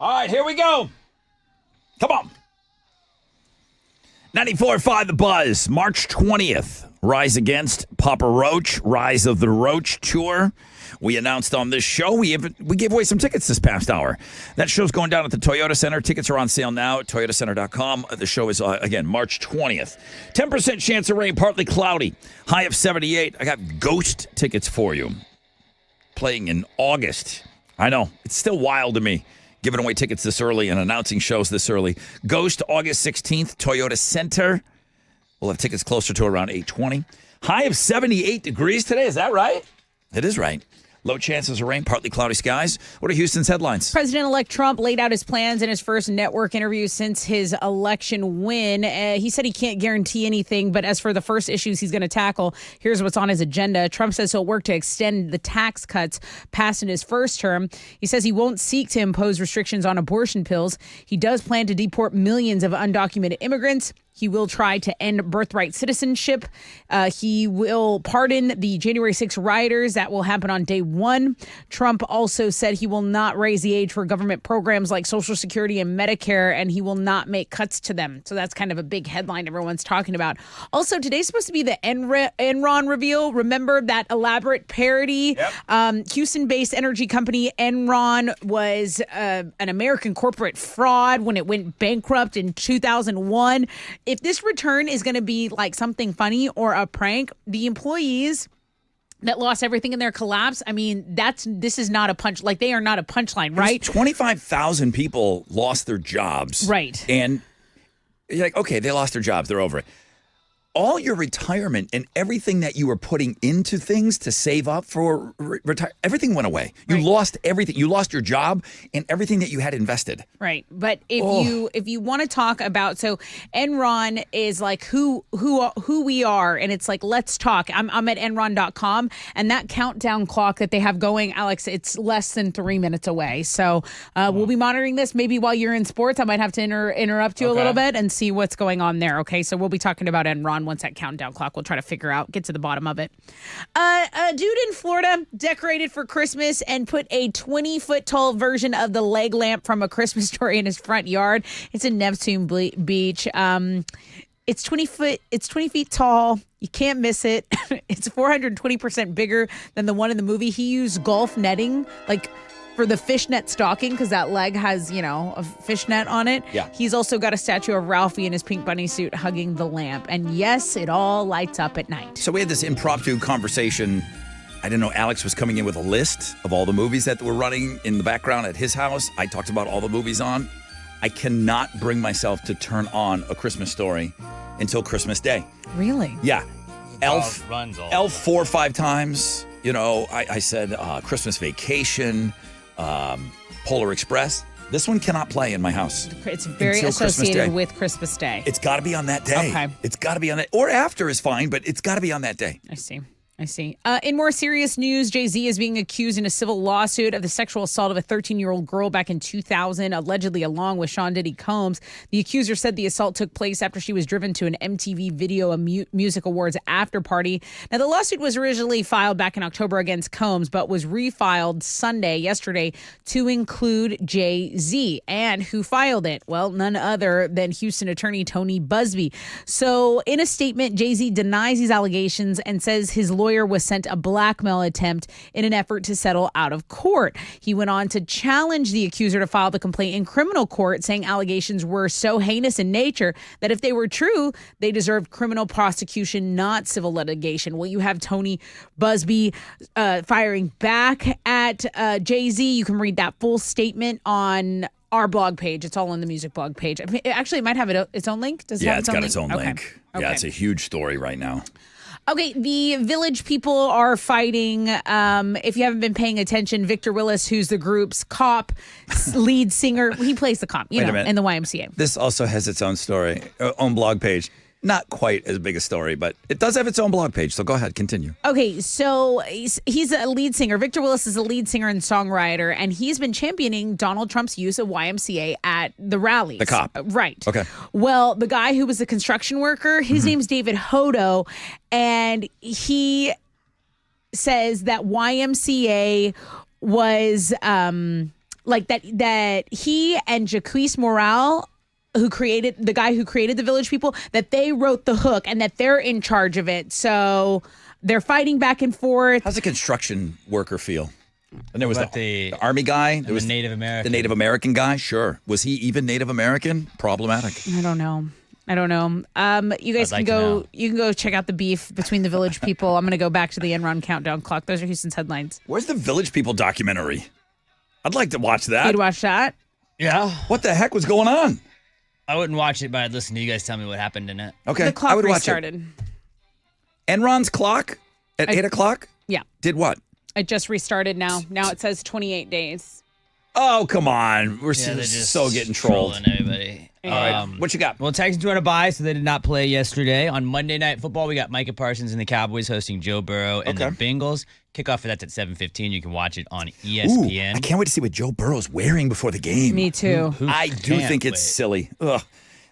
All right, here we go. Come on. 94.5 The Buzz, March 20th. Rise Against Papa Roach, Rise of the Roach Tour. We announced on this show, we gave away some tickets this past hour. That show's going down at the Toyota Center. Tickets are on sale now at toyotacenter.com. The show is, again, March 20th. 10% chance of rain, partly cloudy. High of 78. I got Ghost tickets for you. Playing in August. I know. It's still wild to me. Giving away tickets this early and announcing shows this early. Ghost, August 16th, Toyota Center. We'll have tickets closer to around 8:20. High of 78 degrees today. Is that right? It is right. Low chances of rain, partly cloudy skies. What are Houston's headlines? President-elect Trump laid out his plans in his first network interview since his election win. He said he can't guarantee anything, but as for the first issues he's going to tackle, here's what's on his agenda. Trump says he'll work to extend the tax cuts passed in his first term. He says he won't seek to impose restrictions on abortion pills. He does plan to deport millions of undocumented immigrants. He will try to end birthright citizenship. He will pardon the January 6 rioters. That will happen on day one. Trump also said he will not raise the age for government programs like Social Security and Medicare, and he will not make cuts to them. So that's kind of a big headline everyone's talking about. Also, today's supposed to be the Enron reveal. Remember that elaborate parody? Yep. Houston-based energy company Enron was an American corporate fraud when it went bankrupt in 2001. If this return is going to be like something funny or a prank, the employees that lost everything in their collapse, I mean, this is not a punch. Like, they are not a punchline, right? 25,000 people lost their jobs. Right. And you're like, okay, they lost their jobs. They're over it. All your retirement and everything that you were putting into things to save up for everything went away. You lost everything. You lost your job and everything that you had invested. Right. But if you want to talk about, so Enron is like who we are, and it's like, let's talk. I'm at Enron.com, and that countdown clock that they have going, Alex, it's less than 3 minutes away. So we'll be monitoring this. Maybe while you're in sports, I might have to interrupt you a little bit and see what's going on there. Okay. So we'll be talking about Enron once that countdown clock. We'll try to get to the bottom of it. A dude in Florida decorated for Christmas and put a 20-foot tall version of the leg lamp from A Christmas Story in his front yard. It's in Neptune Beach. It's 20 feet tall. You can't miss it. It's 420% bigger than the one in the movie. He used golf netting, like, for the fishnet stocking, because that leg has, a fishnet on it. Yeah. He's also got a statue of Ralphie in his pink bunny suit hugging the lamp. And yes, it all lights up at night. So we had this impromptu conversation. I didn't know Alex was coming in with a list of all the movies that were running in the background at his house. I talked about all the movies on. I cannot bring myself to turn on A Christmas Story until Christmas Day. Really? Yeah. Elf runs all Elf 4 or 5 times. I said Christmas Vacation, Polar Express. This one cannot play in my house. It's very associated with Christmas Day. It's got to be on that day. Okay. It's got to be on that. Or after is fine, but it's got to be on that day. I see. In more serious news, Jay-Z is being accused in a civil lawsuit of the sexual assault of a 13-year-old girl back in 2000, allegedly along with Sean Diddy Combs. The accuser said the assault took place after she was driven to an MTV Video Music Awards after party. Now, the lawsuit was originally filed back in October against Combs, but was refiled yesterday, to include Jay-Z. And who filed it? Well, none other than Houston attorney Tony Busby. So in a statement, Jay-Z denies these allegations and says his lawyer was sent a blackmail attempt in an effort to settle out of court. He went on to challenge the accuser to file the complaint in criminal court, saying allegations were so heinous in nature that if they were true, they deserved criminal prosecution, not civil litigation. Well, you have Tony Busby firing back at Jay-Z. You can read that full statement on our blog page. It's all on the music blog page. I mean, actually, it might have its own link. Does it have it's got its own link. Okay. Yeah, it's a huge story right now. Okay, the Village people are fighting. If you haven't been paying attention, Victor Willis, who's the group's cop lead singer, he plays the cop, in the YMCA. This also has its own story, own blog page. Not quite as big a story, but it does have its own blog page. So go ahead, continue. Okay, so he's a lead singer. Victor Willis is a lead singer and songwriter, and he's been championing Donald Trump's use of YMCA at the rallies. The cop. Right. Okay. Well, the guy who was a construction worker, his name's David Hodo, and he says that YMCA was like that he and Jaquise Morale, the guy who created the Village People, that they wrote the hook and that they're in charge of it. So they're fighting back and forth. How's a construction worker feel? And there was What about the army guy. There was the Native American. The Native American guy, sure. Was he even Native American? Problematic. I don't know. You guys I'd like can to go. know. You can go check out the beef between the Village People. I'm going to go back to the Enron countdown clock. Those are Houston's headlines. Where's the Village People documentary? I'd like to watch that. You'd watch that? Yeah. What the heck was going on? I wouldn't watch it, but I'd listen to you guys tell me what happened in it. Okay, The clock I would restarted. watch it. Enron's clock at 8 o'clock Yeah, did what? it just restarted now. Now it says 28 days. Oh, come on. We're Yeah, they're just so getting trolled. trolling everybody. All right, what you got? Well, Texans were on a bye, so they did not play yesterday. On Monday Night Football, we got Micah Parsons and the Cowboys hosting Joe Burrow and the Bengals. Kickoff for that's at 7:15. You can watch it on ESPN. Ooh, I can't wait to see what Joe Burrow's wearing before the game. Me too. I do can't think it's wait? silly. Ugh.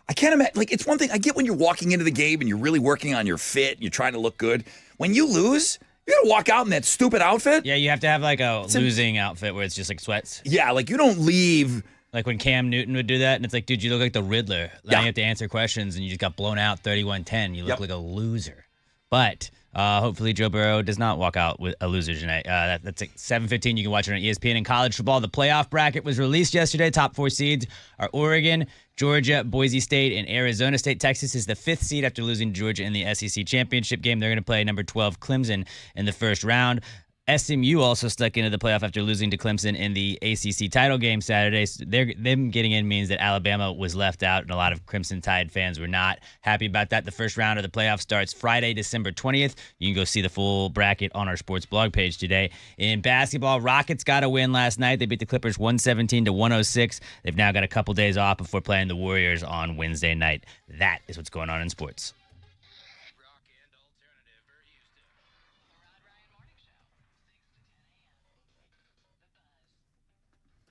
I can't imagine. Like, it's one thing. I get when you're walking into the game and you're really working on your fit and you're trying to look good. When you lose, you got to walk out in that stupid outfit. Yeah, you have to have like a losing outfit where it's just like sweats. Yeah, like you don't leave. Like when Cam Newton would do that, and it's like, dude, you look like the Riddler. Now you have to answer questions, and you just got blown out 31-10. You look like a loser. But hopefully Joe Burrow does not walk out with a loser tonight. That's at 7:15. You can watch it on ESPN. In college football, the playoff bracket was released yesterday. Top 4 seeds are Oregon, Georgia, Boise State, and Arizona State. Texas is the 5th seed after losing to Georgia in the SEC championship game. They're going to play number 12 Clemson in the first round. SMU also stuck into the playoff after losing to Clemson in the ACC title game Saturday. So them getting in means that Alabama was left out, and a lot of Crimson Tide fans were not happy about that. The first round of the playoff starts Friday, December 20th. You can go see the full bracket on our sports blog page today. In basketball, Rockets got a win last night. They beat the Clippers 117-106. They've now got a couple days off before playing the Warriors on Wednesday night. That is what's going on in sports.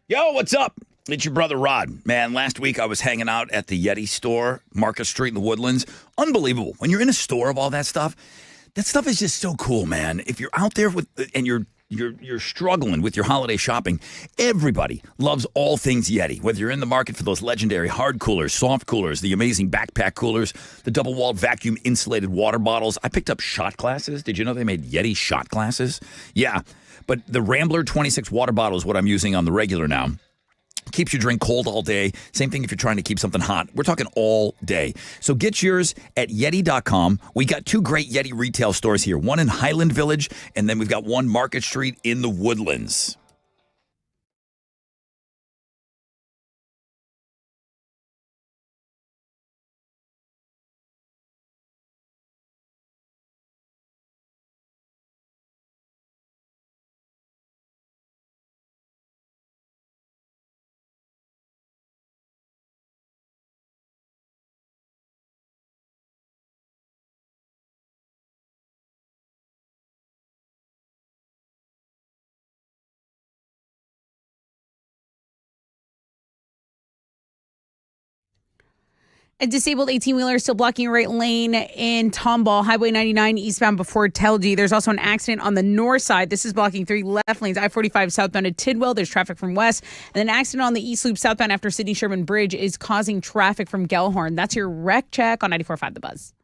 Yo, what's up? It's your brother Rod. Man, last week I was hanging out at the Yeti store, Marcus Street in the Woodlands. Unbelievable. When you're in a store of all that stuff is just so cool, man. If you're out there with and you're struggling with your holiday shopping, everybody loves all things Yeti. Whether you're in the market for those legendary hard coolers, soft coolers, the amazing backpack coolers, the double-walled vacuum insulated water bottles. I picked up shot glasses. Did you know they made Yeti shot glasses? Yeah. But the Rambler 26 water bottle is what I'm using on the regular now. Keeps your drink cold all day. Same thing if you're trying to keep something hot. We're talking all day. So get yours at Yeti.com. We got 2 great Yeti retail stores here. One in Highland Village, and then we've got one Market Street in the Woodlands. A disabled 18-wheeler is still blocking a right lane in Tomball, Highway 99 eastbound before Telge. There's also an accident on the north side. This is blocking 3 left lanes. I-45 southbound to Tidwell. There's traffic from west. And an accident on the east loop southbound after Sidney Sherman Bridge is causing traffic from Gellhorn. That's your wreck check on 94.5 The Buzz.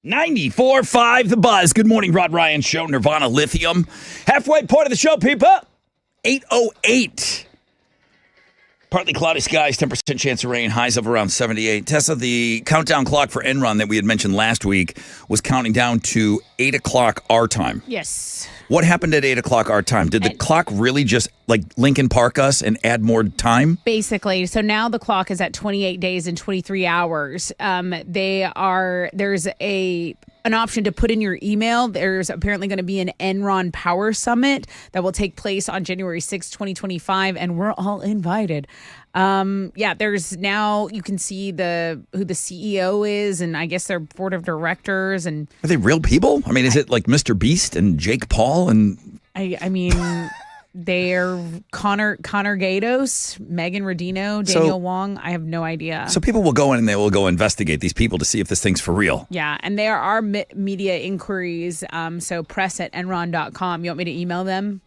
94.5 The Buzz. Good morning, Rod Ryan Show, Nirvana Lithium. Halfway point of the show, people. 8:08. Partly cloudy skies, 10% chance of rain, highs of around 78. Tessa, the countdown clock for Enron that we had mentioned last week was counting down to 8 o'clock our time. Yes. What happened at 8 o'clock our time? Did the clock really just like Lincoln Park us and add more time? Basically. So now the clock is at 28 days and 23 hours. There's an option to put in your email. There's apparently going to be an Enron Power Summit that will take place on January 6, 2025, and we're all invited. There's now, you can see who the CEO is, and I guess their board of directors. And are they real people? I mean, is it like Mr. Beast and Jake Paul? And I mean, they're Connor Gatos, Megan Rodino, Daniel Wong. I have no idea. So people will go in and they will go investigate these people to see if this thing's for real. Yeah, and there are media inquiries. So press@enron.com. You want me to email them?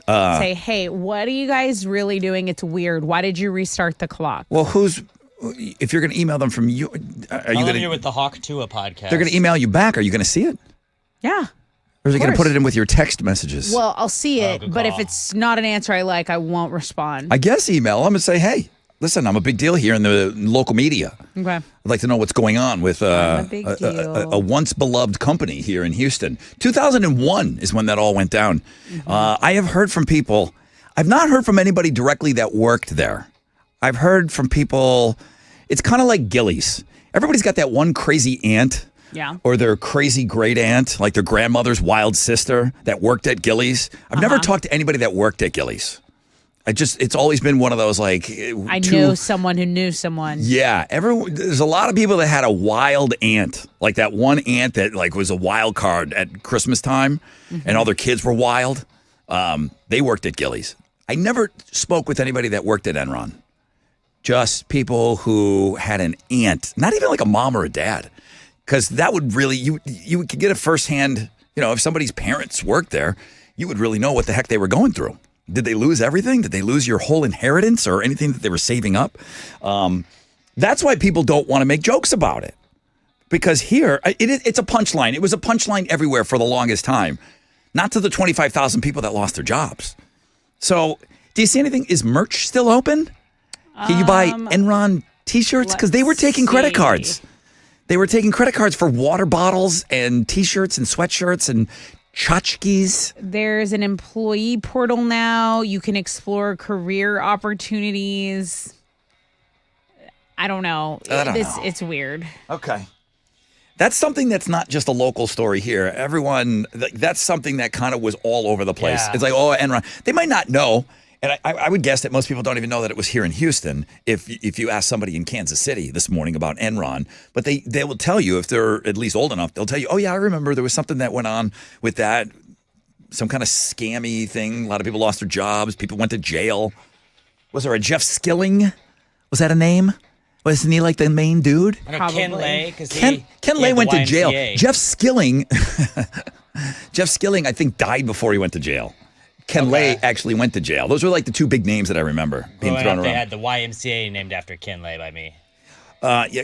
Say, hey, what are you guys really doing? It's weird. Why did you restart the clock? Well, if you're going to email them from you, are you going to with the Hawk Tua podcast? They're going to email you back. Are you going to see it? Yeah. Or is it going to put it in with your text messages? Well, I'll see it, but if it's not an answer I like, I won't respond. I guess email them and say, hey, listen, I'm a big deal here in the local media. Okay. I'd like to know what's going on with I'm a big deal. a once beloved company here in Houston. 2001 is when that all went down. I have heard from people. I've not heard from anybody directly that worked there. I've heard from people. It's kind of like Gillies. Everybody's got that one crazy aunt. Yeah. Or their crazy great aunt, like their grandmother's wild sister that worked at Gillies. I've never talked to anybody that worked at Gillies. It's always been one of those like. I knew someone who knew someone. Yeah, there's a lot of people that had a wild aunt, like that one aunt that like was a wild card at Christmas time, and all their kids were wild. They worked at Gillies. I never spoke with anybody that worked at Enron. Just people who had an aunt, not even like a mom or a dad, because that would really you could get a firsthand. If somebody's parents worked there, you would really know what the heck they were going through. Did they lose everything? Did they lose your whole inheritance or anything that they were saving up? That's why people don't want to make jokes about it. Because here, it's a punchline. It was a punchline everywhere for the longest time. Not to the 25,000 people that lost their jobs. So, do you see anything? Is merch still open? Can you buy Enron T-shirts? Because they were taking credit cards. They were taking credit cards for water bottles and T-shirts and sweatshirts and tchotchkes. There's an employee portal now. You can explore career opportunities. I don't know. It's weird. Okay. That's something that's not just a local story here. Everyone, that's something that kind of was all over the place. Yeah. It's like, Enron. They might not know. And I would guess that most people don't even know that it was here in Houston if you ask somebody in Kansas City this morning about Enron. But they will tell you, if they're at least old enough, they'll tell you, oh, yeah, I remember there was something that went on with that, some kind of scammy thing. A lot of people lost their jobs. People went to jail. Was there a Jeff Skilling? Was that a name? Wasn't he like the main dude? I know Ken Lay. Ken Lay went to jail. Jeff Skilling, I think, died before he went to jail. Ken Lay actually went to jail. Those were like the two big names that I remember being thrown around. They had the YMCA named after Ken Lay by me.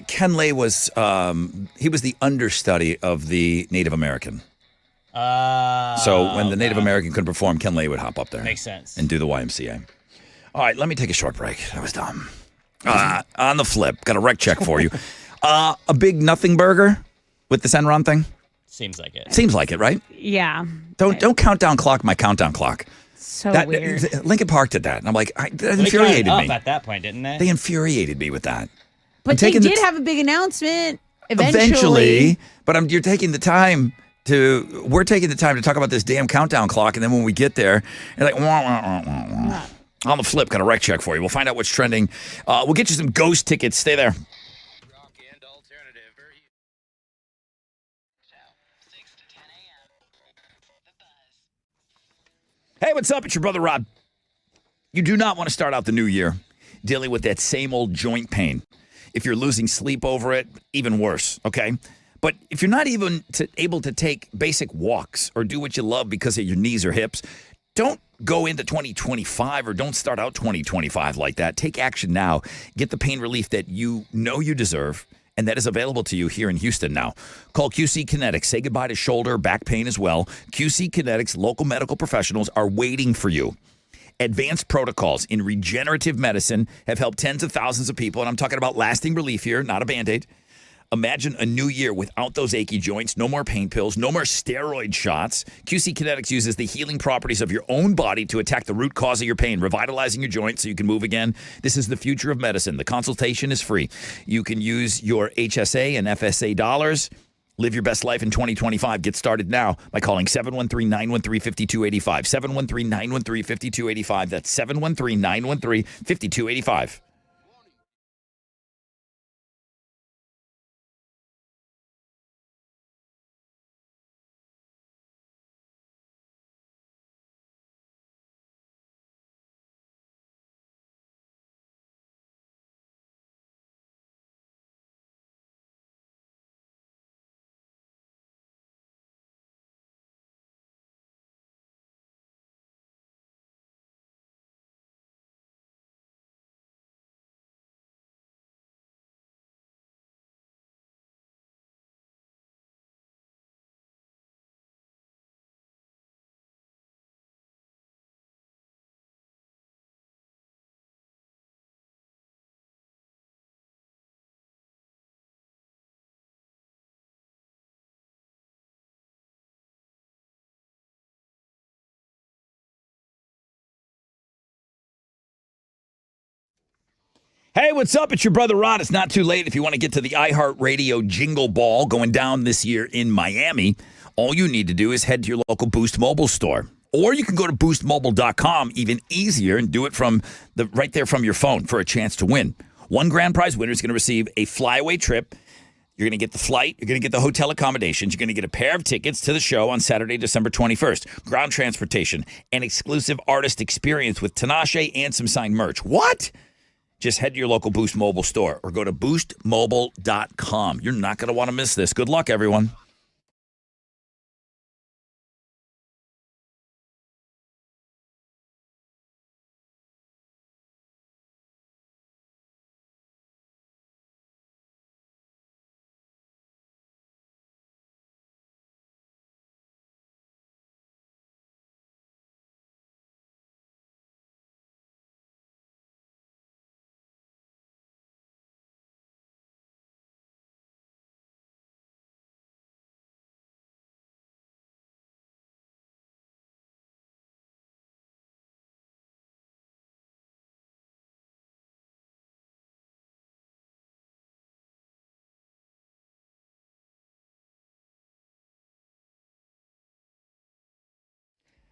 Ken Lay was he was the understudy of the Native American. So when the Native American couldn't perform, Ken Lay would hop up there. Makes sense. And do the YMCA. All right, let me take a short break. That was dumb. On the flip, got a rec check for you. A big nothing burger with this Enron thing. Seems like it. Seems like it, right? Yeah. Don't countdown clock my countdown clock. So weird. Lincoln Park did that, and I'm like, that infuriated me. At that point, didn't they? They infuriated me with that. But they did have a big announcement eventually. But you're taking the time we're taking the time to talk about this damn countdown clock, and then when we get there, you're like, wah, wah, wah, wah, wah. On the flip, got a rec check for you. We'll find out what's trending. We'll get you some ghost tickets. Stay there. Hey, what's up? It's your brother Rod. You do not want to start out the new year dealing with that same old joint pain. If you're losing sleep over it, even worse, okay? But if you're not even able to take basic walks or do what you love because of your knees or hips, don't go into 2025 or don't start out 2025 like that. Take action now. Get the pain relief that you know you deserve And that is available to you here in Houston now. Call QC Kinetics. Say goodbye to shoulder, back pain as well. QC Kinetics local medical professionals are waiting for you. Advanced protocols in regenerative medicine have helped tens of thousands of people, and I'm talking about lasting relief here, not a Band-Aid. Imagine a new year without those achy joints, no more pain pills, no more steroid shots. QC Kinetics uses the healing properties of your own body to attack the root cause of your pain, revitalizing your joints so you can move again. This is the future of medicine. The consultation is free. You can use your HSA and FSA dollars. Live your best life in 2025. Get started now by calling 713-913-5285. 713-913-5285. That's 713-913-5285. Hey, what's up? It's your brother Rod. It's not too late if you want to get to the iHeartRadio Jingle Ball going down this year in Miami. All you need to do is head to your local Boost Mobile store. Or you can go to boostmobile.com, even easier, and do it from right there from your phone for a chance to win. One grand prize winner is going to receive a flyaway trip. You're going to get the flight. You're going to get the hotel accommodations. You're going to get a pair of tickets to the show on Saturday, December 21st. Ground transportation, an exclusive artist experience with Tinashe and some signed merch. What? Just head to your local Boost Mobile store or go to boostmobile.com. You're not going to want to miss this. Good luck, everyone.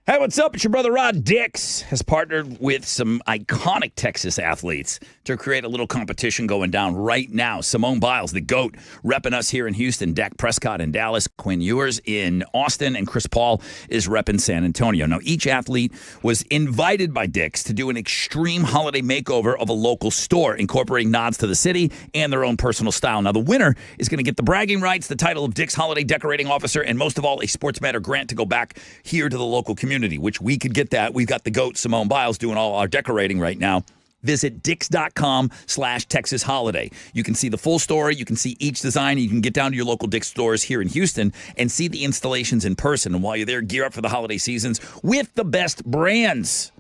Hey, what's up? It's your brother Rod. Dix has partnered with some iconic Texas athletes to create a little competition going down right now. Simone Biles, the GOAT, repping us here in Houston. Dak Prescott in Dallas. Quinn Ewers in Austin. And Chris Paul is repping San Antonio. Now, each athlete was invited by Dix to do an extreme holiday makeover of a local store, incorporating nods to the city and their own personal style. Now, the winner is going to get the bragging rights, the title of Dix Holiday Decorating Officer, and most of all, a Sports Matter grant to go back here to the local community, which we could get that. We've got the GOAT, Simone Biles, doing all our decorating right now. Visit Dix.com/Texas Holiday. You can see the full story. You can see each design. You can get down to your local Dix stores here in Houston and see the installations in person. And while you're there, gear up for the holiday seasons with the best brands.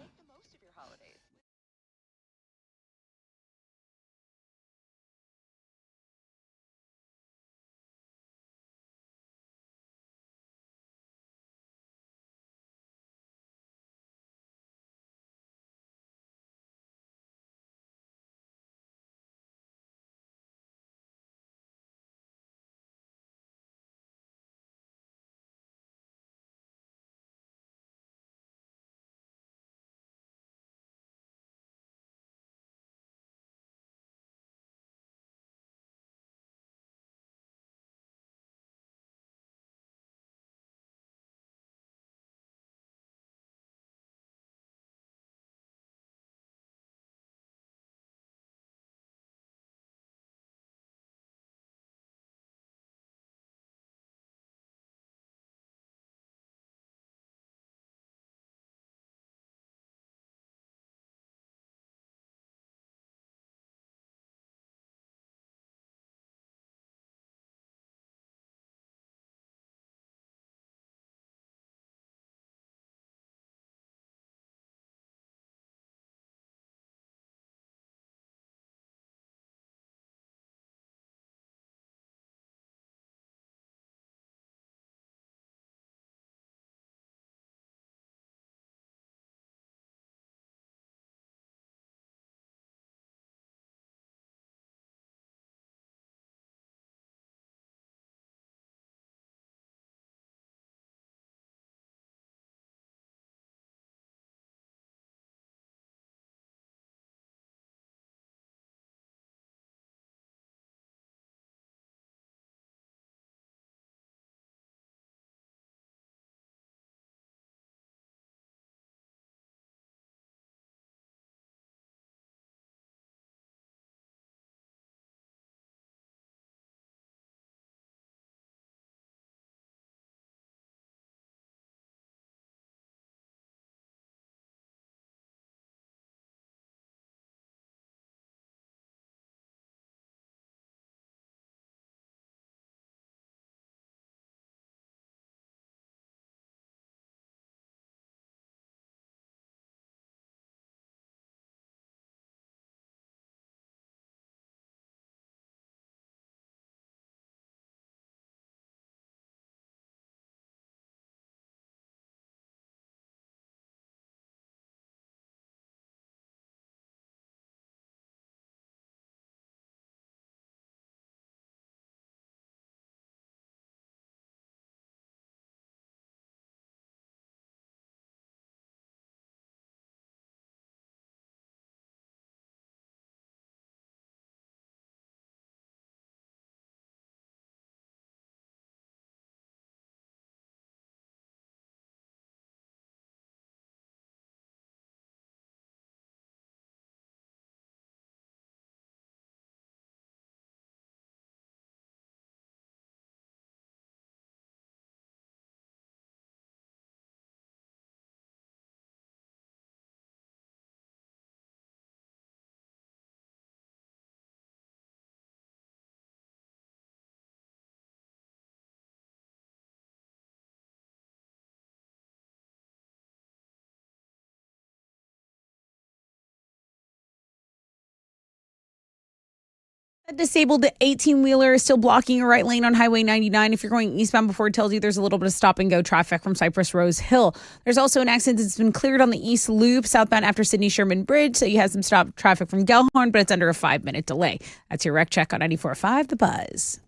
A disabled 18-wheeler is still blocking a right lane on Highway 99. If you're going eastbound before it tells you there's a little bit of stop-and-go traffic from Cypress Rose Hill. There's also an accident that's been cleared on the East Loop southbound after Sidney Sherman Bridge, so you have some stop traffic from Gellhorn, but it's under a 5-minute delay. That's your wreck check on 94.5 The Buzz.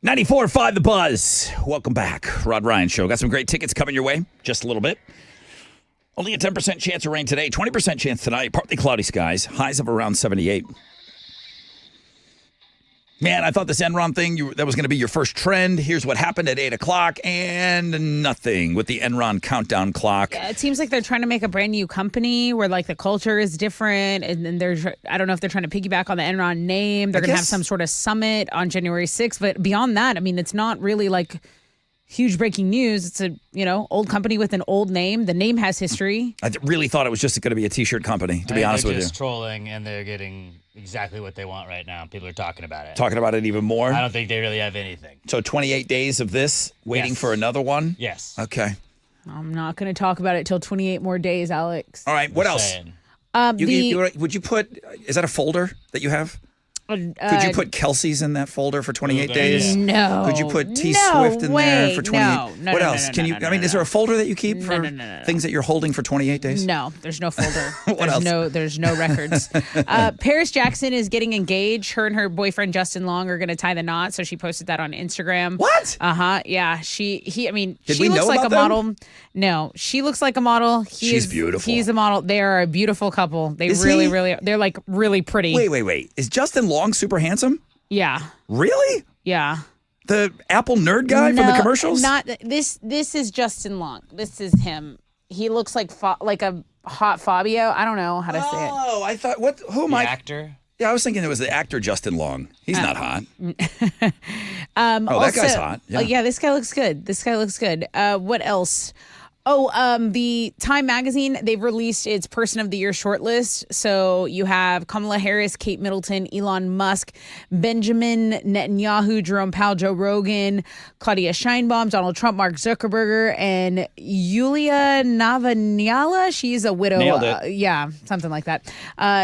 .94.5 The Buzz. Welcome back. Rod Ryan Show. Got some great tickets coming your way. Just a little bit. Only a 10% chance of rain today. 20% chance tonight. Partly cloudy skies. Highs of around 78. Man, I thought this Enron thing, that was going to be your first trend. Here's what happened at 8 o'clock, and nothing with the Enron countdown clock. Yeah, it seems like they're trying to make a brand new company where like the culture is different, and then I don't know if they're trying to piggyback on the Enron name. They're going to have some sort of summit on January 6th, but beyond that, I mean, it's not really like huge breaking news. It's a, old company with an old name. The name has history. I really thought it was just going to be a T-shirt company, to be honest with you. They're just trolling, and they're getting exactly what they want right now. People are talking about it. Talking about it even more? I don't think they really have anything. So 28 days of this, waiting for another one? Yes. Okay. I'm not going to talk about it till 28 more days, Alex. All right, what else? Would you put, is that a folder that you have? Could you put Kelsey's in that folder for 28 days? No. Could you put T Swift in there for 28? No, what else? Can you? Is there a folder that you keep for things that you're holding for 28 days? No, there's no folder. What else? There's no records. Paris Jackson is getting engaged. Her and her boyfriend Justin Long are going to tie the knot. So she posted that on Instagram. What? Yeah. Did she we looks know like about a them? model. No, she looks like a model. She's beautiful. He's a model. They are a beautiful couple. They Is really, he? really, they're like really pretty. Wait. Is Justin Long super handsome? Yeah. Really? Yeah. The Apple nerd guy from the commercials? Not this. This is Justin Long. This is him. He looks like a hot Fabio. I don't know how to say it. Oh, I thought who am I? Actor. Yeah, I was thinking it was the actor Justin Long. He's not hot. That Also, guy's hot. Yeah, this guy looks good. What else? The Time Magazine, they've released its Person of the Year shortlist. So you have Kamala Harris, Kate Middleton, Elon Musk, Benjamin Netanyahu, Jerome Powell, Joe Rogan, Claudia Scheinbaum, Donald Trump, Mark Zuckerberg, and Yulia Navalnaya. She's a widow. Nailed it. Yeah, something like that.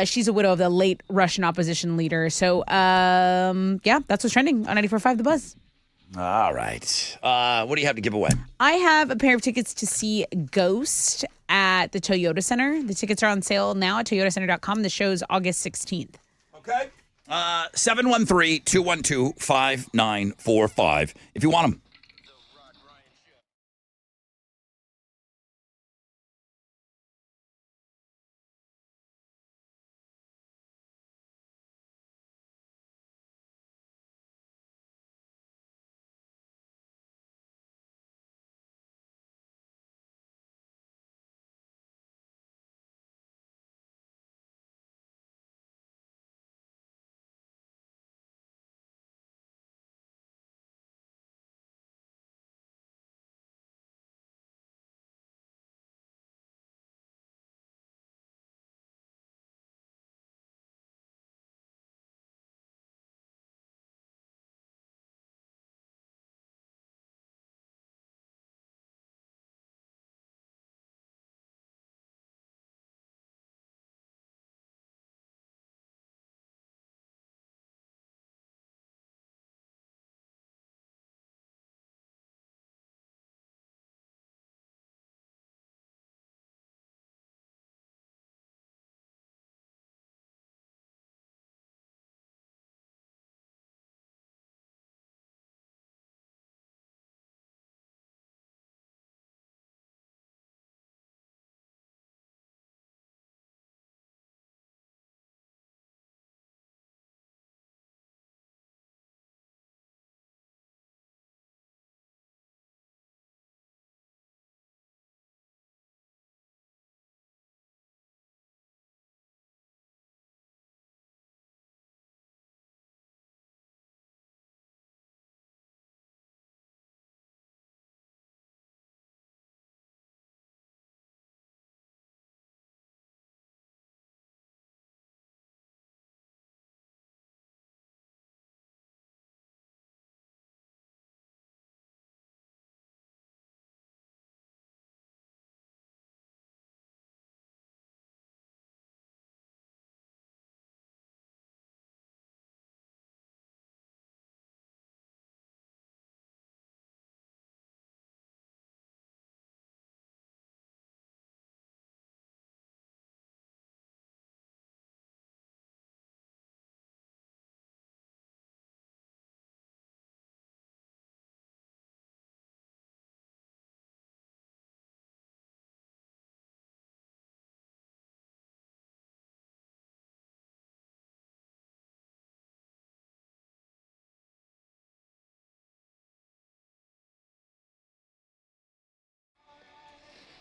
She's a widow of the late Russian opposition leader. So, yeah, that's what's trending on 94.5 The Buzz. All right. What do you have to give away? I have a pair of tickets to see Ghost at the Toyota Center. The tickets are on sale now at toyotacenter.com. The show's August 16th. Okay. 713-212-5945 if you want them.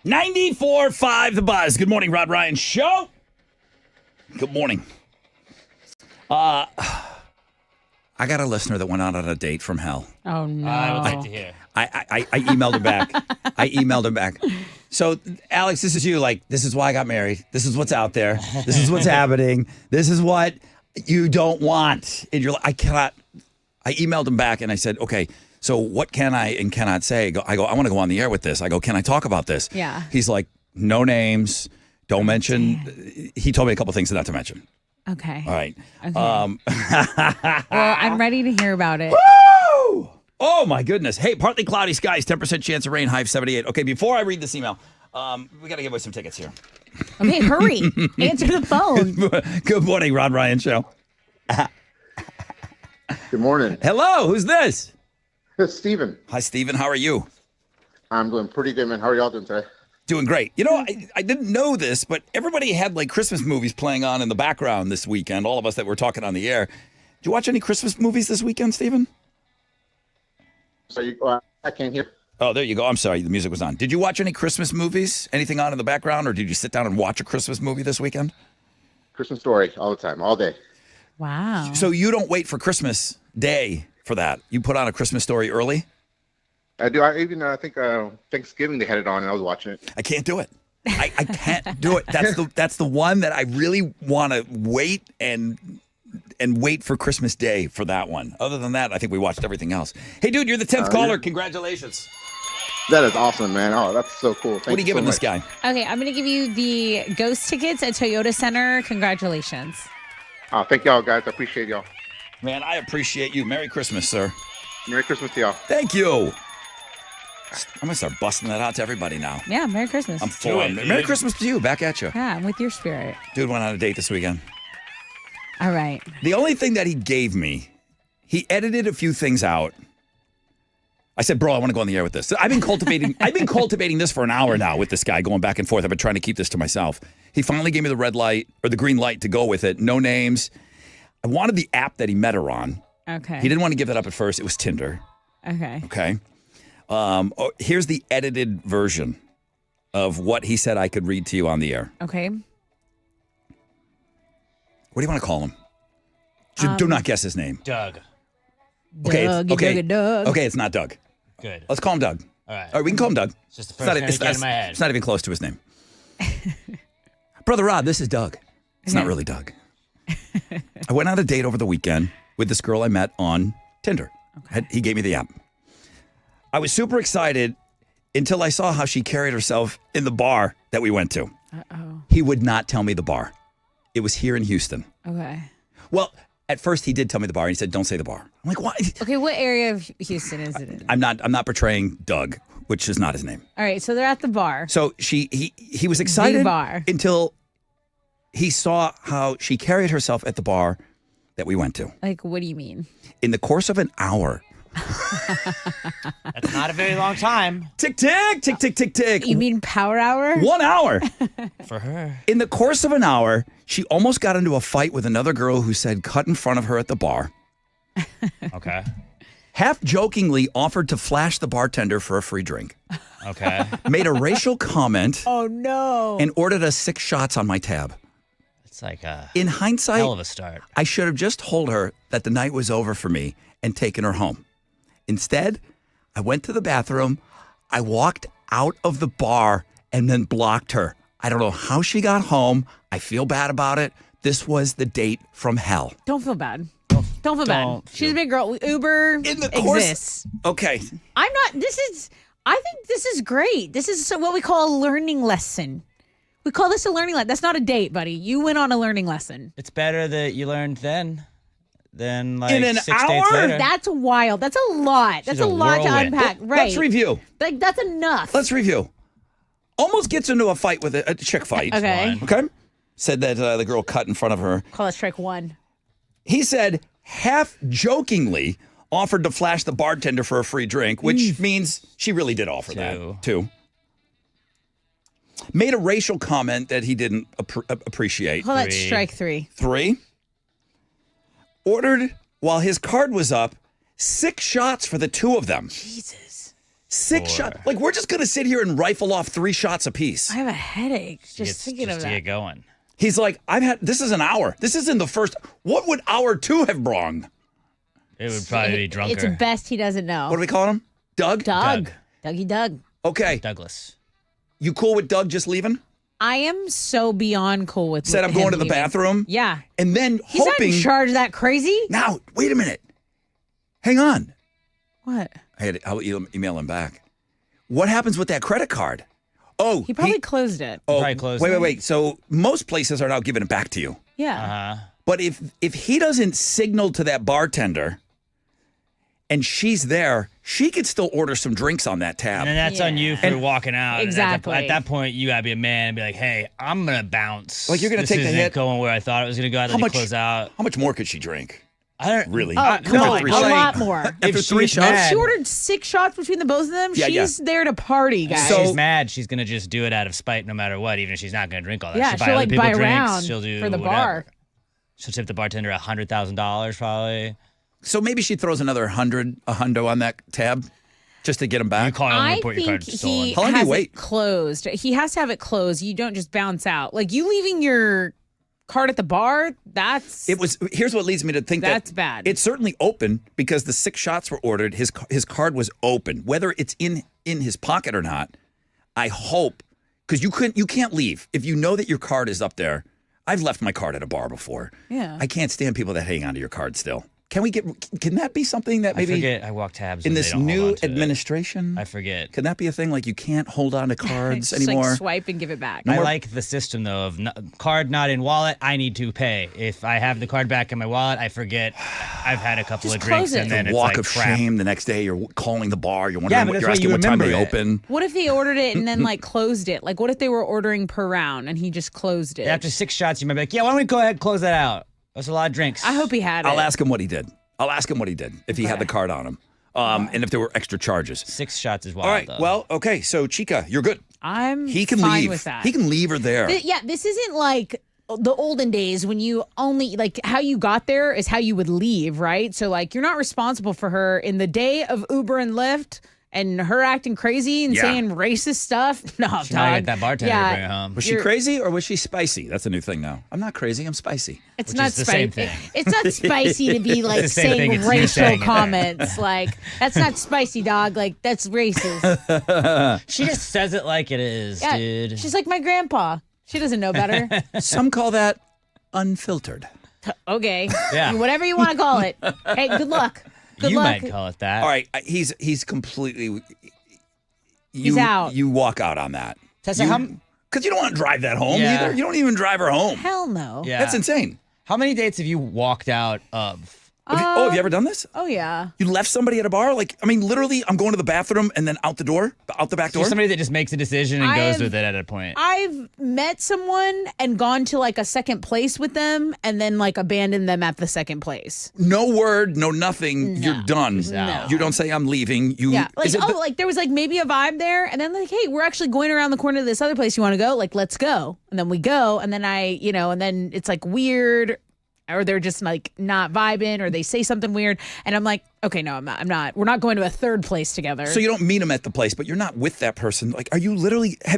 94.5 The Buzz. Good morning, Rod Ryan Show. Good morning. I got a listener that went out on a date from hell. Oh, no. I would like to hear. I emailed him back. I emailed him back. So, Alex, this is you. Like, this is why I got married. This is what's out there. This is what's happening. This is what you don't want in your life. I emailed him back and I said, okay, so what can I and cannot say? I go, I want to go on the air with this. I go, can I talk about this? Yeah. He's like, no names. Don't mention. He told me a couple things not to mention. Okay. All right. Okay. Well, I'm ready to hear about it. Woo! Oh, my goodness. Hey, partly cloudy skies, 10% chance of rain, high of 78. Okay, before I read this email, we got to give away some tickets here. Okay, hurry. Answer the phone. Good morning, Rod Ryan Show. Good morning. Hello, who's this? It's Steven. Hi, Steven. How are you? I'm doing pretty good, man. How are y'all doing today? Doing great. You know, I didn't know this, but everybody had like Christmas movies playing on in the background this weekend, all of us that were talking on the air. Did you watch any Christmas movies this weekend, Steven? So I can't hear. Oh, there you go. I'm sorry. The music was on. Did you watch any Christmas movies? Anything on in the background, or did you sit down and watch a Christmas movie this weekend? Christmas Story all the time, all day. Wow. So you don't wait for Christmas Day for that. You put on a Christmas Story early? I do. I even think Thanksgiving they had it on, and I was watching it. I can't do it. I can't do it. That's the one that I really want to wait and wait for Christmas Day for that one. Other than that, I think we watched everything else. Hey, dude, you're the 10th caller. Yeah. Congratulations. That is awesome, man. Oh, that's so cool. What are you giving this guy? Okay, I'm going to give you the Ghost tickets at Toyota Center. Congratulations. Thank y'all, guys. I appreciate y'all. Man, I appreciate you. Merry Christmas, sir. Merry Christmas to y'all. Thank you. I'm going to start busting that out to everybody now. Yeah, Merry Christmas. I'm full on. Merry Christmas to you. Back at you. Yeah, I'm with your spirit. Dude went on a date this weekend. All right. The only thing that he gave me, he edited a few things out. I said, bro, I want to go on the air with this. I've been cultivating this for an hour now with this guy, going back and forth. I've been trying to keep this to myself. He finally gave me the red light or the green light to go with it. No names. I wanted the app that he met her on. Okay. He didn't want to give that up at first. It was Tinder. Okay. Okay. Here's the edited version of what he said I could read to you on the air. Okay. What do you want to call him? Do not guess his name. Doug. Okay. Doug. Okay, it's not Doug. Good. Let's call him Doug. All right. We can call him Doug. It's just the first name that came in my head. It's not even close to his name. Brother Rod, this is Doug. It's not really Doug. I went on a date over the weekend with this girl I met on Tinder. Okay. He gave me the app. I was super excited until I saw how she carried herself in the bar that we went to. Uh-oh. He would not tell me the bar. It was here in Houston. Okay. Well, at first he did tell me the bar, and he said, "Don't say the bar." I'm like, "Why?" Okay, what area of Houston is it in? I'm not portraying Doug, which is not his name. All right, so they're at the bar. So he was excited The bar. until he saw how she carried herself at the bar that we went to. Like, what do you mean? In the course of an hour. That's not a very long time. Tick, tick, tick, tick, tick, tick. You mean power hour? 1 hour. For her. In the course of an hour, she almost got into a fight with another girl who said cut in front of her at the bar. Okay. Half jokingly offered to flash the bartender for a free drink. Okay. Made a racial comment. Oh, no. And ordered us 6 shots on my tab. It's like a In hindsight, hell of a start. I should have just told her that the night was over for me and taken her home. Instead, I went to the bathroom, I walked out of the bar, and then blocked her. I don't know how she got home. I feel bad about it. This was the date from hell. Don't feel bad. Don't feel bad. She's a big girl. Uber In the course, exists. Okay. I think this is great. This is what we call a learning lesson. We call this a learning lesson. That's not a date, buddy. You went on a learning lesson. It's better that you learned then than like In an 6 dates hour? later. That's wild. That's a lot. That's She's a a lot to whirlwind. unpack. Right. Let's review. Like, that's enough. Let's review. Almost gets into a fight with a chick fight. Okay. Okay. Said that the girl cut in front of her. Call it strike one. He said half jokingly offered to flash the bartender for a free drink, which means she really did offer that too. Made a racial comment that he didn't appreciate. Call that strike 3. 3. Ordered, while his card was up, 6 shots for the 2 of them. Jesus. 6 shots. Like, we're just going to sit here and rifle off 3 shots apiece. I have a headache just thinking just of to that. get going. He's like, this is an hour. This isn't the first. What would hour 2 have brung? It would probably be drunker. It's best he doesn't know. What do we call him? Doug? Doug. Dougie Doug. Okay. Douglas. You cool with Doug just leaving? I am so beyond cool with Said I'm him going to the leaving. bathroom. Yeah. And then He's hoping. not in charge of that crazy. Now, wait a minute. Hang on. What? I'll email him back. What happens with that credit card? Oh, He probably closed it. Oh, probably closed wait. it. So most places are now giving it back to you. Yeah. But if he doesn't signal to that bartender and she's there, she could still order some drinks on that tab. And then that's on you for walking out. And Exactly. At that point, you gotta be a man and be like, "Hey, I'm gonna bounce. Like, you're gonna This take the isn't hit? going where I thought it was gonna go. Then you close out. How much more could she drink? I don't Really? Oh, come on. A lot more. After 3 she's shots? mad- She ordered 6 shots between the both of them. Yeah, She's there to party, guys. If she's mad, she's gonna just do it out of spite, no matter what. Even if she's not gonna drink all that. Yeah, she'll buy she'll, other like, people buy drinks. around She'll do for the whatever. bar. She'll tip the bartender $100,000 probably. So maybe she throws another hundo on that tab just to get him back. You call him and I report your think card stolen. he How long do you has wait? it closed. He has to have it closed. You don't just bounce out. Like, you leaving your card at the bar, Here's what leads me to think That's that bad. It's certainly open because the 6 shots were ordered. His card was open. Whether it's in his pocket or not, I hope, because you can't leave if you know that your card is up there. I've left my card at a bar before. Yeah. I can't stand people that hang onto your card still. Can that be something that maybe I forget. I walk tabs in when this they don't hold new on to it. administration? I forget. Can that be a thing? Like, you can't hold on to cards just anymore? like swipe and give it back. I like the system though of card not in wallet. I need to pay. If I have the card back in my wallet, I forget. I've had a couple Just of drinks close it. and then The it's walk like of crap. shame. The next day, you're calling the bar. You're Yeah, wondering but that's you're why asking you what time they remember it. open. What if they ordered it and then like closed it? Like, what if they were ordering per round and he just closed it? After 6 shots, you might be like, "Yeah, why don't we go ahead and close that out?" That's a lot of drinks. I hope he had it. I'll ask him what he did. If he had the card on him, and if there were extra charges. 6 shots is wild. All right. Though. Well, okay. So Chica, you're good. He can fine leave. with that. He can leave her there. This isn't like the olden days when you only like how you got there is how you would leave, right? So like you're not responsible for her in the day of Uber and Lyft and her acting crazy and Yeah. saying racist stuff. No, She might dog. get that bartender to bring her home. Was she crazy or was she spicy? That's a new thing now. I'm not crazy. I'm spicy. It's Which not is the same spicy. thing. It's not spicy to be like the same thing, saying it's you racial saying it. comments. Like that's not spicy, dog. Like that's racist. She just says it like it is, Yeah, dude. she's like my grandpa. She doesn't know better. Some call that unfiltered. Okay. Yeah. Whatever you want to call it. Hey, good luck. Good you luck. might call it that. All right. He's completely. He's out. You walk out on that. Tessa, Because you don't want to drive that home Yeah. either. You don't even drive her home. Hell no. Yeah. That's insane. How many dates have you walked out of? Have you ever done this? Oh yeah. You left somebody at a bar? Like, I mean, literally, I'm going to the bathroom and then out the back door. You're somebody that just makes a decision and goes I've- with it at a point. I've met someone and gone to like a second place with them and then like abandoned them at the second place. No word, no nothing. You're done. No. You don't say I'm leaving. You Yeah. Like, is it the- like there was like maybe a vibe there and then like, hey, we're actually going around the corner to this other place. You want to go? Like, let's go. And then we go and then and then it's like weird or they're just like not vibing or they say something weird. And I'm like, okay, no, I'm not. We're not going to a third place together. So you don't meet him at the place, but you're not with that person. Like, have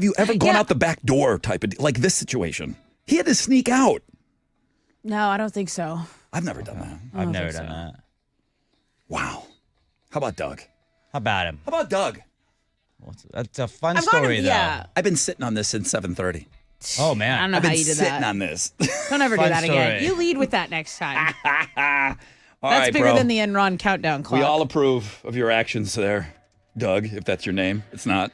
you ever gone out the back door type of, like this situation? He had to sneak out. No, I don't think so. I've never done that. I've never done that. Wow. How about Doug? How about him? How about Doug? That's a fun I've gone to- story, though. yeah. I've been sitting on this since 7:30. Oh, I man. don't know I've how been you did sitting that. on this. Don't ever do Fun that again. story. You lead with that next time. All That's right, bigger bro. than the Enron countdown clock. We all approve of your actions there, Doug, if that's your name. It's not.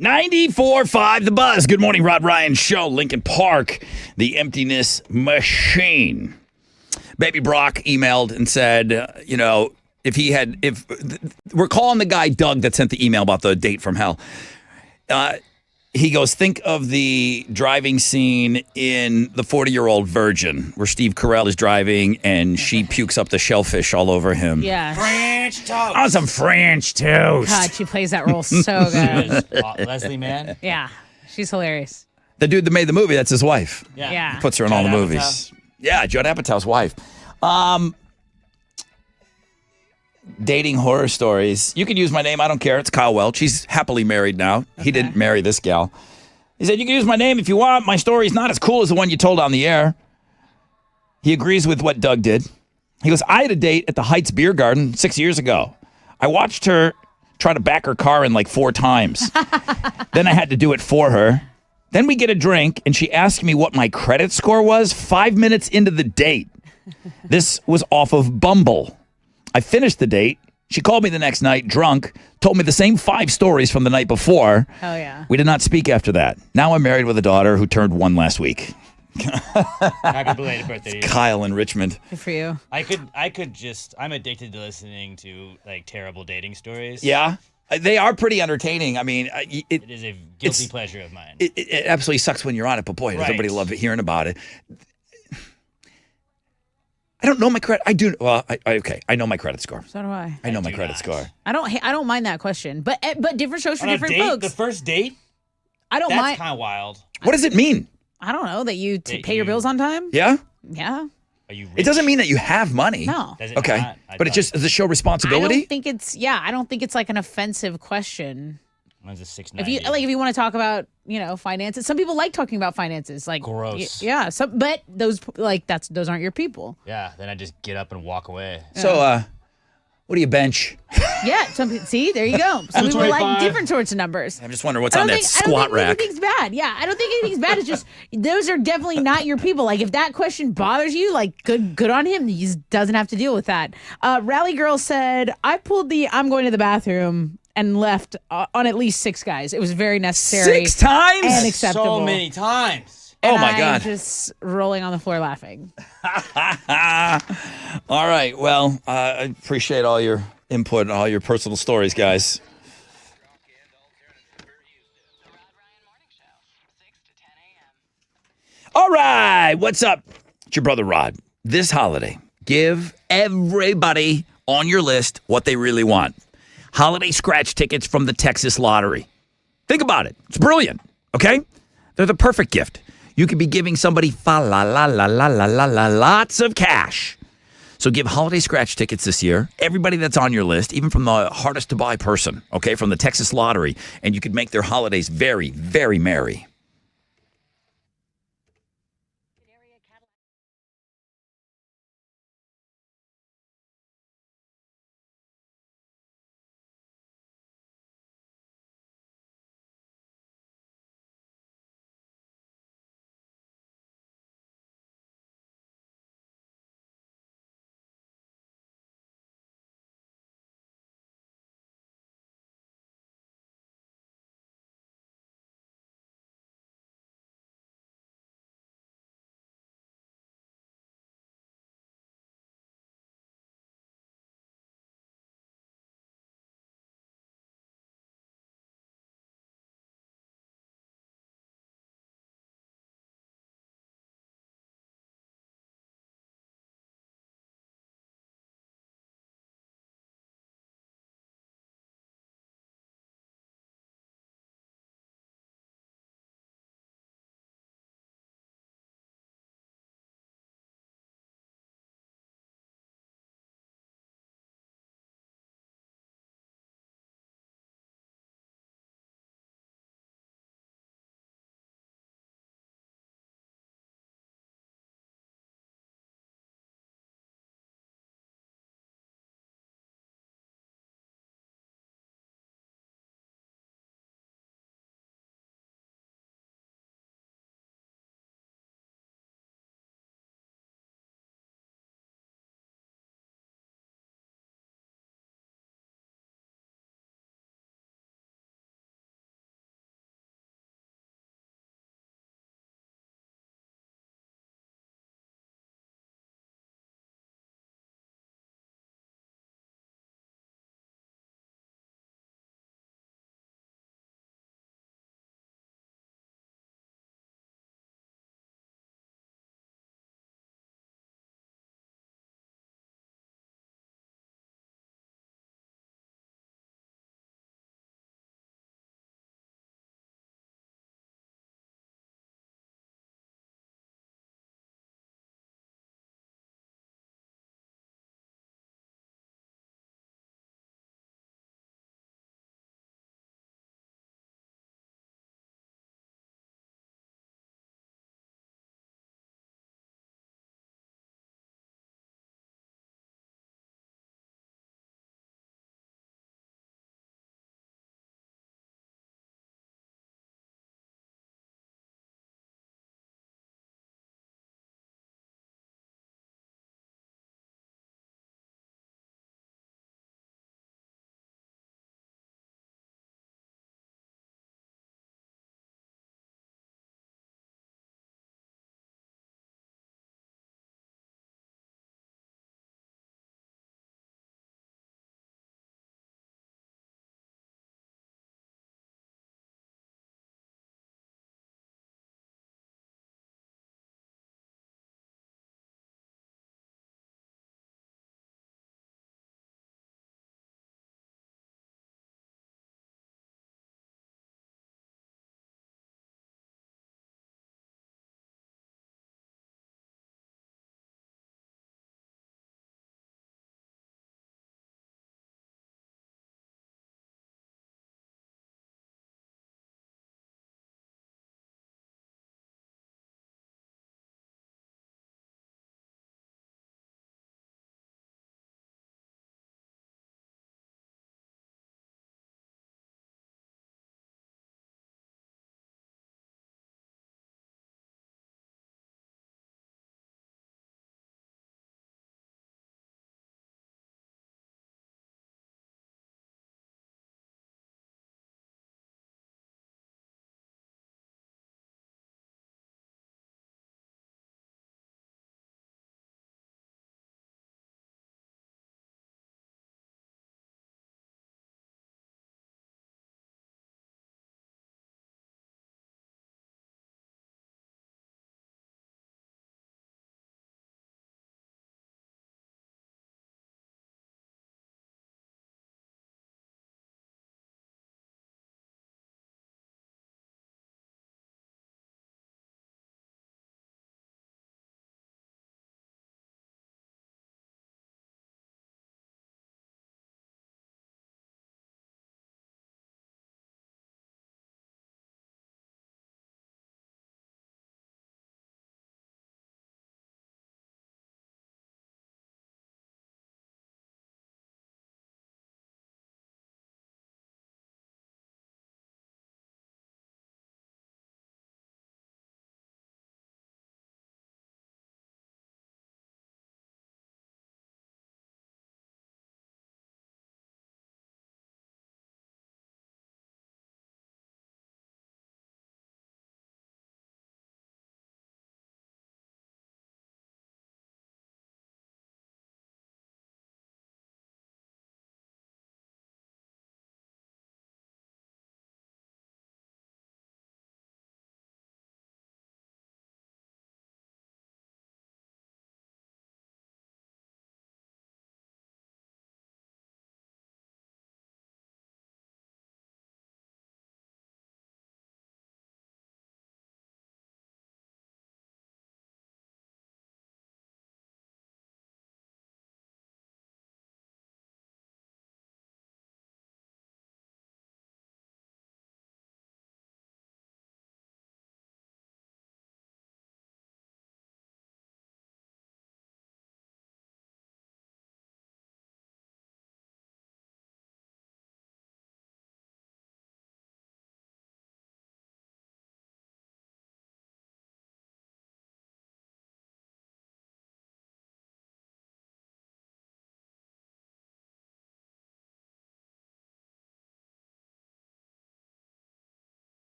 94.5 The Buzz. Good morning, Rod Ryan Show. Lincoln Park, the emptiness machine. Baby Brock emailed and said, if we're calling the guy Doug that sent the email about the date from hell. He goes, think of the driving scene in The 40-Year-Old Virgin, where Steve Carell is driving and she pukes up the shellfish all over him. Yeah. French toast. Oh, some French toast. God, she plays that role so good. Leslie Mann. Yeah. She's hilarious. The dude that made the movie, that's his wife. Yeah. He puts her in all the Judd movies. Apatow's. Yeah, Judd Apatow's wife. Dating horror stories. You can use my name. I don't care. It's Kyle Welch. He's happily married now. He didn't marry this gal. He said, you can use my name if you want. My story's not as cool as the one you told on the air. He agrees with what Doug did. He goes, I had a date at the Heights Beer Garden 6 years ago. I watched her try to back her car in like 4 times. Then I had to do it for her. Then we get a drink, and she asked me what my credit score was 5 minutes into the date. This was off of Bumble. I finished the date. She called me the next night, drunk, told me the same 5 stories from the night before. Oh, yeah. We did not speak after that. Now I'm married with a daughter who turned 1 last week. Happy belated birthday to you. Kyle in Richmond. Good for you. I'm addicted to listening to like terrible dating stories. Yeah, they are pretty entertaining. I mean, It is a guilty pleasure of mine. it absolutely sucks when you're on it, but boy, does Right. everybody love hearing about it. I don't know my credit. I do. Well, I know my credit score. So do I. I know my credit score. I don't mind that question, but different shows for On a different date, folks. the first date? I don't That's mind. kind of wild. What does it mean? I don't know that you That pay your bills on time. Yeah? Yeah. Are you rich? It doesn't mean that you have money. No. Does it Okay. not? I But it thought- just does it show I responsibility? don't think it's I don't think it's like an offensive question. Mine's a If 690. you want to talk about finances, some people like talking about finances. Like Gross. Yeah. But those those aren't your people. Yeah, then I just get up and walk away. So, what do you bench? Yeah. See, there you go. Some people like 225. different sorts of numbers. I'm just wondering what's I on don't that think- I don't squat think rack. anything's bad. Yeah, I don't think anything's bad. It's just those are definitely not your people. Like if that question bothers you, like good on him. He just doesn't have to deal with that. Rally Girl said, "I pulled the I'm going to the bathroom and left on at least 6 guys. It was very necessary. 6 times? and acceptable. So many times. Oh, And my I'm God. just rolling on the floor laughing. All right. Well, I appreciate all your input and all your personal stories, guys. All right. What's up? It's your brother Rod. This holiday, give everybody on your list what they really want. Holiday scratch tickets from the Texas Lottery. Think about it. It's brilliant. Okay? They're the perfect gift. You could be giving somebody lots of cash. So give holiday scratch tickets this year. Everybody that's on your list, even from the hardest to buy person, okay, from the Texas Lottery, and you could make their holidays very, very merry.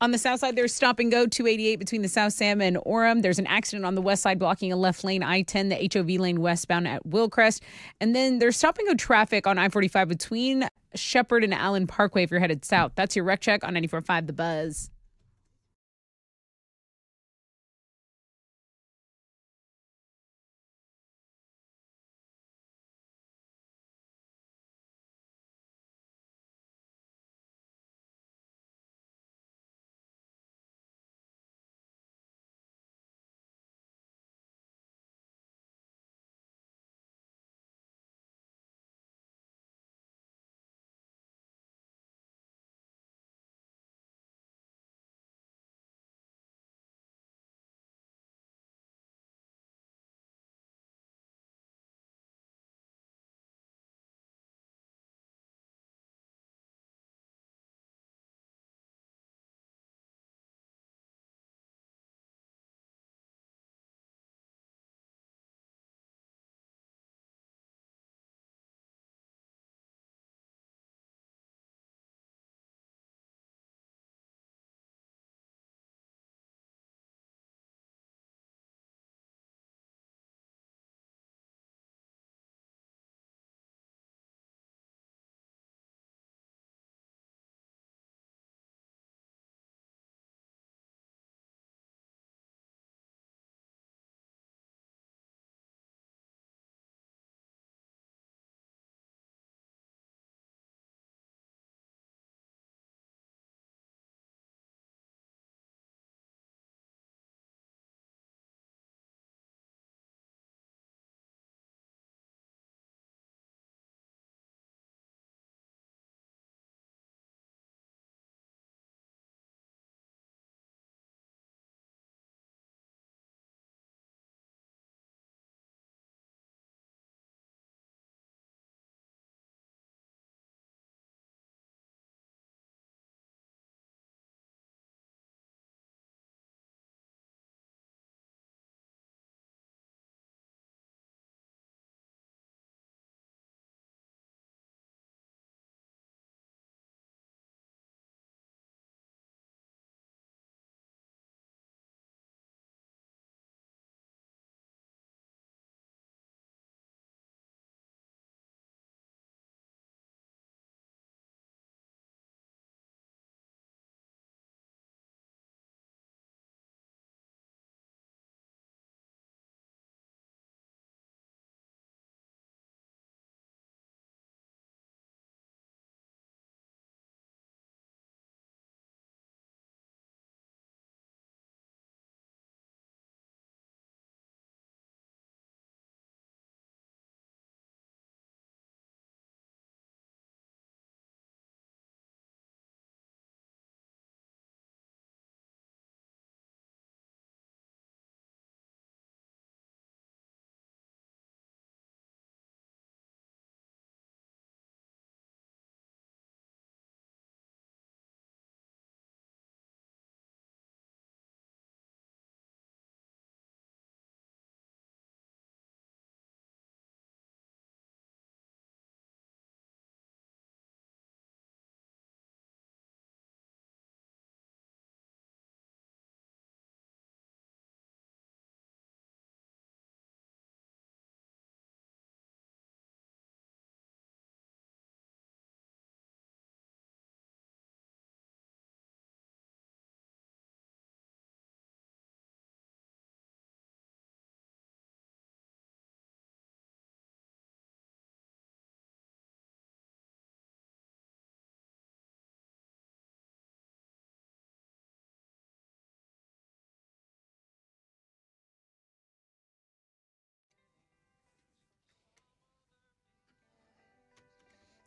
On the south side, there's stop and go 288 between the South Sam and Orem. There's an accident on the west side blocking a left lane I-10, the HOV lane westbound at Willcrest. And then there's stop and go traffic on I-45 between Shepherd and Allen Parkway if you're headed south. That's your wreck check on 94.5 The Buzz.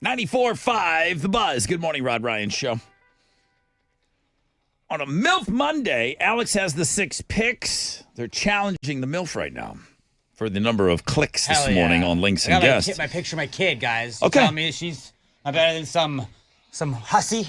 .94.5 The Buzz. Good morning, Rod Ryan Show. On a MILF Monday, Alex has the 6 picks. They're challenging the MILF right now for the number of clicks this morning on Links and Guests. My picture of my kid, guys. Okay. Tell me she's not better than some Some hussy.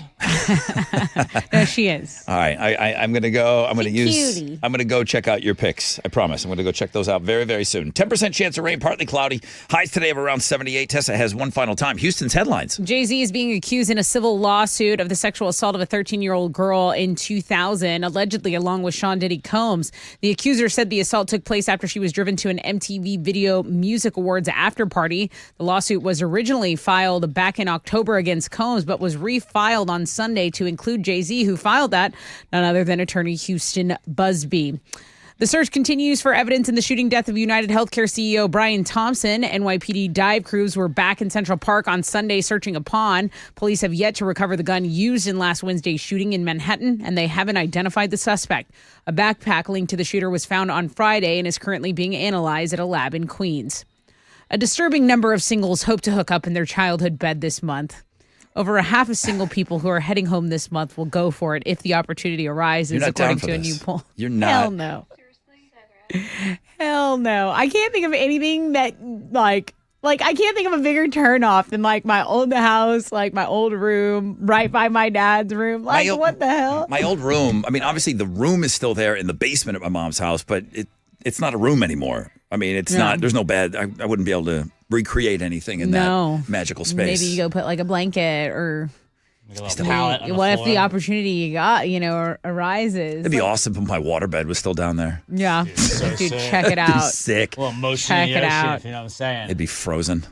No, she is. All right, I'm gonna go. I'm gonna cutie. I'm gonna go check out your picks. I promise. I'm gonna go check those out very, very soon. 10% chance of rain, partly cloudy. Highs today of around 78. Tessa has one final time. Houston's headlines. Jay-Z is being accused in a civil lawsuit of the sexual assault of a 13-year-old girl in 2000, allegedly along with Sean Diddy Combs. The accuser said the assault took place after she was driven to an MTV Video Music Awards after party. The lawsuit was originally filed back in October against Combs, but was refiled on Sunday to include Jay-Z, who filed that, none other than attorney Houston Busby. The search continues for evidence in the shooting death of United Healthcare CEO Brian Thompson. NYPD dive crews were back in Central Park on Sunday searching a pond. Police have yet to recover the gun used in last Wednesday's shooting in Manhattan, and they haven't identified the suspect. A backpack linked to the shooter was found on Friday and is currently being analyzed at a lab in Queens. A disturbing number of singles hope to hook up in their childhood bed this month. Over a half of single people who are heading home this month will go for it if the opportunity arises, You're not according down for to a this. new poll. You're not. Hell no. Hell no. I can't think of anything that like I can't think of a bigger turnoff than like my old house, like my old room right by my dad's room. Like what the hell? My old room. I mean, obviously the room is still there in the basement at my mom's house, but it's not a room anymore. I mean, it's not. There's no bed. I wouldn't be able to recreate anything in that magical space. Maybe you go put like a blanket or. Pallet on the What if floor. the opportunity you got, arises? It'd be awesome if my waterbed was still down there. Yeah. so Dude, sick. check it It'd be out. sick. Well, motion Check in the it ocean, out. if you know what I'm saying. It'd be frozen.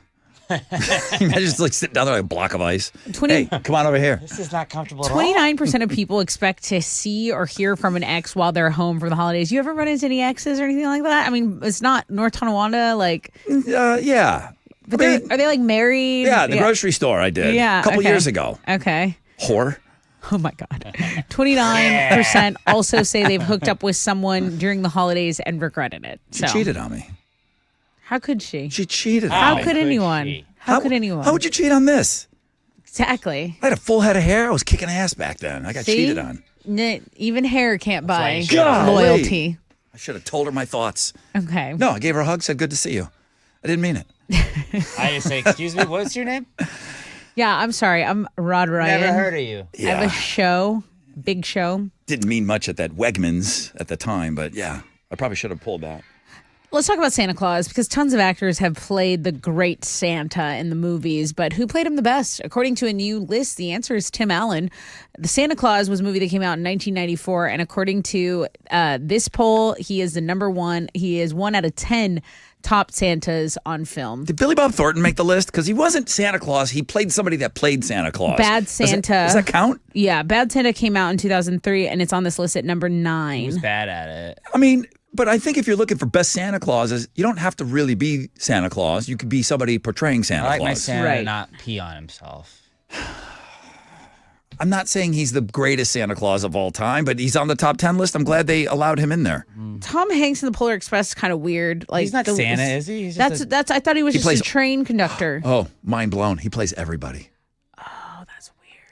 Imagine just like sitting down there like a block of ice. 20 Hey, come on over here. This is not comfortable at all. 29% of people expect to see or hear from an ex while they're home for the holidays. You ever run into any exes or anything like that? I mean, it's not North Tonawanda, like. Yeah. But are they like married? Yeah, the grocery store I did. Yeah, a couple okay. years ago. Okay. Whore. Oh my God. 29% also say they've hooked up with someone during the holidays and regretted it. She cheated on me. How could she? She cheated How on me. could anyone? How could anyone? How would you cheat on this? Exactly. I had a full head of hair. I was kicking ass back then. I got See? cheated on. Even hair can't buy Golly. loyalty. I should have told her my thoughts. Okay. No, I gave her a hug, said good to see you. I didn't mean it. I just say, excuse me, what's your name? Yeah, I'm sorry. I'm Rod Ryan. Never heard of you. I have a show, big show. Didn't mean much at that Wegmans at the time, but yeah, I probably should have pulled that. Let's talk about Santa Claus because tons of actors have played the great Santa in the movies, but who played him the best? According to a new list, the answer is Tim Allen. The Santa Claus was a movie that came out in 1994, and according to this poll, he is the number one. He is 1 out of 10 top Santas on film. Did Billy Bob Thornton make the list? Because he wasn't Santa Claus. He played somebody that played Santa Claus. Bad Santa. Does that count? Yeah, Bad Santa came out in 2003, and it's on this list at number 9. He was bad at it. I mean, but I think if you're looking for best Santa Clauses, you don't have to really be Santa Claus. You could be somebody portraying Santa I like Claus. my Santa Right. to not pee on himself. I'm not saying he's the greatest Santa Claus of all time, but he's on the top 10 list. I'm glad they allowed him in there. Tom Hanks in the Polar Express is kind of weird. Like He's not Santa, is he? He's just That's. I thought he was He just plays- a train conductor. Oh, mind blown. He plays everybody. Oh, that's weird.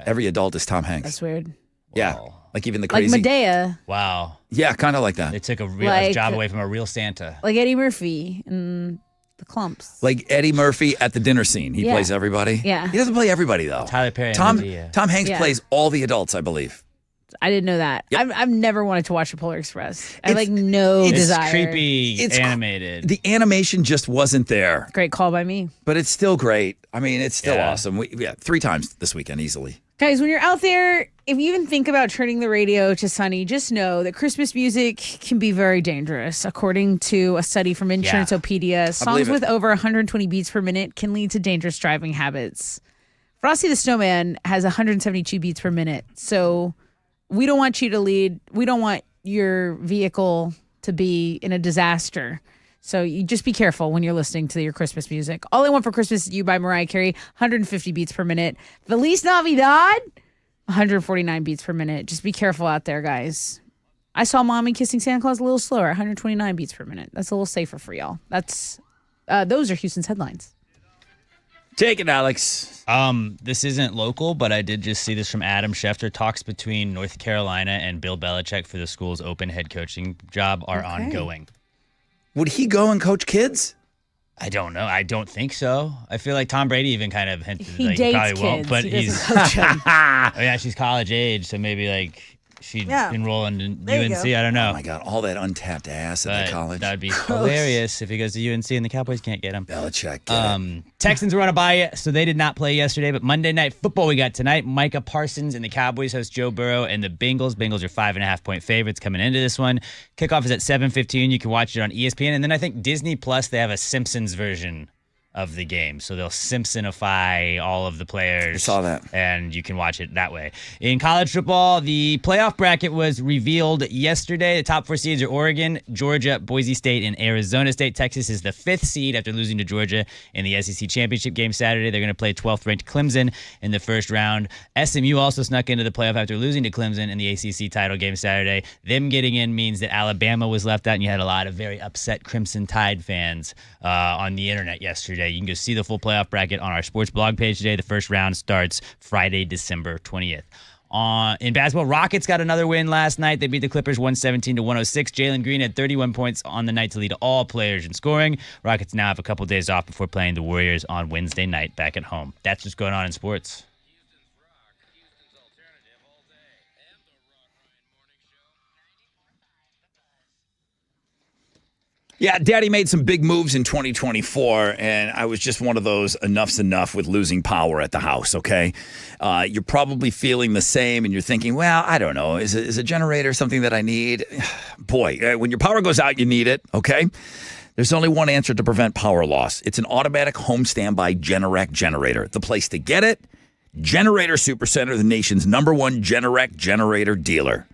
Every adult is Tom Hanks. That's weird. Yeah. Like even the Like crazy. Medea, Wow. Yeah, kind of like that. They took a real Like- job away from a real Santa. like Eddie Murphy and the Clumps. Like Eddie Murphy at the dinner scene. He Yeah. plays everybody. Yeah. He doesn't play everybody though. Tyler Perry and Tom Medea. Hanks Yeah. plays all the adults, I believe. I didn't know that. Yep. I've never wanted to watch the Polar Express. I have It's- like no It's desire. creepy It's animated. The animation just wasn't there, Great call by me. but it's still great. I mean, it's still Yeah. awesome. 3 times this weekend easily. Guys, when you're out there, if you even think about turning the radio to Sunny, just know that Christmas music can be very dangerous. According to a study from Insuranceopedia, songs believe it. with over 120 beats per minute can lead to dangerous driving habits. Frosty the Snowman has 172 beats per minute. So we don't want you to lead. We don't want your vehicle to be in a disaster. So you just be careful when you're listening to your Christmas music. All I Want for Christmas is You by Mariah Carey, 150 beats per minute. Feliz Navidad, 149 beats per minute. Just be careful out there, guys. I saw Mommy Kissing Santa Claus a little slower, 129 beats per minute. That's a little safer for y'all. Those are Houston's headlines. Take it, Alex. This isn't local, but I did just see this from Adam Schefter. Talks between North Carolina and Bill Belichick for the school's open head coaching job are ongoing. Would he go and coach kids? I don't know. I don't think so. I feel like Tom Brady even kind of hinted He like dates he probably won't, kids. but He he's. doesn't coach 'em. Oh, yeah, she's college age, so maybe like she'd Yeah. enroll in There you UNC. go. I don't know. Oh my God, all that untapped ass at the But college. that would be hilarious if he goes to UNC and the Cowboys can't get him. Belichick. Get it. Texans were on a bye, so they did not play yesterday. But Monday Night Football we got tonight. Micah Parsons and the Cowboys host Joe Burrow and the Bengals. Bengals are 5.5-point favorites coming into this one. Kickoff is at 7:15. You can watch it on ESPN, and then I think Disney Plus they have a Simpsons version of the game, so they'll Simpsonify all of the players. I saw that. And you can watch it that way. In college football, the playoff bracket was revealed yesterday. The top 4 seeds are Oregon, Georgia, Boise State, and Arizona State. Texas is the 5th seed after losing to Georgia in the SEC championship game Saturday. They're going to play 12th-ranked Clemson in the first round. SMU also snuck into the playoff after losing to Clemson in the ACC title game Saturday. Them getting in means that Alabama was left out, and you had a lot of very upset Crimson Tide fans on the internet yesterday. You can go see the full playoff bracket on our sports blog page today. The first round starts Friday, December 20th. In basketball, Rockets got another win last night. They beat the Clippers 117-106. Jalen Green had 31 points on the night to lead all players in scoring. Rockets now have a couple days off before playing the Warriors on Wednesday night back at home. That's what's going on in sports. Yeah, Daddy made some big moves in 2024, and I was just one of those enough's enough with losing power at the house, okay? You're probably feeling the same, and you're thinking, well, I don't know, is a generator something that I need? Boy, when your power goes out, you need it, okay? There's only one answer to prevent power loss. It's an automatic home standby Generac generator. The place to get it, Generator Supercenter, the nation's #1 Generac generator dealer.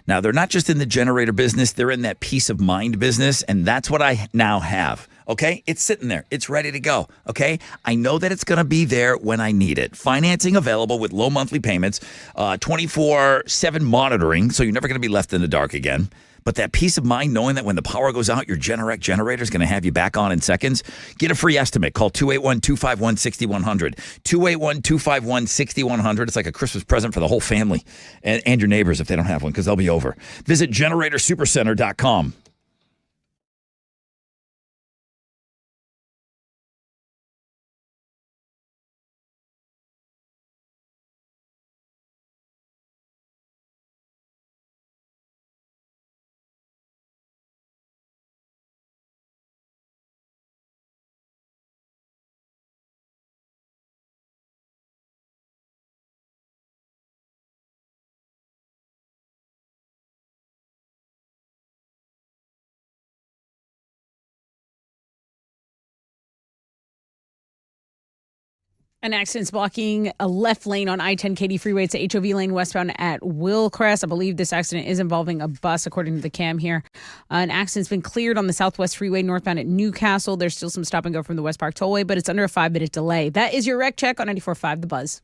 Now, they're not just in the generator business, they're in that peace of mind business, and that's what I now have, okay? It's sitting there. It's ready to go, okay? I know that it's going to be there when I need it. Financing available with low monthly payments, 24/7 monitoring, so you're never going to be left in the dark again. But that peace of mind knowing that when the power goes out, your Generac generator is going to have you back on in seconds. Get a free estimate. Call 281-251-6100. 281-251-6100. It's like a Christmas present for the whole family and your neighbors if they don't have one because they'll be over. Visit GeneratorSupercenter.com. An accident's blocking a left lane on I-10 Katy Freeway. It's a HOV lane westbound at Willcrest. I believe this accident is involving a bus, according to the cam here. An accident's been cleared on the Southwest Freeway northbound at Newcastle. There's still some stop and go from the West Park Tollway, but it's under a 5-minute delay. That is your wreck check on 94.5 The Buzz.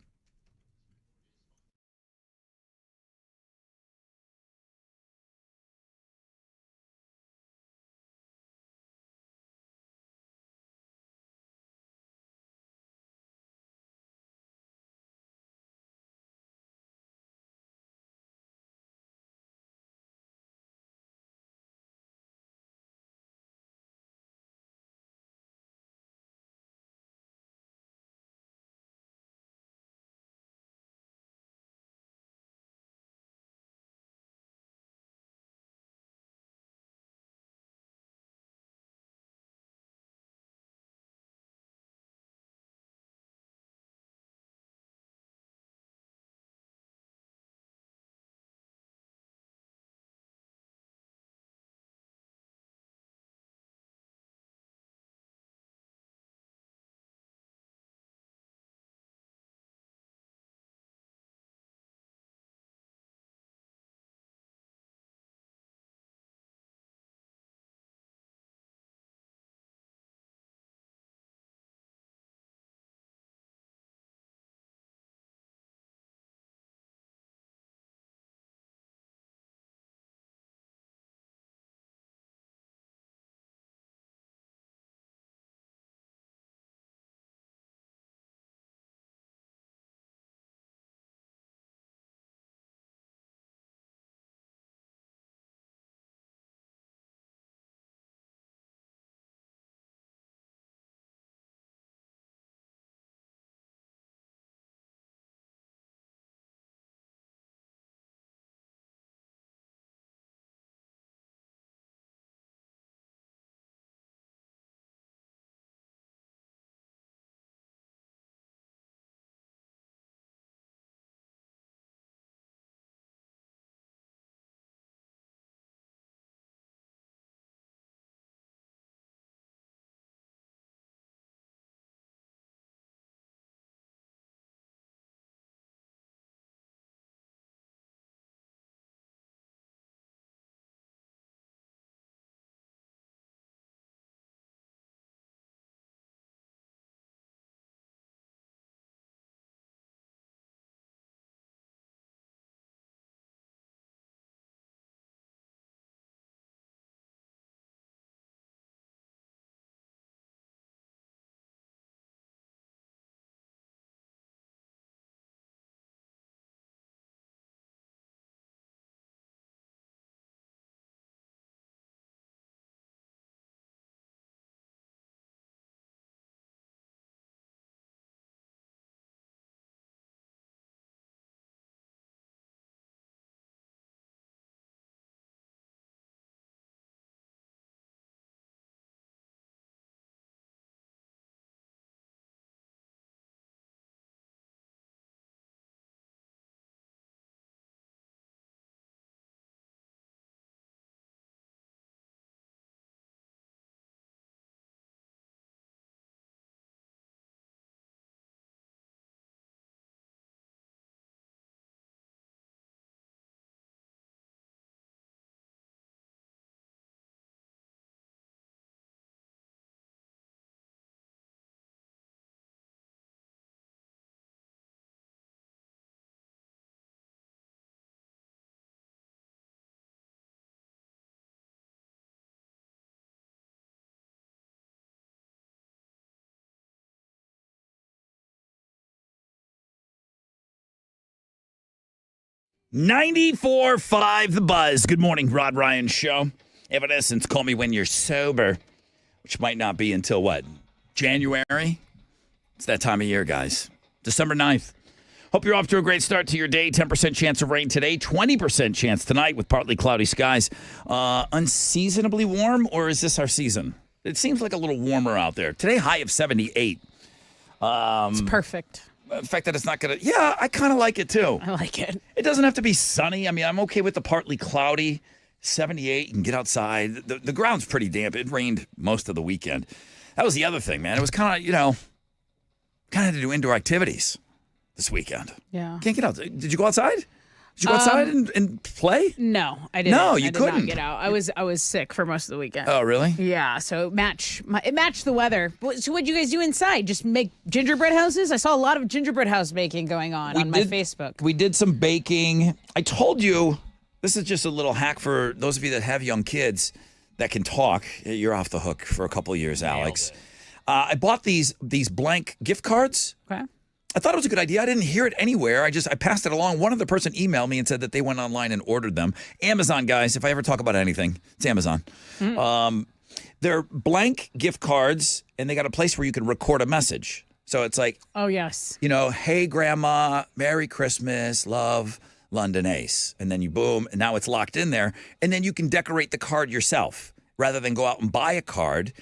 94.5 The Buzz. Good morning, Rod Ryan Show. Evanescence, Call Me When You're Sober, which might not be until what? January? It's that time of year, guys. December 9th. Hope you're off to a great start to your day. 10% chance of rain today, 20% chance tonight with partly cloudy skies. Unseasonably warm, or is this our season? It seems like a little warmer out there. Today, high of 78. It's perfect. The fact that it's not going to... Yeah, I kind of like it, too. I like it. It doesn't have to be sunny. I mean, I'm okay with the partly cloudy. 78, you can get outside. The ground's pretty damp. It rained most of the weekend. That was the other thing, man. It was kind of, kind of to do indoor activities this weekend. Yeah. Can't get out. Did you go outside? Did you go outside and play? No, I didn't. No, you I did couldn't. not get out. I was sick for most of the weekend. Oh, really? Yeah, so it matched the weather. So what'd you guys do inside? Just make gingerbread houses? I saw a lot of gingerbread house making going on my Facebook. We did some baking. I told you, this is just a little hack for those of you that have young kids that can talk. You're off the hook for a couple of years, Alex. I bought these blank gift cards. Okay. I thought it was a good idea. I didn't hear it anywhere. I passed it along. One other person emailed me and said that they went online and ordered them. Amazon, guys, if I ever talk about anything, it's Amazon. They're blank gift cards, and they got a place where you can record a message. So it's like, oh, yes. Hey, Grandma, Merry Christmas, love, London Ace. And then you boom, and now it's locked in there. And then you can decorate the card yourself. Rather than go out and buy a card,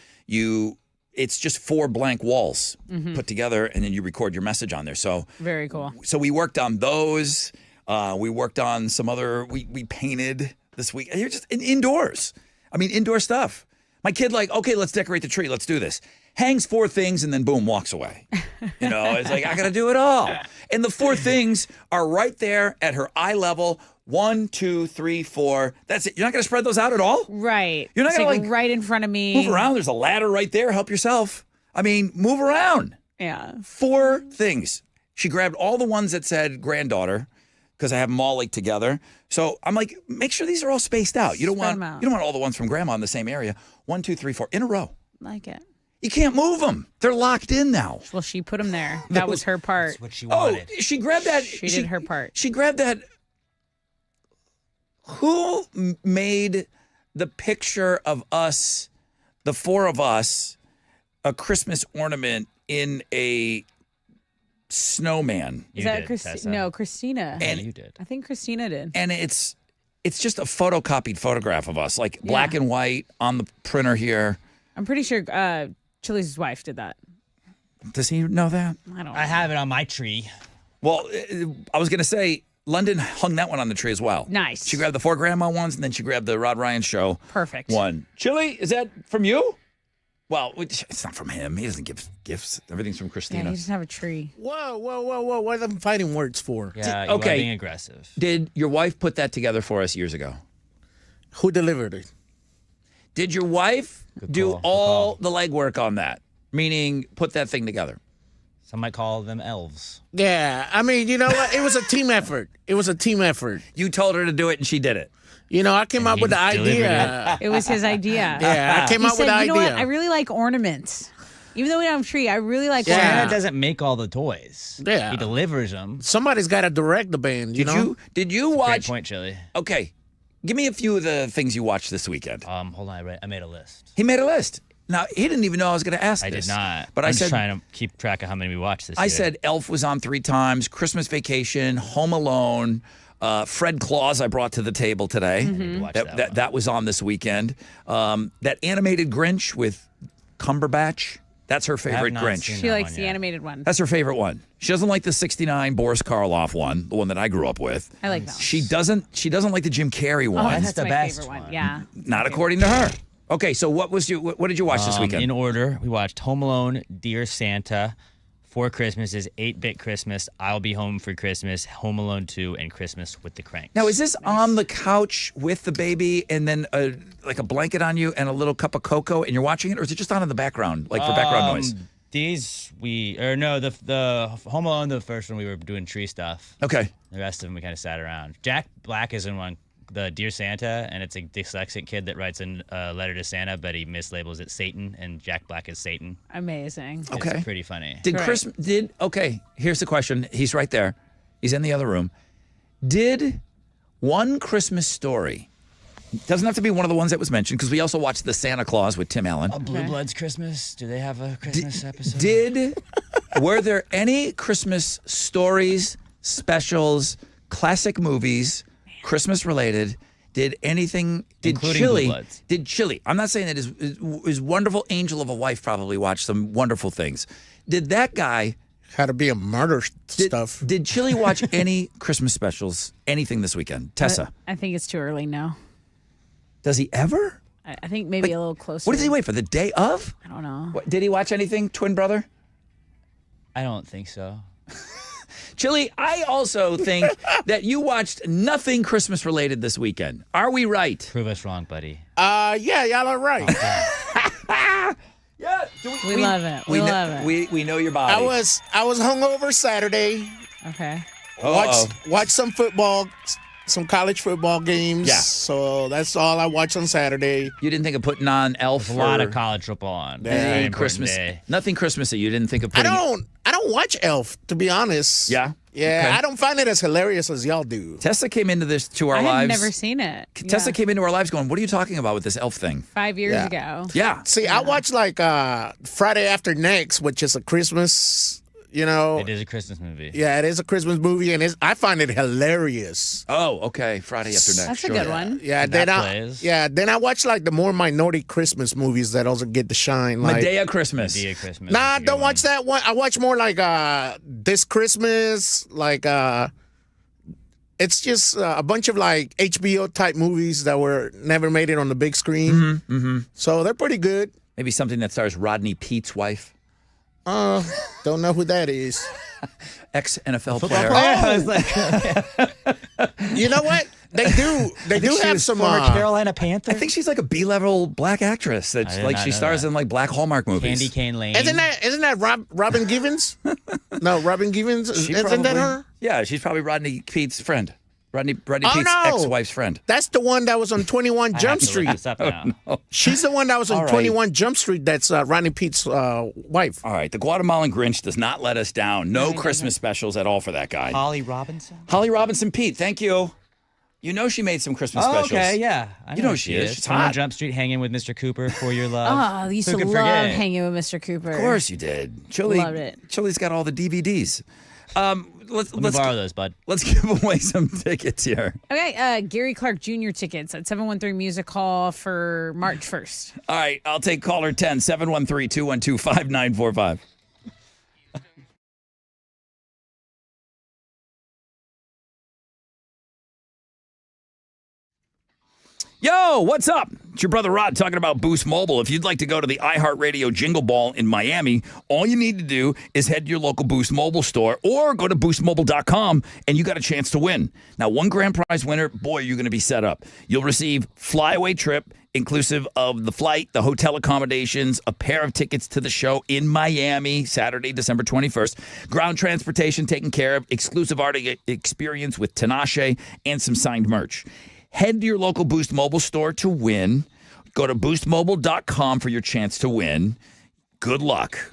it's just 4 blank walls put together, and then you record your message on there. So very cool. So we worked on those. We worked on some other. We painted this week. You're just indoors. I mean, indoor stuff. My kid okay, let's decorate the tree. Let's do this. Hangs 4 things and then boom, walks away. It's like I got to do it all. And the 4 things are right there at her eye level. 1, 2, 3, 4. That's it. You're not going to spread those out at all? Right. You're not going to right in front of me. Move around. There's a ladder right there. Help yourself. I mean, move around. Yeah. 4 things. She grabbed all the ones that said granddaughter because I have them all together. So I'm like, make sure these are all spaced out. You don't want all the ones from grandma in the same area. 1, 2, 3, 4 in a row. Like it. You can't move them. They're locked in now. Well, she put them there. That was her part. That's what she wanted. Oh, she grabbed that. She did her part. She grabbed that. Who made the picture of us, the 4 of us, a Christmas ornament in a snowman? Is that Christina? No, Christina. And you did. I think Christina did. And it's just a photocopied photograph of us, black and white on the printer here. I'm pretty sure Chili's wife did that. Does he know that? I don't know. I have it on my tree. Well, I was going to say, London hung that one on the tree as well. Nice. She grabbed the 4 grandma ones, and then she grabbed the Rod Ryan Show Perfect. one. Chili, is that from you? Well, it's not from him. He doesn't give gifts. Everything's from Christina. Yeah, he doesn't have a tree. Whoa. What are them fighting words for? Yeah, you are being aggressive. Did your wife put that together for us years ago? Who delivered it? Did your wife do all the legwork on that? Meaning put that thing together? Some might call them elves. Yeah, I mean, you know what? It was a team effort. You told her to do it, and she did it. I came up with the idea. It was his idea. Yeah, I came up with the idea. You know what? I really like ornaments. Even though we don't have a tree, I really like Santa ornaments. doesn't make all the toys. Yeah. He delivers them. Somebody's got to direct the band, Did you watch? Great point, Chili. Okay. Give me a few of the things you watched this weekend. Hold on, I made a list. He made a list. Now, he didn't even know I was going to ask I this. did not. But I'm I just said, trying to keep track of how many we watched this year. I said Elf was on 3 times, Christmas Vacation, Home Alone, Fred Claus I brought to the table today. That was on this weekend. That animated Grinch with Cumberbatch. That's her favorite Grinch. She likes the animated one. That's her favorite one. She doesn't like the 69 Boris Karloff one, the one that I grew up with. I like that. She doesn't like the Jim Carrey one. Oh, that's the best favorite one. Yeah. Not according to her. Okay, so what did you watch this weekend? In order, we watched Home Alone, Dear Santa, 4 Christmases, 8-Bit Christmas, I'll Be Home for Christmas, Home Alone 2, and Christmas with the Cranks. Now, is this on the couch with the baby and then like a blanket on you and a little cup of cocoa and you're watching it, or is it just on in the background, like for background noise? The Home Alone, the first one, we were doing tree stuff. Okay. The rest of them we kind of sat around. Jack Black is in one, the Dear Santa, and it's a dyslexic kid that writes a letter to Santa, but he mislabels it Satan, and Jack Black is Satan. Amazing. Okay. It's pretty funny. Okay, here's the question. He's right there. He's in the other room. Did one Christmas story. Doesn't have to be one of the ones that was mentioned because we also watched The Santa Claus with Tim Allen. Blue Bloods Christmas. Do they have a Christmas episode? Were there any Christmas stories, specials, classic movies, Christmas related? Did anything? Did Including Blue Chili? Bloods. Did Chili? I'm not saying that his wonderful angel of a wife probably watched some wonderful things. Did that guy? Had to be a murder stuff. Did Chili watch any Christmas specials? Anything this weekend? Tessa? I think it's too early now. Does he ever? I think maybe a little closer. What does he wait for? The day of? I don't know. What, did he watch anything, twin brother? I don't think so. Chili, I also think that you watched nothing Christmas related this weekend. Are we right? Prove us wrong, buddy. Yeah, y'all are right. Yeah, we love it. We love it. We know your body. I was hungover Saturday. Okay. Watch some football, some college football games. Yeah. So that's all I watched on Saturday. You didn't think of putting on Elf? A lot of college football on. Yeah. Very Any important Christmas? day. Nothing Christmassy. You didn't think of I putting. don't watch Elf, to be honest. Yeah. Yeah, Okay. I don't find it as hilarious as y'all do. Tessa came into this to our I lives. have never seen it. Tessa came into our lives going, "What are you talking about with this Elf thing?" 5 years Yeah. ago. Yeah. See, I watch like Friday After Next, which is a Christmas, It is a Christmas movie. Yeah, it is a Christmas movie, and I find it hilarious. Oh, okay. Friday after next. That's a sure. good one. Yeah, That then I watch like the more minority Christmas movies that also get to shine. Like, Medea Christmas. Medea Christmas. nah, is a good don't watch that one. I watch more like This Christmas, like it's just a bunch of like HBO type movies that were never made it on the big screen. Mm-hmm. So they're pretty good. Maybe something that stars Rodney Pete's wife, Don't know who that is. ex-NFL player. I was like, You know what? They do have some. Carolina Panther. I think she's like a B-level black actress. That's I did like not she know stars that. in like Black Hallmark movies. Candy Cane Lane. Isn't that Robin Givens? No, Robin Givens. She Isn't that probably- her? Yeah, she's probably Rodney Pete's friend. Rodney Oh, Pete's no. ex-wife's friend. That's the one that was on 21 I Jump have to look Street. this up now. She's the one that was on All right. 21 Jump Street. That's Rodney Pete's wife. All right, the Guatemalan Grinch does not let us down. No Christmas specials at all for that guy. Holly Robinson. Holly Robinson Pete, thank you. You know she made some Christmas Oh, specials. okay, yeah. I You know who she is. She's 21 hot. Jump Street, hanging with Mr. Cooper for your love. Oh, I used Who to could love forget? hanging with Mr. Cooper. Of course you did. Chili, Loved it. Chili's got all the DVDs. Let's Let me borrow those, bud. Let's give away some tickets here. Okay, Gary Clark Jr. tickets at 713 Music Hall for March 1st. All right, I'll take caller 10, 713-212-5945. Yo, what's up? It's your brother Rod talking about Boost Mobile. If you'd like to go to the iHeartRadio Jingle Ball in Miami, all you need to do is head to your local Boost Mobile store or go to boostmobile.com and you got a chance to win. Now, one grand prize winner, boy, you're going to be set up. You'll receive flyaway trip inclusive of the flight, the hotel accommodations, a pair of tickets to the show in Miami, Saturday, December 21st, ground transportation taken care of, exclusive art experience with Tinashe, and some signed merch. Head to your local Boost Mobile store to win. Go to boostmobile.com for your chance to win. Good luck.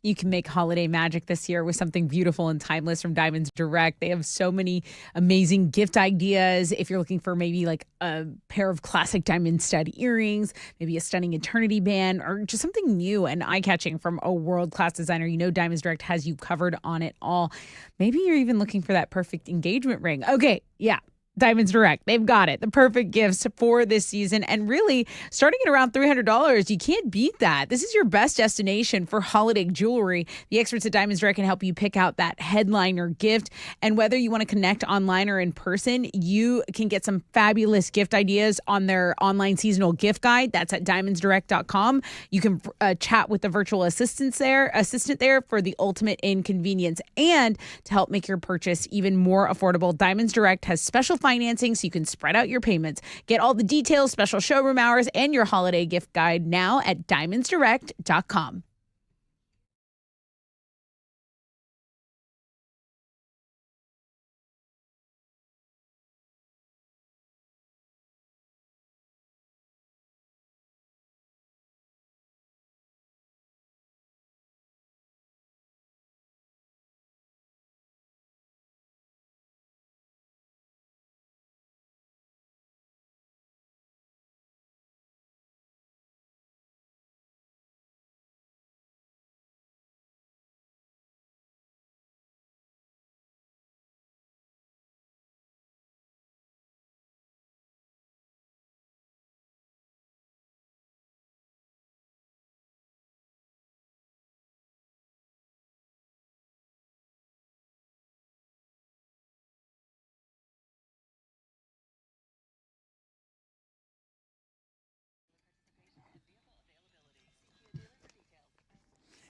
You can make holiday magic this year with something beautiful and timeless from Diamonds Direct. They have so many amazing gift ideas. If you're looking for maybe like a pair of classic diamond stud earrings, maybe a stunning eternity band, or just something new and eye-catching from a world-class designer, you know Diamonds Direct has you covered on it all. Maybe you're even looking for that perfect engagement ring. Okay, yeah. Diamonds Direct. They've got it. The perfect gifts for this season. And really, starting at around $300, you can't beat that. This is your best destination for holiday jewelry. The experts at Diamonds Direct can help you pick out that headliner gift. And whether you want to connect online or in person, you can get some fabulous gift ideas on their online seasonal gift guide. That's at diamondsdirect.com. You can chat with the virtual assistant there for the ultimate in convenience and to help make your purchase even more affordable. Diamonds Direct has special financing so you can spread out your payments. Get all the details, special showroom hours, and your holiday gift guide now at diamondsdirect.com.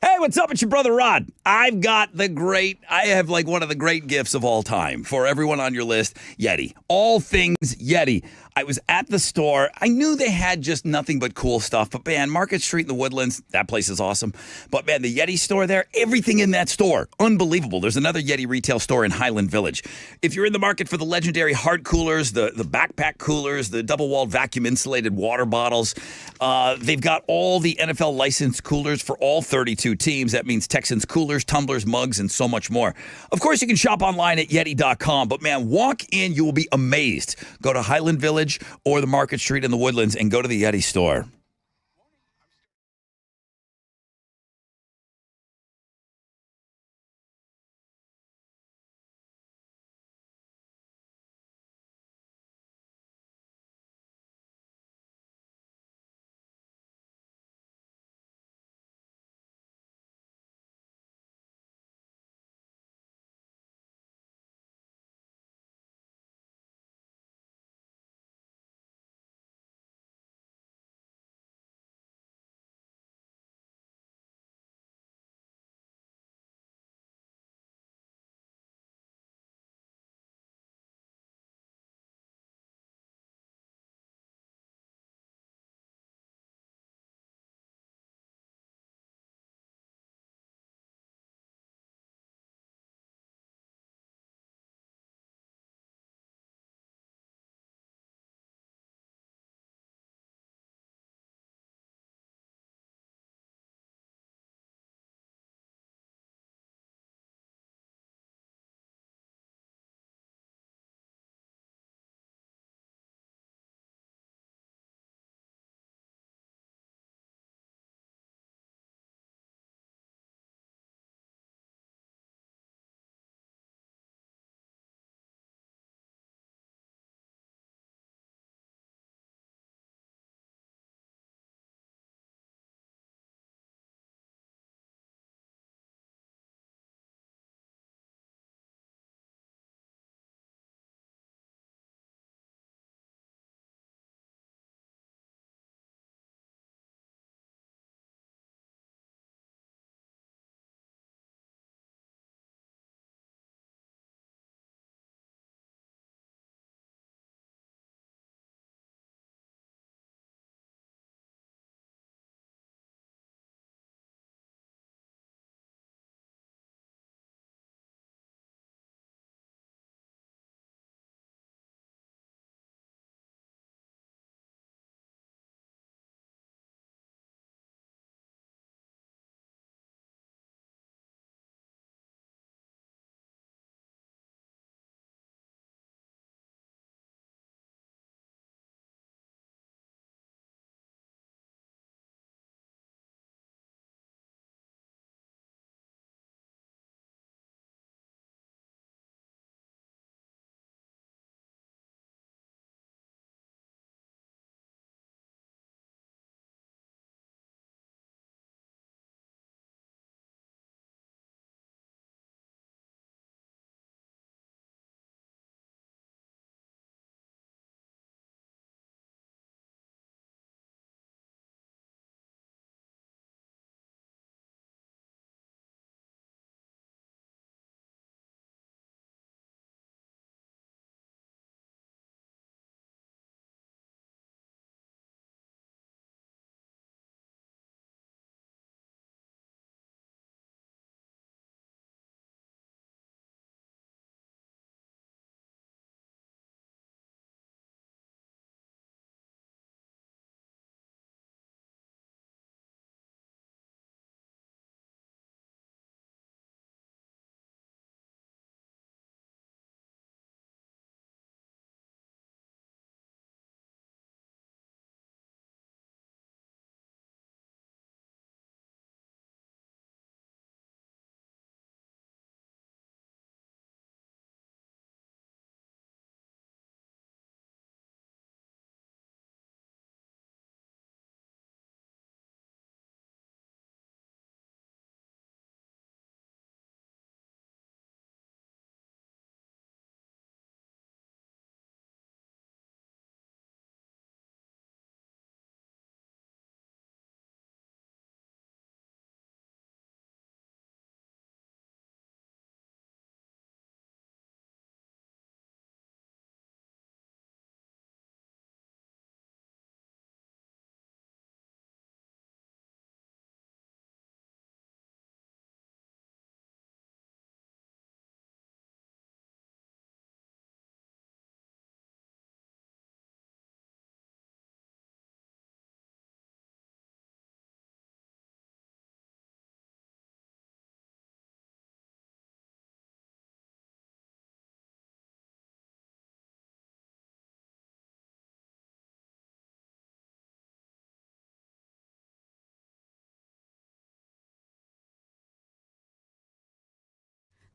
Hey, what's up? It's your brother Rod. I have like one of the great gifts of all time for everyone on your list, Yeti. All things Yeti. I was at the store. I knew they had just nothing but cool stuff. But man, Market Street in the Woodlands, that place is awesome. But man, the Yeti store there, everything in that store, unbelievable. There's another Yeti retail store in Highland Village. If you're in the market for the legendary heart coolers, the backpack coolers, the double-walled vacuum insulated water bottles, they've got all the NFL licensed coolers for all 32 teams. That means Texans coolers, tumblers, mugs, and so much more. Of course, you can shop online at Yeti.com. But man, walk in, you will be amazed. Go to Highland Village or the Market Street in the Woodlands and go to the Yeti store.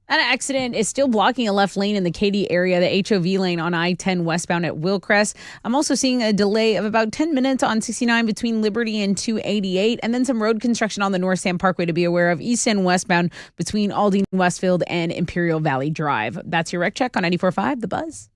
An accident is still blocking a left lane in the Katy area, the HOV lane on I-10 westbound at Willcrest. I'm also seeing a delay of about 10 minutes on 69 between Liberty and 288, and then some road construction on the North Sam Parkway to be aware of, east and westbound between Aldine Westfield and Imperial Valley Drive. That's your Rec Check on 94.5 The Buzz.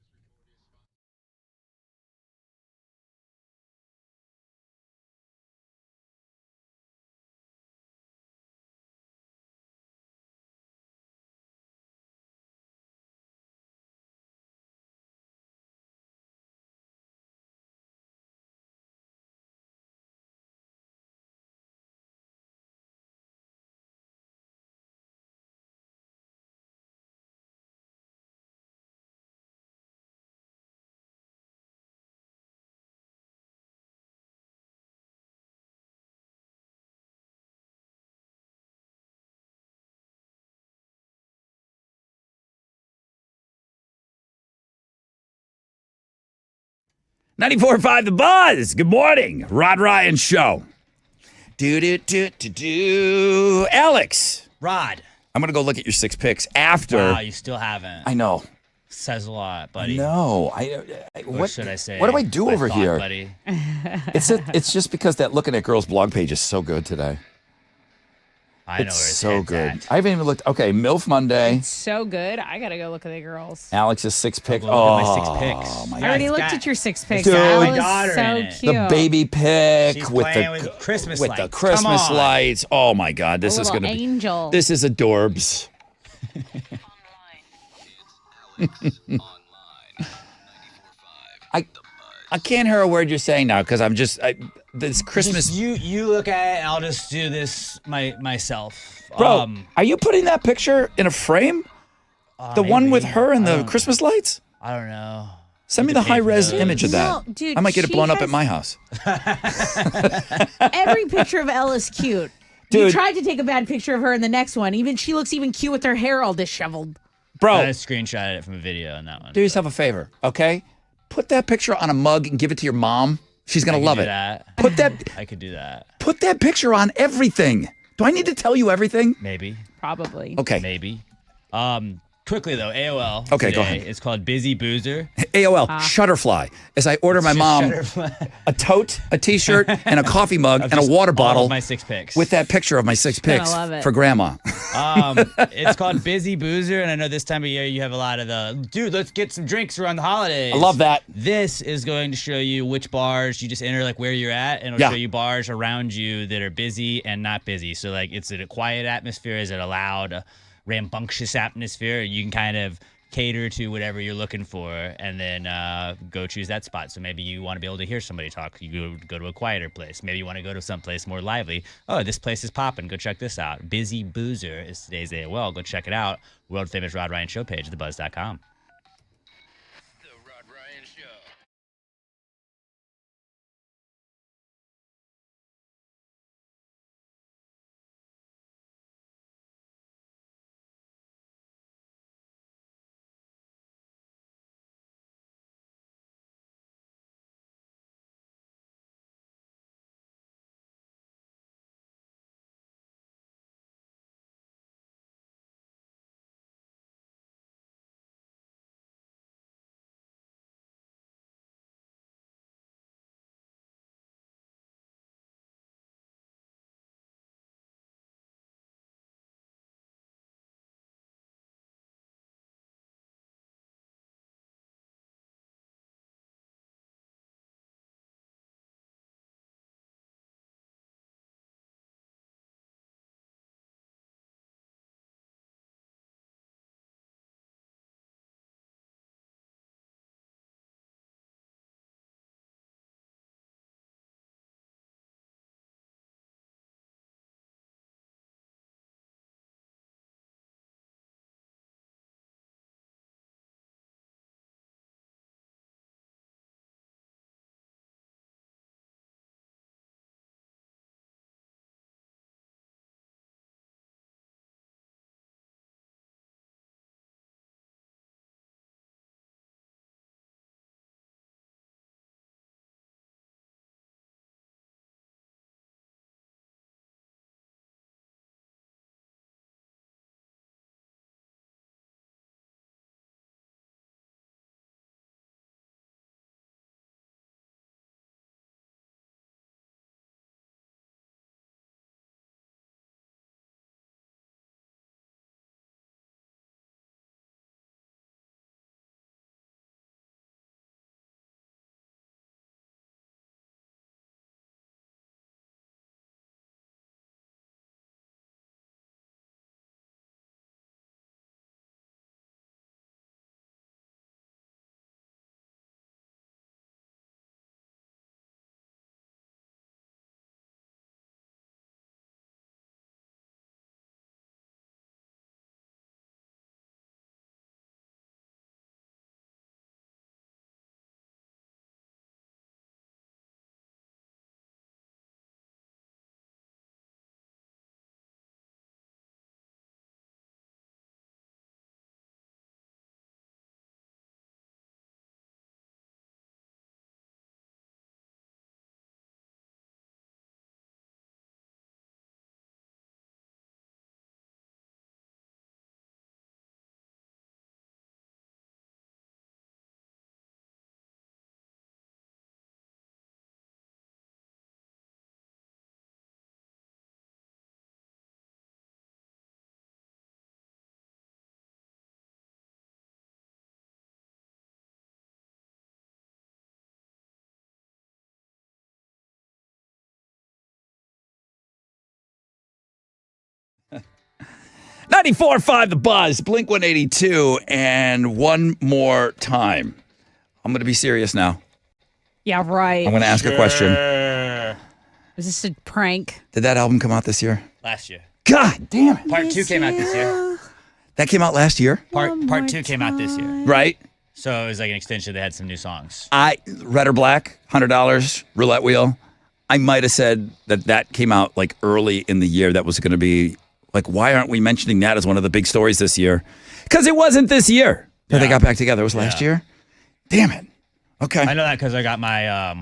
.94.5 The Buzz. Good morning. Rod Ryan Show. Alex. Rod. I'm going to go look at your 6 picks after. Wow, you still haven't. I know. Says a lot, buddy. No. What should I say? What do I do over thought, here? Buddy. It's just because that Looking at Girls blog page is so good today. I know It's where it's so good. at. I haven't even looked. Okay, MILF Monday. So good. I got to go look at the girls. Alex's 6 pick. Look at my 6 picks. Oh, my I already God. looked at your 6 picks. Dude. That My was daughter so in it. cute. The baby pick She's with playing the with Christmas with lights. the Christmas Come on. lights. Oh my God, this A is little going to be. angel. This is adorbs. I can't hear a word you're saying now because I'm just this Christmas. Just you look at it, and I'll just do this myself. Bro, are you putting that picture in a frame? The one with maybe. her and I the don't- Christmas lights? I don't know. Send me You the could pay high for res those. image of that. No, dude, I might get it she blown up has- at my house. Every picture of Elle is cute. You Dude. tried to take a bad picture of her in the next one. Even she looks even cute with her hair all disheveled. Bro, I screenshotted it from a video on that one. do yourself a favor, okay? Put that picture on a mug and give it to your mom. She's I gonna could love do it. That. Put that I could do that. put that picture on everything. Do I need to tell you everything? Maybe. Probably. Okay. Maybe. Quickly though, AOL. Okay, go today, ahead. It's called Busy Boozer. AOL, Shutterfly. As I order my mom a tote, a t-shirt, and a coffee mug, and a water All bottle of my 6 picks. with that picture of my 6 gonna picks love it. for grandma. It's called Busy Boozer, and I know this time of year you have a lot of the dude. Let's get some drinks around the holidays. I love that. This is going to show you which bars you just enter, like where you're at, and it'll Yeah. show you bars around you that are busy and not busy. So like, it's it a quiet atmosphere? Is it a loud, rambunctious atmosphere? You can kind of cater to whatever you're looking for, and then go choose that spot. So maybe you want to be able to hear somebody talk. You go to a quieter place. Maybe you want to go to some place more lively. Oh, this place is popping. Go check this out. Busy Boozer is today's AOL. Go check it out. World famous Rod Ryan Show page, thebuzz.com. 94.5 The Buzz, Blink 182, and one more time. I'm going to be serious now. Yeah, right. I'm going to ask a question. Is this a prank? Did that album come out this year? Last year. God damn it. Part 2 came out this year. That came out last year? Part 2 came out this year. Right. So it was like an extension. They had some new songs. Red or Black, $100, roulette wheel. I might have said that came out like early in the year. That was going to be like, why aren't we mentioning that as one of the big stories this year? Because it wasn't this year that they got back together. It was last year. Damn it. Okay. I know that because I got my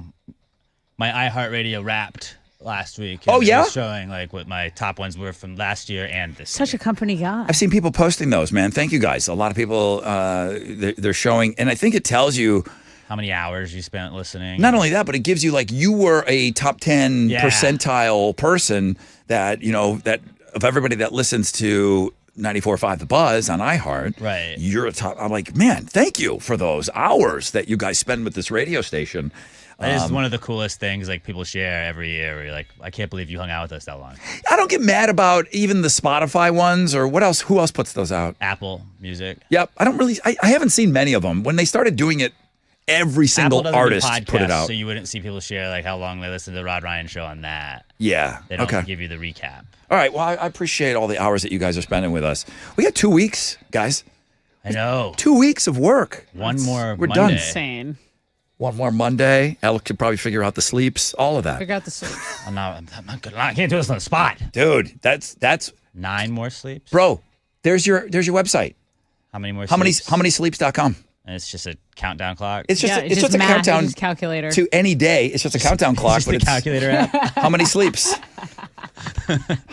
my iHeartRadio Wrapped last week. Oh, It yeah? was showing like what my top ones were from last year and this Such a company guy. I've seen people posting those, man. Thank you guys. A lot of people, they're showing, and I think it tells you how many hours you spent listening. not only that, but it gives you like you were a top 10 Yeah. percentile person that, that of everybody that listens to 94.5 The Buzz on iHeart. Right. You're a top. I'm like, man, thank you for those hours that you guys spend with this radio station. That is one of the coolest things like people share every year where you're like, I can't believe you hung out with us that long. I don't get mad about even the Spotify ones or what else. Who else puts those out? Apple Music. Yep. I don't really, I haven't seen many of them. When they started doing it, every single Apple doesn't do artist put it podcasts, out. So you wouldn't see people share like how long they listen to the Rod Ryan show on that. Yeah. They don't Okay. give you the recap. All right. Well, I appreciate all the hours that you guys are spending with us. We got 2 weeks, guys. I know. 2 weeks of work. One more We're Monday. done. Insane. One more Monday. Alex could probably figure out the sleeps, all of that. Figure out the sleep. I'm not good. I can't do this on the spot. Dude, that's 9 more sleeps. bro. There's your website. How many more? How many sleeps? sleeps.com. And it's just a countdown clock. It's just Yeah, it's just a math, countdown it's just calculator. to any day. It's just a countdown clock, just but a it's calculator app. how many sleeps?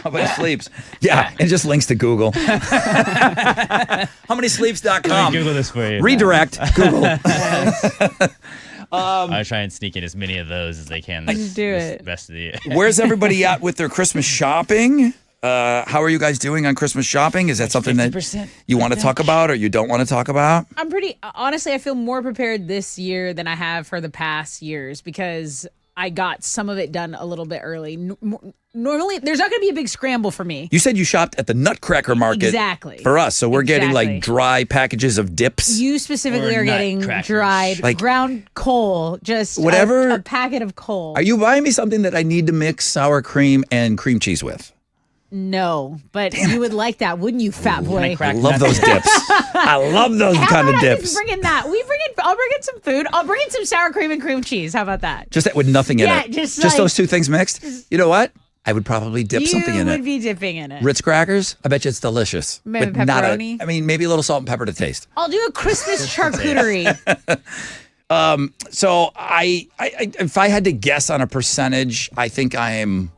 How many sleeps? Yeah, and just links to Google. How many sleeps.com. Google this for you. Redirect Google. I try and sneak in as many of those as they can. I just do this it. rest of the year. Where's everybody at with their Christmas shopping? How are you guys doing on Christmas shopping? Is that something that 50%, you want to talk about or you don't want to talk about? I'm pretty honestly, I feel more prepared this year than I have for the past years because I got some of it done a little bit early. Normally, there's not going to be a big scramble for me. You said you shopped at the Nutcracker Market Exactly. for us, so we're getting Exactly. like dry packages of dips. You specifically Or are getting nutcrackers. dried Like- ground coal, just Whatever- a packet of coal. Are you buying me something that I need to mix sour cream and cream cheese with? No, but you would like that, wouldn't you, fat boy? I love those dips. I love those How kind of about I dips. just bring in that? I'll bring in some food. I'll bring in some sour cream and cream cheese. How about that? Just that with nothing in Yeah, it. just like- those two things mixed. You know what? I would probably dip something in You would it. be dipping in it. Ritz crackers, I bet you it's delicious. Maybe But not pepperoni? maybe a little salt and pepper to taste. I'll do a Christmas charcuterie. So I if I had to guess on a percentage, I think I am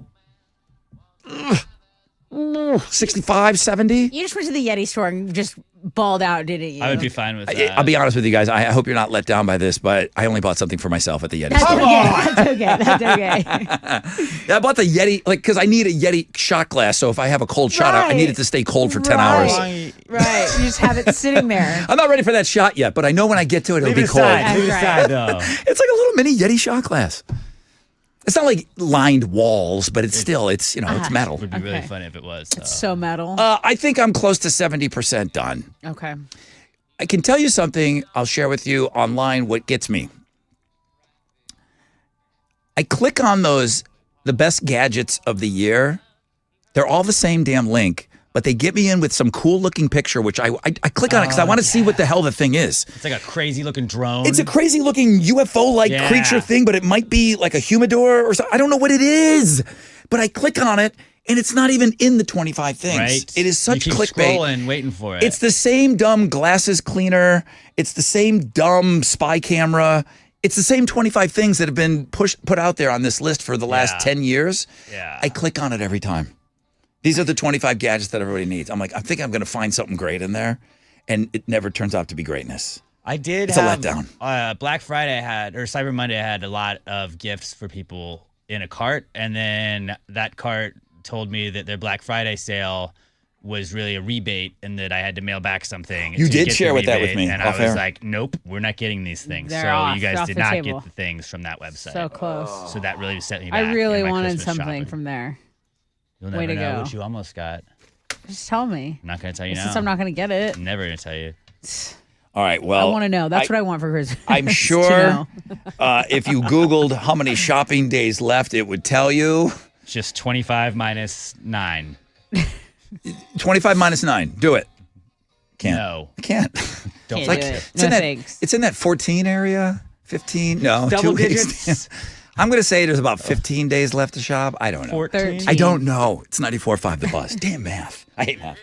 65, 70. You just went to the Yeti store and just balled out, didn't you? I would be fine with that. I'll be honest with you guys. I hope you're not let down by this, but I only bought something for myself at the Yeti That's store. okay. That's okay. Yeah, I bought the Yeti, because I need a Yeti shot glass. So if I have a cold shot, I need it to stay cold for 10 hours. Right. You just have it sitting there. I'm not ready for that shot yet, but I know when I get to it, it'll Leave be it cold. aside. Leave it That's aside, though. It's like a little mini Yeti shot glass. It's not like lined walls, but it's still, it's metal. It would be really Okay. funny if it was. Though. So metal. I think I'm close to 70% done. Okay. I can tell you something. I'll share with you online what gets me. I click on the best gadgets of the year. They're all the same damn link, but they get me in with some cool looking picture, which I click on it because I want to see what the hell the thing is. It's like a crazy looking drone. It's a crazy looking UFO like Yeah. creature thing, but it might be like a humidor or something. I don't know what it is, but I click on it and it's not even in the 25 things. right. It is such you keep clickbait. scrolling, waiting for it. It's the same dumb glasses cleaner. It's the same dumb spy camera. It's the same 25 things that have been put out there on this list for the last 10 years. Yeah. I click on it every time. These are the 25 gadgets that everybody needs. I'm like, I think I'm going to find something great in there, and it never turns out to be greatness. I did It's a have, letdown. Black Friday or Cyber Monday, I had a lot of gifts for people in a cart, and then that cart told me that their Black Friday sale was really a rebate and that I had to mail back something. You to did get the share with that with rebate, me, and off I was air. like, nope, we're not getting these things. They're so off. you They're guys off did the not table. get the things from that website. So close. So that really set me back. I really in my wanted Christmas something shopping. from there. You'll Way never to know go. what you almost got. Just tell me. I'm not going to tell you now. Since I'm not going to get it. I'm never going to tell you. All right, well. I want to know. That's what I want for Christmas. I'm sure if you Googled how many shopping days left, it would tell you. Just 25 minus 9. 25 minus 9. Do it. Can't. No. I can't. Don't do it. It's No in that, thanks. It's in that 14 area. 15? No. Double 2 digits? weeks. I'm going to say there's about 15 days left to shop. I don't know. 14. I don't know. It's 94.5 The Buzz. Damn math. I hate math.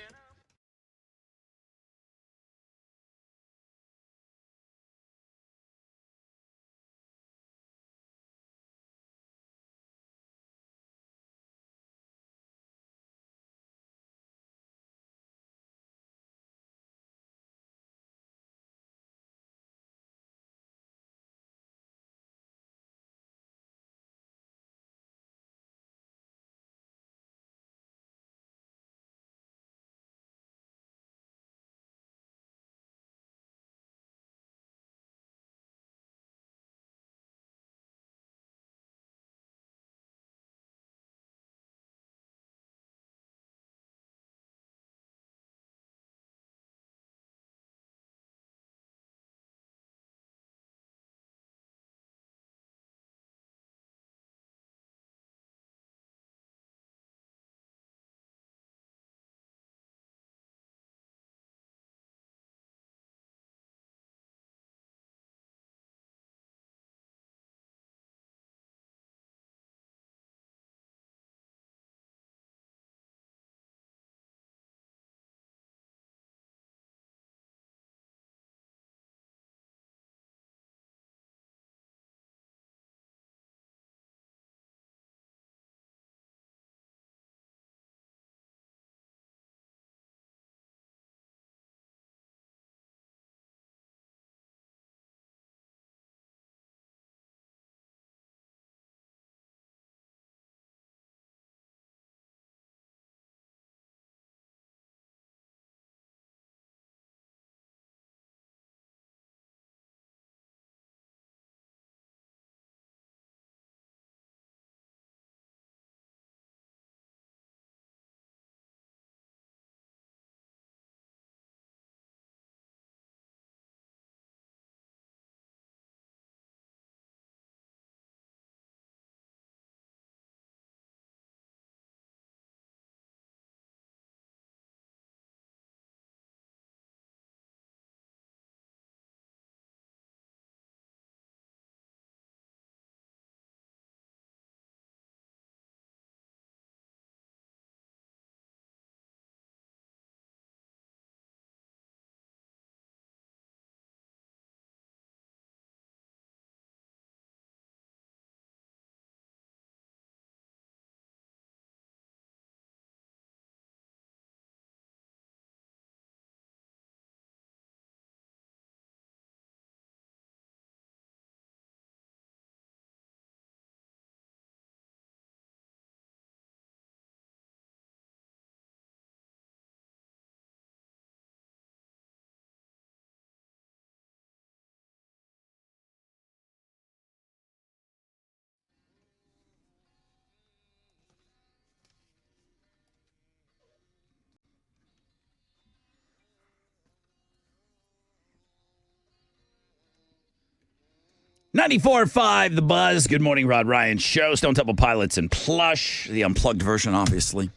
$94.5 The Buzz. Good morning, Rod Ryan Show. Stone Temple Pilots and Plush, the unplugged version, obviously.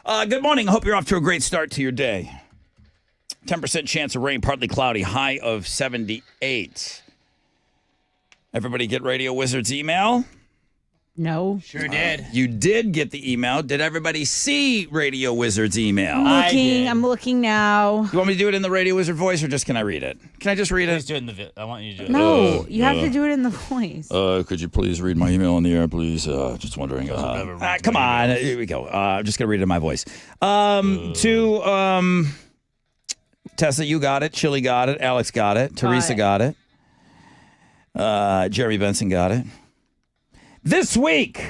Good morning. I hope you're off to a great start to your day. 10% chance of rain, partly cloudy, high of 78. Everybody get Radio Wizard's email? No. Sure did. You did get the email. Did everybody see Radio Wizard's email? I'm looking now. You want me to do it in the Radio Wizard voice, or just can I read it? Can I just read it? Please do it in the I want you to do it. No, you have to do it in the voice. Could you please read my email on the air, please? Just wondering. Come on. Here we go. I'm just going to read it in my voice. To Tessa, you got it. Chili got it. Alex got it. Teresa got it. Jeremy Benson got it. This week,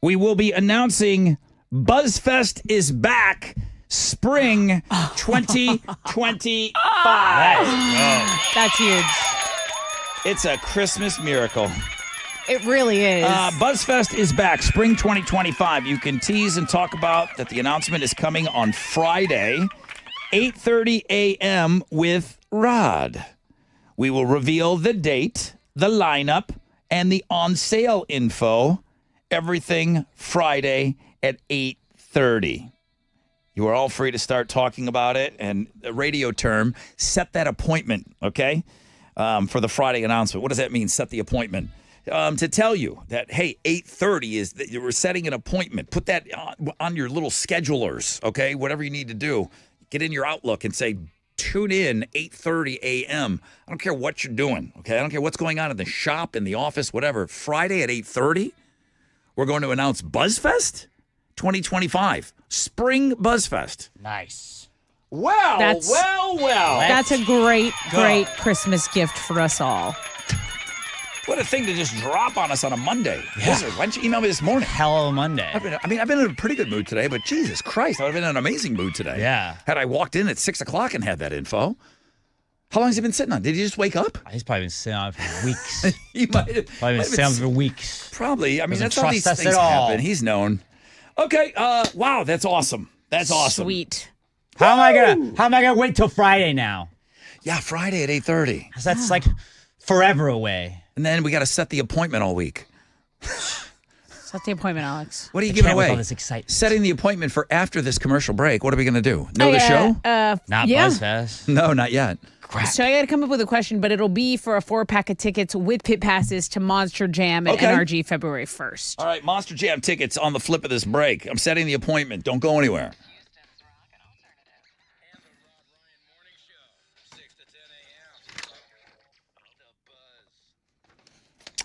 we will be announcing BuzzFest is back spring 2025. That's huge. It's a Christmas miracle. It really is. BuzzFest is back, spring 2025. You can tease and talk about that the announcement is coming on Friday, 8:30 a.m. with Rod. We will reveal the date, the lineup, and the on-sale info. Everything Friday at 8:30. You are all free to start talking about it. And the radio term, set that appointment, okay, for the Friday announcement. What does that mean, set the appointment? To tell you that, hey, 8:30 is that we're setting an appointment. Put that on your little schedulers, okay, whatever you need to do. Get in your Outlook and say, tune in 8:30 a.m. I don't care what you're doing, okay? I don't care what's going on in the shop, in the office, whatever. Friday at 8:30, we're going to announce BuzzFest 2025. Spring BuzzFest. Nice. Well. That's a great Christmas gift for us all. What a thing to just drop on us on a Monday. Wizard, why didn't you email me this morning? Hell of a Monday. I've been in a pretty good mood today, but Jesus Christ, I would have been in an amazing mood today. Yeah. Had I walked in at 6 o'clock and had that info. How long has he been sitting on? Did he just wake up? He's probably been sitting on it for weeks. He might have. Probably been sitting on it for weeks. Probably. I mean, Doesn't that's how these trust us things at all. happen. He's known. Okay. Wow, that's awesome. That's awesome. Sweet. How am I gonna wait till Friday now? Yeah, Friday at 8:30. That's like forever away. And then we got to set the appointment all week. Set the appointment, Alex. What are you I giving can't with away? all this excitement. Setting the appointment for after this commercial break. What are we going to do? Know the show? Not yeah. BuzzFest. No, not yet. So I got to come up with a question, but it'll be for a 4-pack of tickets with pit passes to Monster Jam at Okay. NRG February 1st. All right, Monster Jam tickets on the flip of this break. I'm setting the appointment. Don't go anywhere.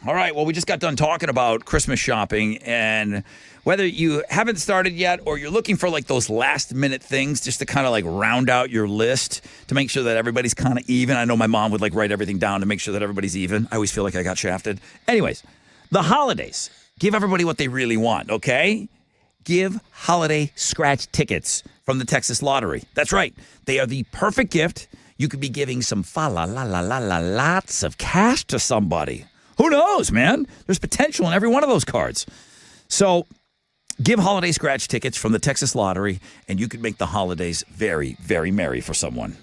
All right, well, we just got done talking about Christmas shopping, and whether you haven't started yet or you're looking for like those last minute things just to kind of like round out your list to make sure that everybody's kind of even. I know my mom would like write everything down to make sure that everybody's even. I always feel like I got shafted. Anyways, the holidays. Give everybody what they really want, okay? Give holiday scratch tickets from the Texas Lottery. That's right. They are the perfect gift. You could be giving some lots of cash to somebody. Who knows, man? There's potential in every one of those cards. So give holiday scratch tickets from the Texas Lottery, and you could make the holidays very, very merry for someone.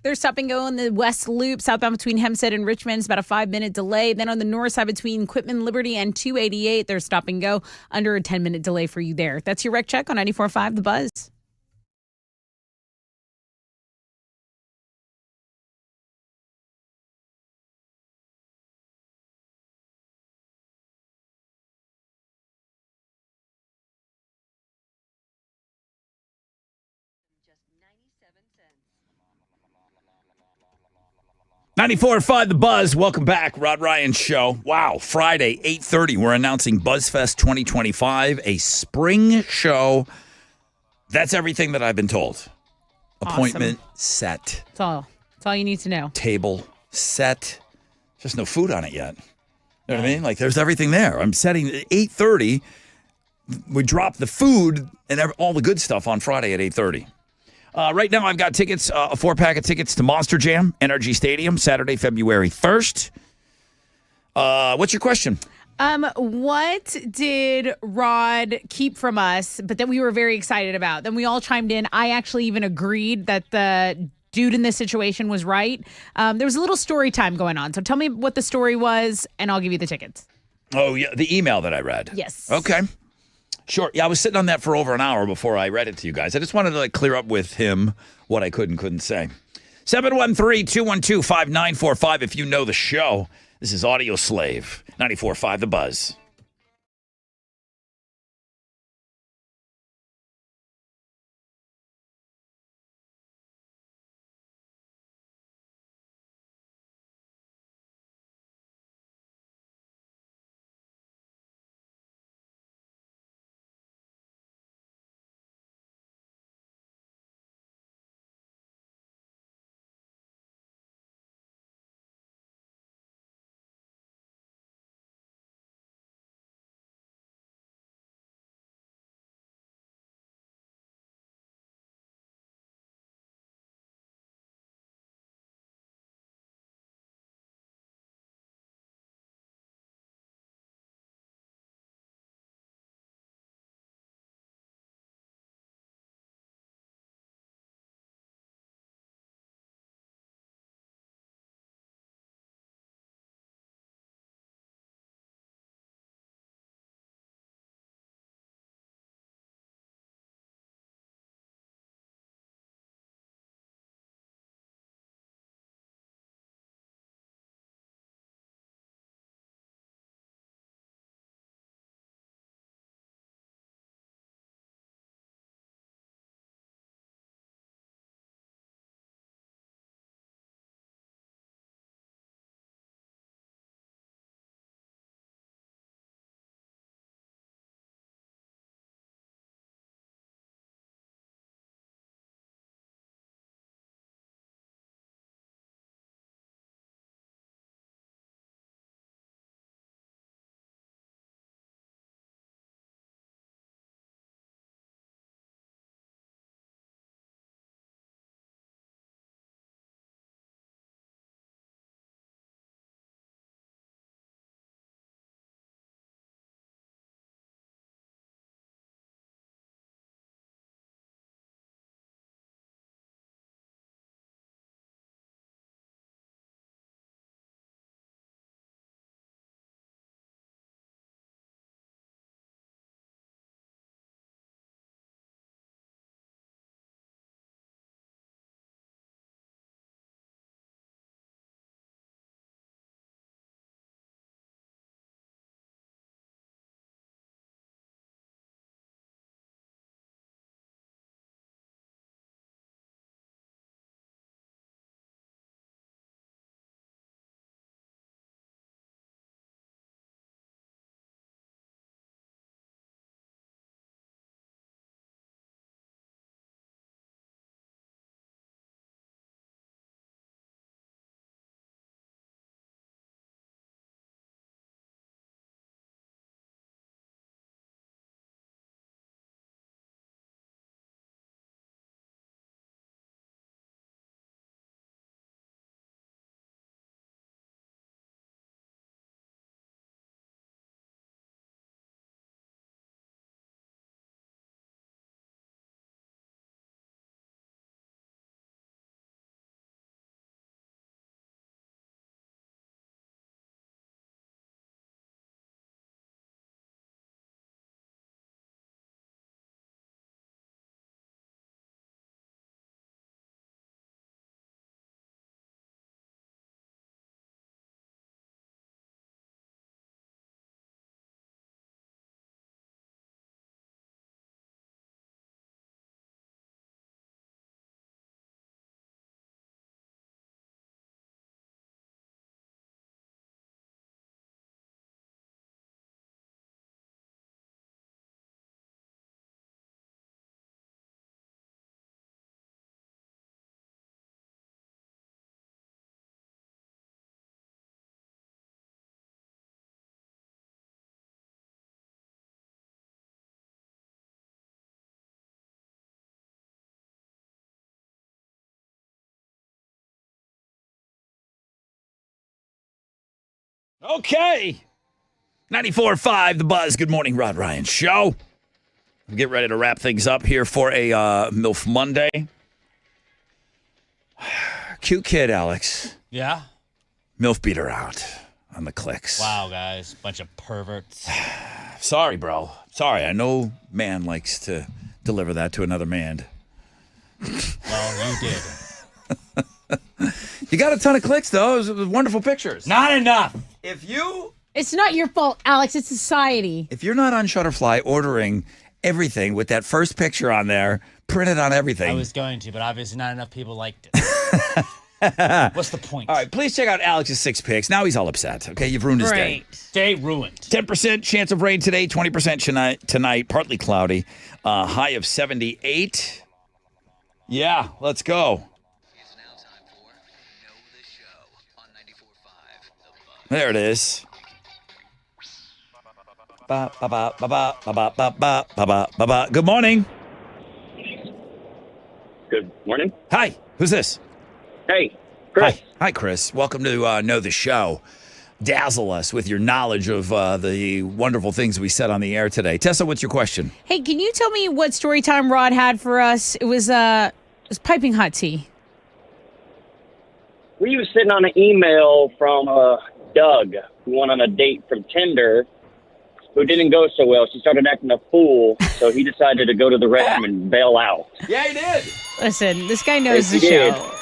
There's stop and go on the West Loop, southbound between Hempstead and Richmond. It's about a 5-minute delay. Then on the north side between Quitman, Liberty, and 288, there's stop and go under a 10-minute delay for you there. That's your wreck check on 94.5 The Buzz. Just 97 cents. 94.5 The Buzz. Welcome back. Rod Ryan Show. Wow. Friday, 8:30. We're announcing BuzzFest 2025, a spring show. That's everything that I've been told. Appointment set. That's all you need to know. Table set. Just no food on it yet. You know what I mean? Like, there's everything there. I'm setting at 8:30. We drop the food and all the good stuff on Friday at 8:30. Right now, I've got tickets, a 4-pack of tickets to Monster Jam, NRG Stadium, Saturday, February 1st. What's your question? What did Rod keep from us, but that we were very excited about? Then we all chimed in. I actually even agreed that the dude in this situation was right. There was a little story time going on. So tell me what the story was, and I'll give you the tickets. Oh, yeah, the email that I read. Yes. Okay. Sure. Yeah, I was sitting on that for over an hour before I read it to you guys. I just wanted to clear up with him what I could and couldn't say. 713-212-5945 if you know the show. This is Audio Slave, 94.5 The Buzz. Okay. 94.5 The Buzz. Good morning, Rod Ryan Show. We'll get ready to wrap things up here for a MILF Monday. Cute kid, Alex. Yeah? MILF beat her out on the clicks. Wow, guys. Bunch of perverts. Sorry, bro. Sorry. I know man likes to deliver that to another man. Well, you did. You got a ton of clicks, though. It was wonderful pictures. Not enough. It's not your fault, Alex. It's society. If you're not on Shutterfly ordering everything with that first picture on there, printed on everything. I was going to, but obviously not enough people liked it. What's the point? All right, please check out Alex's 6 picks. Now he's all upset. Okay, you've ruined his day. Day ruined. 10% chance of rain today, 20% tonight, partly cloudy, high of 78. Yeah, let's go. It's now time for Know the Show on 94.5 The Buzz. There it is. Ba, ba, ba, ba, ba, ba, ba, ba, ba, ba, ba, ba. Good morning. Good morning. Hi, who's this? Hey, Chris. Hi, Chris. Welcome to Know the Show. Dazzle us with your knowledge of the wonderful things we said on the air today. Tessa, what's your question? Hey, can you tell me what story time Rod had for us? It was piping hot tea. We were sitting on an email from Doug, who went on a date from Tinder, who didn't go so well. She started acting a fool, so he decided to go to the restroom and bail out. Yeah, he did. Listen, this guy knows the Yes, he did. show.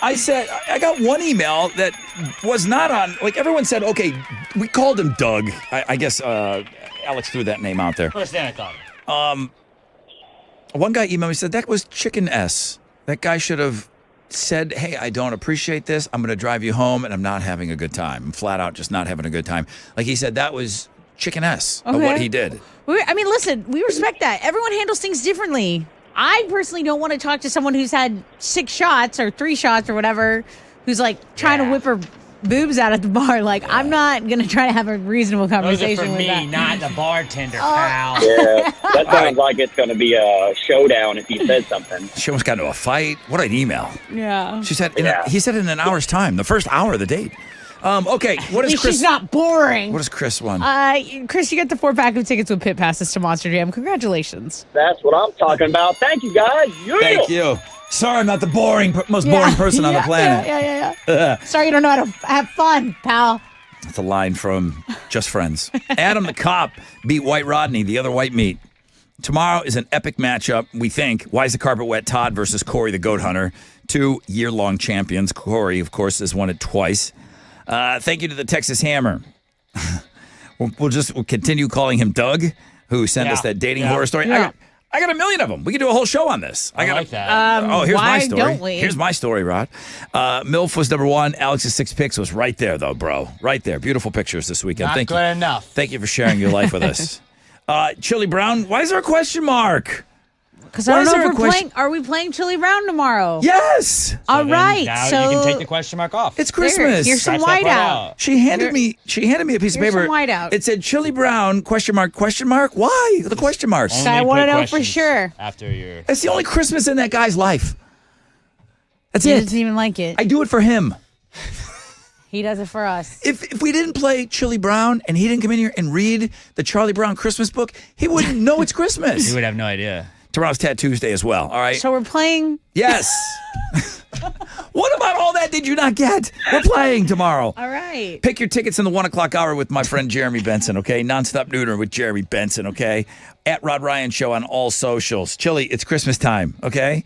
I said, I got one email that was not on, like everyone said, okay, we called him Doug. I guess Alex threw that name out there. First thing I thought. One guy emailed me, said, that was Chicken S. That guy should have said, hey, I don't appreciate this. I'm going to drive you home and I'm not having a good time. I'm flat out just not having a good time. Like he said, that was Chicken S of what he did. I mean, listen, we respect that. Everyone handles things differently. I personally don't want to talk to someone who's had 6 shots or 3 shots or whatever, who's like trying to whip her boobs out at the bar. Like, I'm not going to try to have a reasonable Those are conversation for with me, that. not the bartender, pal. Yeah, that sounds like it's going to be a showdown if he says something. She almost got into a fight. What an email. Yeah. She said, he said in an hour's time, the first hour of the date. Okay, what At is least Chris? she's not boring. What does Chris want? Chris, you get the 4-pack of tickets with pit passes to Monster Jam. Congratulations. That's what I'm talking about. Thank you, guys. Yeah. Thank you. Sorry, I'm not the most boring person on the planet. Yeah. Sorry you don't know how to have fun, pal. That's a line from Just Friends. Adam the Cop beat White Rodney, the other white meat. Tomorrow is an epic matchup, we think. Why is the carpet wet? Todd versus Corey the Goat Hunter. 2 year-long champions. Corey, of course, has won it twice. Thank you to the Texas Hammer. We'll continue calling him Doug, who sent us that dating horror story. Yeah. I got a million of them. We could do a whole show on this. I like that. Here's my why story. don't we? Here's my story, Rod. MILF was number 1. Alex's 6 picks was right there, though, bro. Right there. Beautiful pictures this weekend. Not Thank good you. enough. Thank you for sharing your life with us. Chili Brown, why is there a question mark? Because I Why don't is know there if a we're question- playing. Are we playing Chili Brown tomorrow? Yes. All right. Now so you can take the question mark off. It's Christmas. Here's some Scratch that part whiteout. out. She handed me a piece of Here's paper. some whiteout. It said Chili Brown question mark. Why the question marks? Only I wanna put know for questions sure. After your That's the only Christmas in that guy's life. That's He it. doesn't even like it. I do it for him. He does it for us. If we didn't play Chili Brown and he didn't come in here and read the Charlie Brown Christmas book, he wouldn't know it's Christmas. you would have no idea. Tomorrow's Tattoos Day as well. All right. So we're playing. Yes. What about all that did you not get? We're playing tomorrow. All right. Pick your tickets in the 1 o'clock hour with my friend Jeremy Benson, okay? Nonstop Nooner with Jeremy Benson, okay? At Rod Ryan Show on all socials. Chili, it's Christmas time, okay?